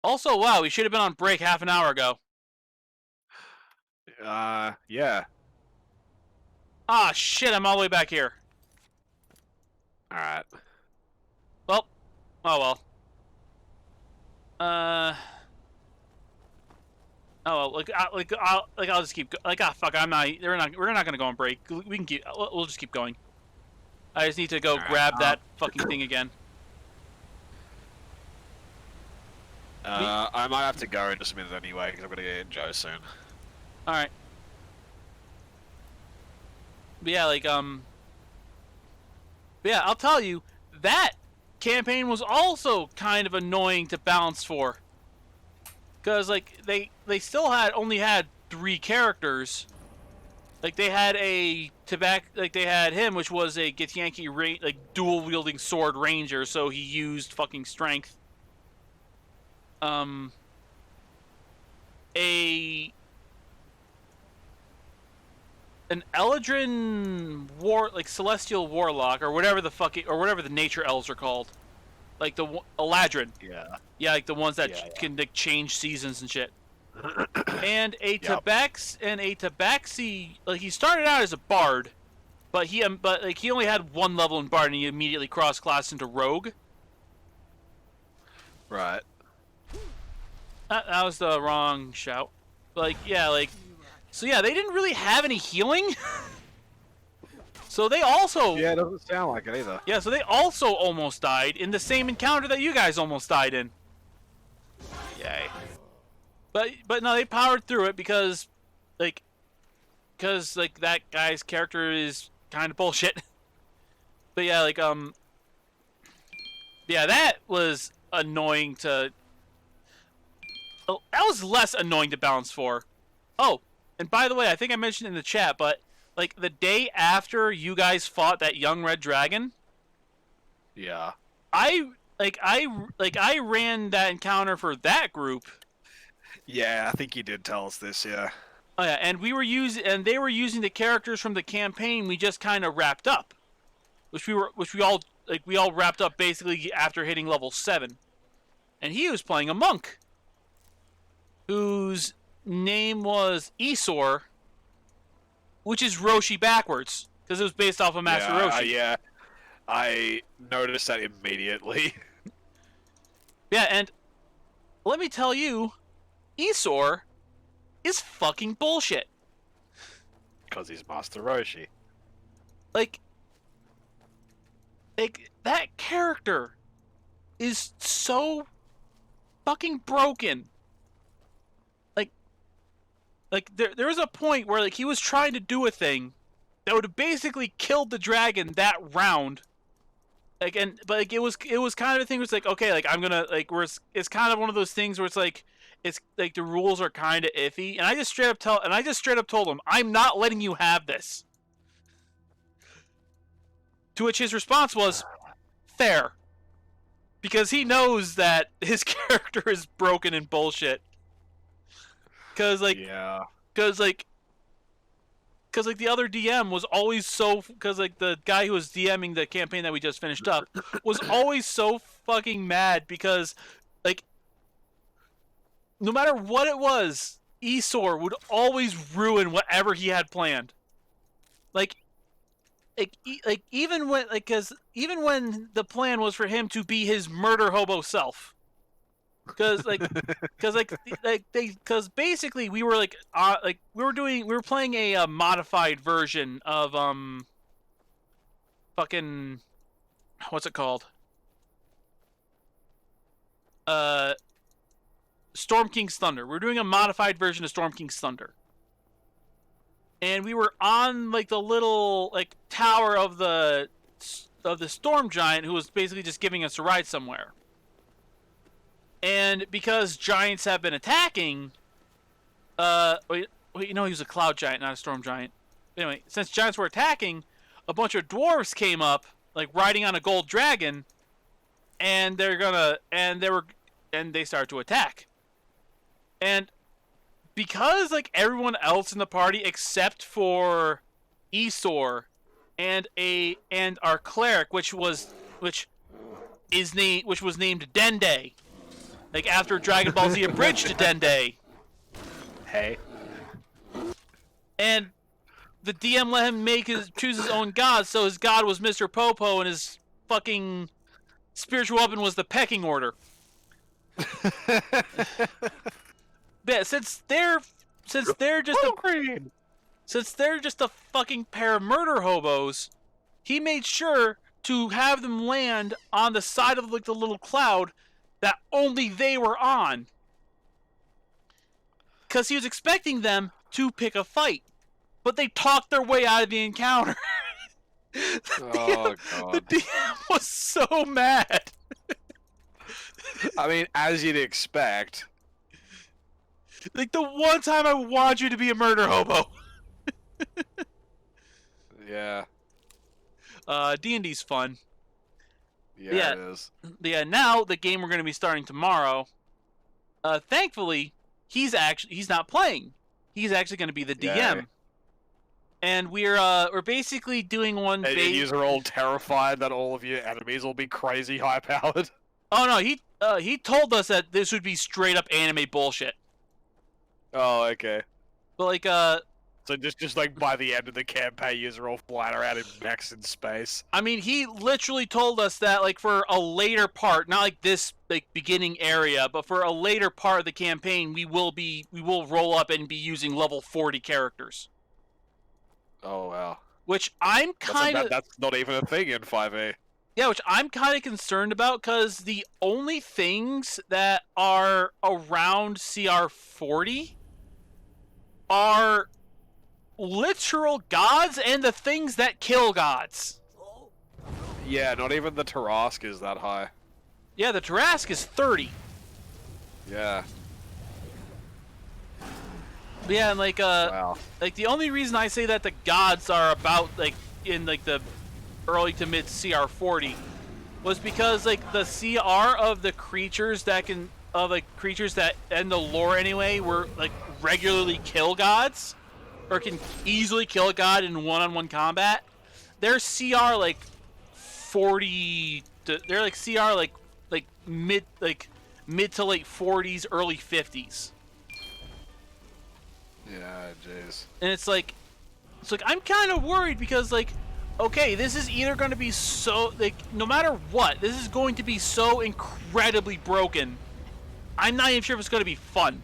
Also, wow, we should have been on break half an hour ago. Yeah. Ah, shit, I'm all the way back here. Alright. Well, oh well. Oh well, I'll just keep fuck, we're not gonna go on break. We can keep, we'll just keep going. I just need to go grab that fucking thing again. I might have to go in just a minute anyway, because I'm gonna get Joe soon. Alright. But yeah, like, but yeah, I'll tell you, that campaign was also kind of annoying to balance for. Because, like, they still only had 3 characters. Like, they had they had him, which was a Githyanki, like, dual-wielding sword ranger, so he used fucking strength. An Eladrin celestial warlock, or whatever the nature elves are called, like the Eladrin. Yeah, like the ones that can like change seasons and shit. And a Tabaxi, like he started out as a bard, but he only had 1 level in bard, and he immediately cross-classed into rogue. Right. That was the wrong shout. Like, yeah, like... So, yeah, they didn't really have any healing. So they also... Yeah, it doesn't sound like it either. Yeah, so they also almost died in the same encounter that you guys almost died in. Yay. But no, they powered through it because that guy's character is kind of bullshit. But yeah, like, yeah, that was annoying to... That was less annoying to balance for. Oh, and by the way, I think I mentioned in the chat, but like the day after you guys fought that young red dragon, yeah, I ran that encounter for that group. Yeah, I think you did tell us this. Yeah. Oh yeah, and they were using the characters from the campaign we just kind of wrapped up, which we all wrapped up basically after hitting level 7, and he was playing a monk. whose name was Isor, which is Roshi backwards, because it was based off of Master Roshi. Yeah, I noticed that immediately. Yeah, and let me tell you, Isor is fucking bullshit. Because he's Master Roshi. Like, that character is so fucking broken. Like there was a point where like he was trying to do a thing that would have basically killed the dragon that round. Like but it was kind of a thing where it's like, okay, like I'm gonna like where it's kind of one of those things where it's like the rules are kind of iffy, and I just straight up told him, I'm not letting you have this. To which his response was, fair. Because he knows that his character is broken and bullshit. Because the other DM was always so, because like the guy who was DMing the campaign that we just finished up was always so fucking mad because like no matter what it was, Isor would always ruin whatever he had planned. Even when the plan was for him to be his murder hobo self. Because basically we were we were playing a modified version of fucking what's it called? Storm King's Thunder. We're doing a modified version of Storm King's Thunder. And we were on like the little like tower of the storm giant who was basically just giving us a ride somewhere. And because giants have been attacking, he was a cloud giant, not a storm giant. Anyway, since giants were attacking, a bunch of dwarves came up, like riding on a gold dragon, and they started to attack. And because like everyone else in the party except for Isor and our cleric, which was named Dende. Like after Dragon Ball Z Abridged to Dende. Hey. And the DM let him choose his own god, so his god was Mr. Popo and his fucking spiritual weapon was the pecking order. Yeah, since they're just a fucking pair of murder hobos, he made sure to have them land on the side of like the little cloud that only they were on. Because he was expecting them to pick a fight. But they talked their way out of the encounter. God. The DM was so mad. I mean, as you'd expect. Like, the one time I want you to be a murder hobo. Yeah. D&D's fun. Yeah, it is. Yeah, now the game we're going to be starting tomorrow, thankfully, he's not playing. He's actually going to be the DM. Yay. And we're basically doing one And you're all terrified that all of your enemies will be crazy high-powered? Oh, no, he told us that this would be straight-up anime bullshit. Oh, okay. But, like, So just like by the end of the campaign, you're all flying around in mechs in space. I mean, he literally told us that, like, for a later part, not like this, like, beginning area, but for a later part of the campaign, we will roll up and be using level 40 characters. Oh, wow. Which I'm kind of... That's not even a thing in 5e. Yeah, which I'm kind of concerned about, because the only things that are around CR40 are literal gods and the things that kill gods. Yeah, not even the Tarask is that high. Yeah, the Tarask is 30. Yeah. Yeah, and like Wow. like the only reason I say that the gods are about like in like the early to mid CR40 was because like the CR of the creatures that in the lore anyway were like regularly kill gods or can easily kill a god in one-on-one combat. They're CR like 40 to they're like CR like mid to late 40s, early 50s. Yeah, jeez. And it's like I'm kind of worried because like, okay, this is either going to be so like no matter what, this is going to be so incredibly broken. I'm not even sure if it's going to be fun.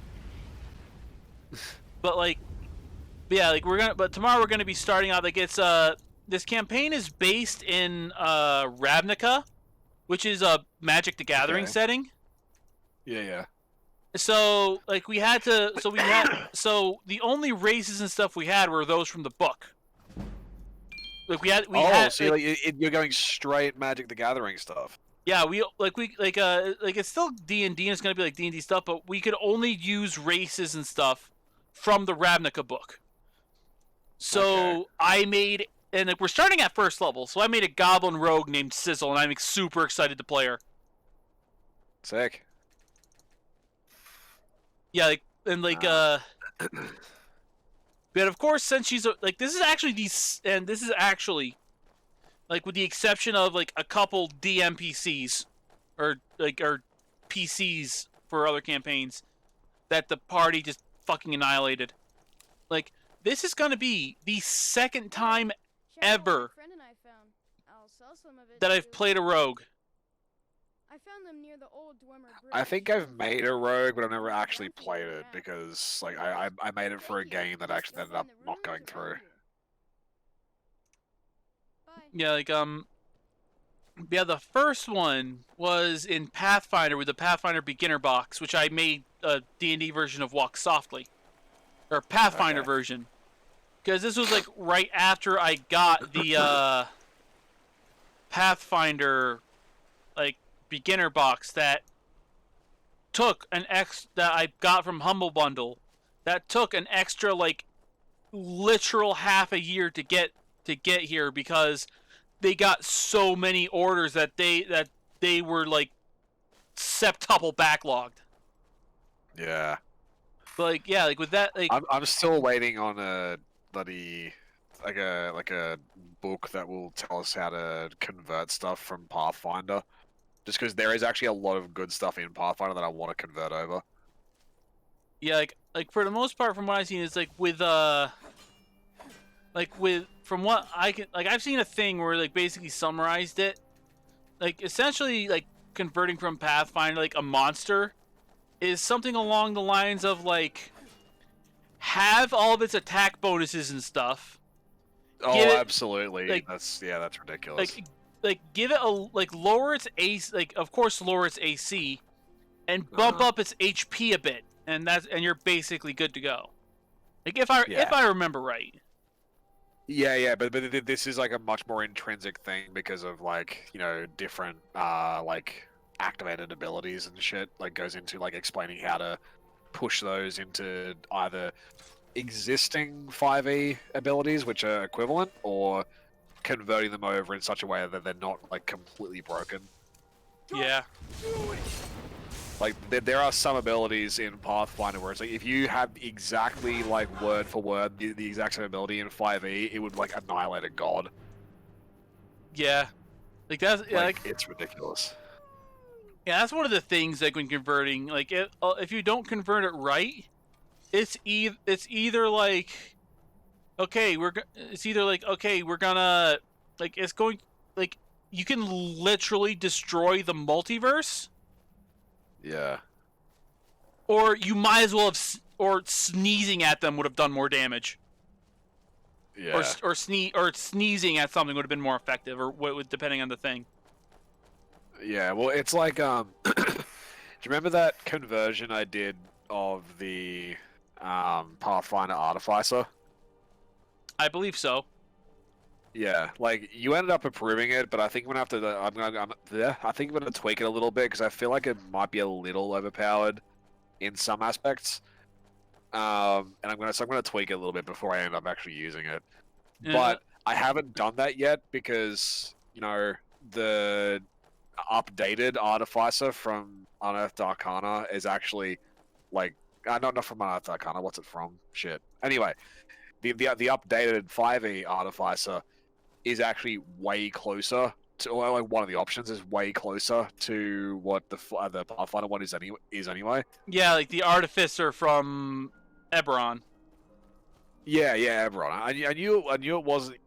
But like, yeah, like but tomorrow we're gonna be starting out like it's this campaign is based in Ravnica, which is a Magic the Gathering setting. Yeah, yeah. So like so the only races and stuff we had were those from the book. Like we had so you're going straight Magic the Gathering stuff. yeah, like it's still D&D and it's gonna be like D&D stuff, but we could only use races and stuff from the Ravnica book. So I made, and like we're starting at first level, so I made a goblin rogue named Sizzle, and I'm super excited to play her. Sick. Yeah, like and like but of course since she's like this is actually like with the exception of like a couple DMPCs or PCs for other campaigns that the party just fucking annihilated. Like this is gonna be the second time ever that I've played a rogue. I found them near the old Dwemer Bridge. I think I've made a rogue, but I've never actually played it because like I made it for a game that actually ended up not going through. Yeah, like yeah, the first one was in Pathfinder with the Pathfinder beginner box, which I made a D&D version of Walk Softly, or Pathfinder version, because this was like right after I got the Pathfinder like beginner box that took an that I got from Humble Bundle, that took an extra like literal half a year to get here because they got so many orders that they were like septuple backlogged. Yeah. But like yeah, like with that, like I'm still waiting on a bloody like a book that will tell us how to convert stuff from Pathfinder. Just because there is actually a lot of good stuff in Pathfinder that I want to convert over. Yeah, like for the most part, from what I've seen, it's like with from what I can, like I've seen a thing where like basically summarized it, like essentially like converting from Pathfinder like a monster is something along the lines of like have all of its attack bonuses and stuff. Oh, absolutely. Like, that's ridiculous. Like give it a like lower its AC, like of course lower its AC, and bump up its HP a bit, and you're basically good to go. Like if I remember right. Yeah, but this is like a much more intrinsic thing because of like different like activated abilities and shit. Like goes into like explaining how to push those into either existing 5e abilities which are equivalent or converting them over in such a way that they're not like completely broken. Yeah. Like there are some abilities in Pathfinder where it's like if you have exactly like word for word the exact same ability in 5e, it would like annihilate a god. Yeah. Like that's like it's ridiculous. Yeah, that's one of the things like when converting. Like if you don't convert it right, it's either like okay we're gonna like it's going like you can literally destroy the multiverse. Yeah. Or you might as well have, or sneezing at them would have done more damage. Yeah. Or sneezing at something would have been more effective, or depending on the thing. Yeah, well, it's like do you remember that conversion I did of the Pathfinder Artificer? I believe so. Yeah, like you ended up approving it, but I think I'm gonna have to. I think I'm gonna tweak it a little bit because I feel like it might be a little overpowered in some aspects. And I'm gonna tweak it a little bit before I end up actually using it. Yeah. But I haven't done that yet because the updated Artificer from Unearthed Arcana is actually like not from Unearthed Arcana. What's it from? Shit. Anyway, the updated 5e Artificer is actually way closer to, or like one of the options is way closer to what the Pathfinder one is anyway. Yeah, like the Artificer from Eberron. Yeah, everyone. I knew it wasn't,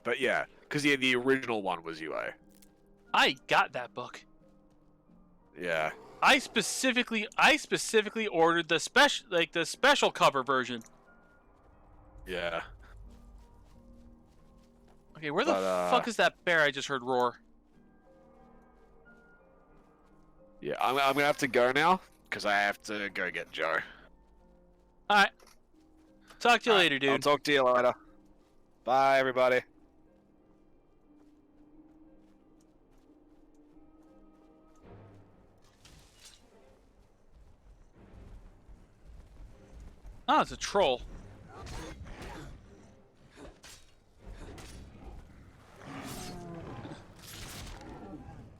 but yeah, because the original one was UA. I got that book. Yeah. I specifically ordered the special cover version. Yeah. Okay, where the fuck is that bear I just heard roar? Yeah, I'm gonna have to go now because I have to go get Joe. All right. Talk to you later, dude. I'll talk to you later. Bye, everybody. Oh, it's a troll.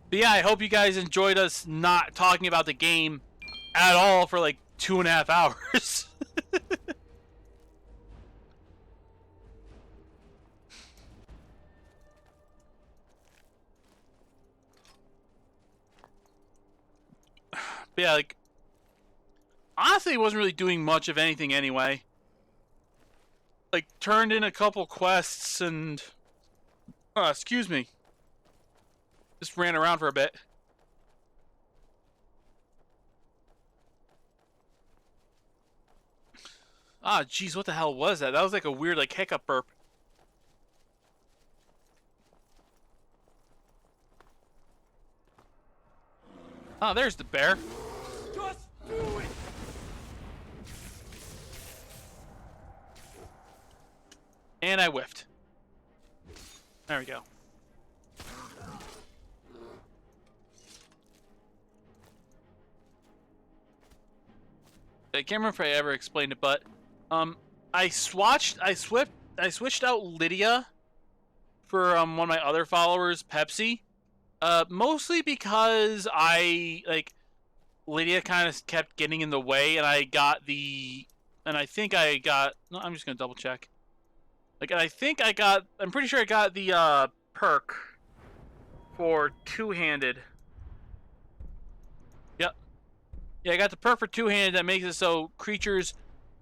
But yeah, I hope you guys enjoyed us not talking about the game at all for like 2.5 hours. But yeah, like, honestly, it wasn't really doing much of anything anyway. Like, turned in a couple quests and... excuse me. Just ran around for a bit. Ah, jeez, what the hell was that? That was like a weird, like, hiccup burp. Oh, there's the bear. Just do it! And I whiffed. There we go. I can't remember if I ever explained it, but I switched out Lydia for one of my other followers, Pepsi. Mostly because Lydia kind of kept getting in the way, and I think I got. No, I'm just gonna double check. I'm pretty sure I got the perk for two-handed. Yep. Yeah, I got the perk for two-handed that makes it so creatures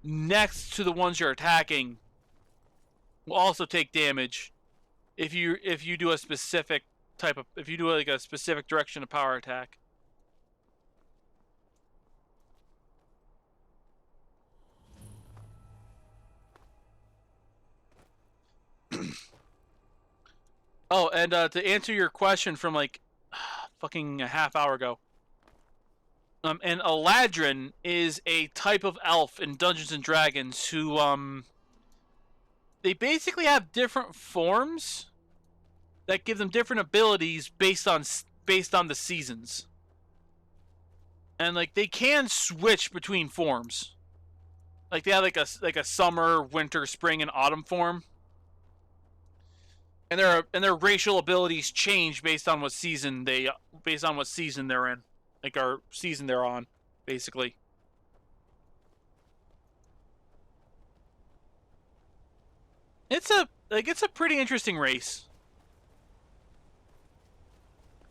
next to the ones you're attacking will also take damage if you do a specific if you do like a specific direction of power attack. Oh, and to answer your question from like fucking a half hour ago, an Eladrin is a type of elf in Dungeons and Dragons who they basically have different forms that give them different abilities based on the seasons, and like they can switch between forms. Like they have like a summer, winter, spring, and autumn form. And their racial abilities change based on what season they're in, like our season they're on, basically. It's a pretty interesting race.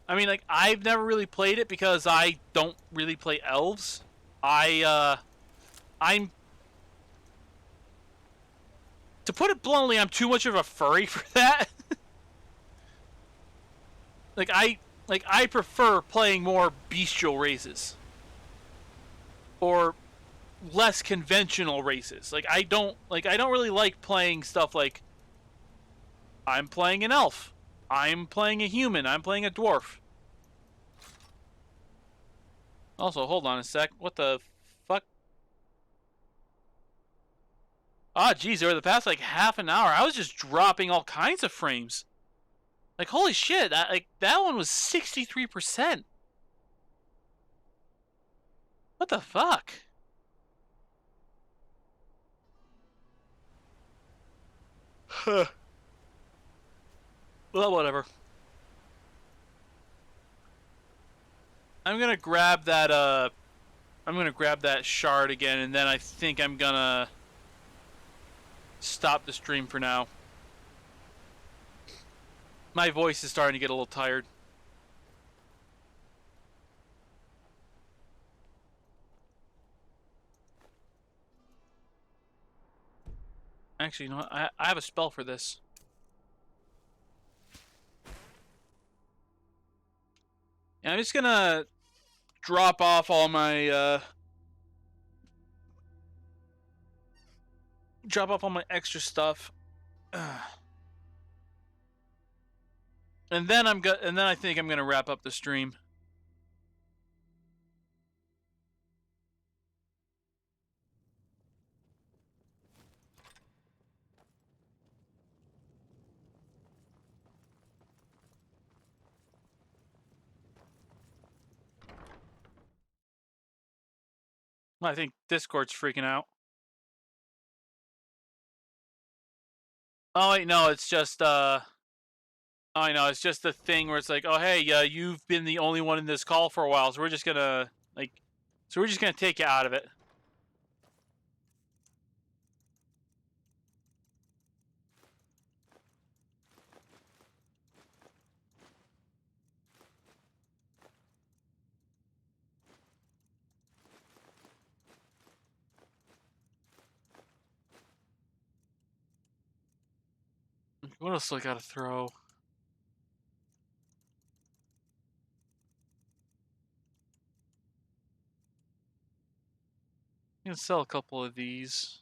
I mean, like, I've never really played it because I don't really play elves. I'm to put it bluntly, I'm too much of a furry for that. I prefer playing more bestial races or less conventional races. I don't really like playing stuff like I'm playing an elf, I'm playing a human, I'm playing a dwarf. Also, hold on a sec. What the fuck? Ah, geez, over the past like half an hour, I was just dropping all kinds of frames. Like, holy shit, that one was 63%. What the fuck? Huh. Well, whatever. I'm gonna grab that shard again, and then I think I'm gonna stop the stream for now. My voice is starting to get a little tired. Actually, you know what? I have a spell for this. Yeah, I'm just gonna drop off all my extra stuff. And then I think I'm gonna wrap up the stream. I think Discord's freaking out. Oh wait, no, it's just oh, I know, it's just the thing where it's like, oh hey, you've been the only one in this call for a while, so we're just gonna take you out of it. What else do I gotta throw? I'm gonna sell a couple of these.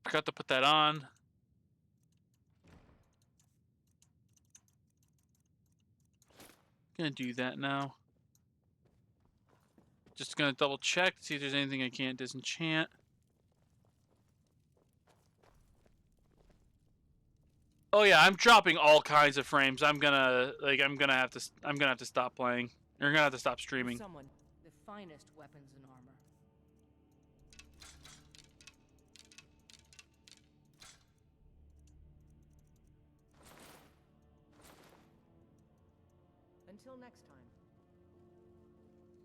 Forgot to put that on. Gonna do that now. Just gonna double check, see if there's anything I can't disenchant. Oh yeah, I'm dropping all kinds of frames. I'm gonna have to stop playing. You're gonna have to stop streaming. Someone, the finest weapons and armor. Until next time.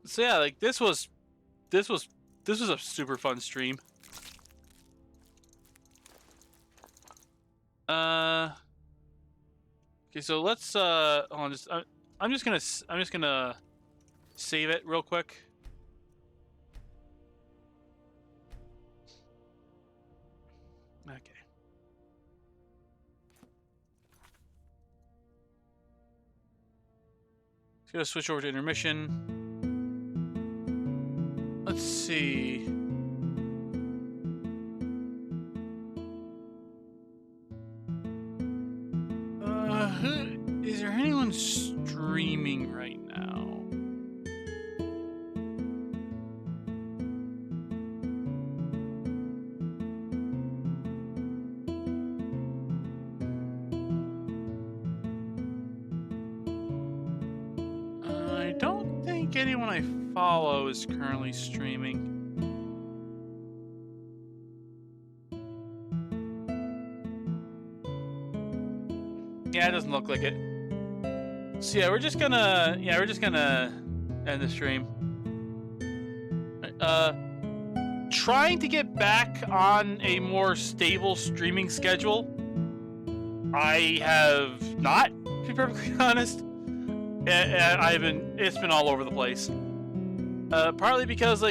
So yeah, like this was a super fun stream. Okay, so let's hold on, I'm just gonna save it real quick. Okay. Just gonna switch over to intermission. Let's see. Is there anyone streaming right now? I don't think anyone I follow is currently streaming. Yeah, it doesn't look like it. So yeah, we're just gonna end the stream. Trying to get back on a more stable streaming schedule. I have not, to be perfectly honest. It's been all over the place. Partly because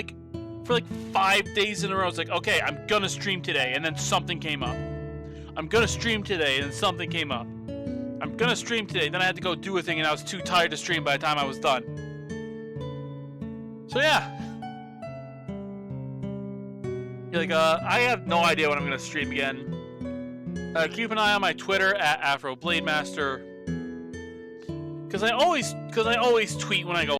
for 5 days in a row, it's like, okay, I'm gonna stream today, and then something came up. I'm gonna stream today, and then something came up. I'm gonna stream today, then I had to go do a thing, and I was too tired to stream by the time I was done. So yeah. I have no idea when I'm gonna stream again. Keep an eye on my Twitter @AfroBladeMaster. Cause I always tweet when I go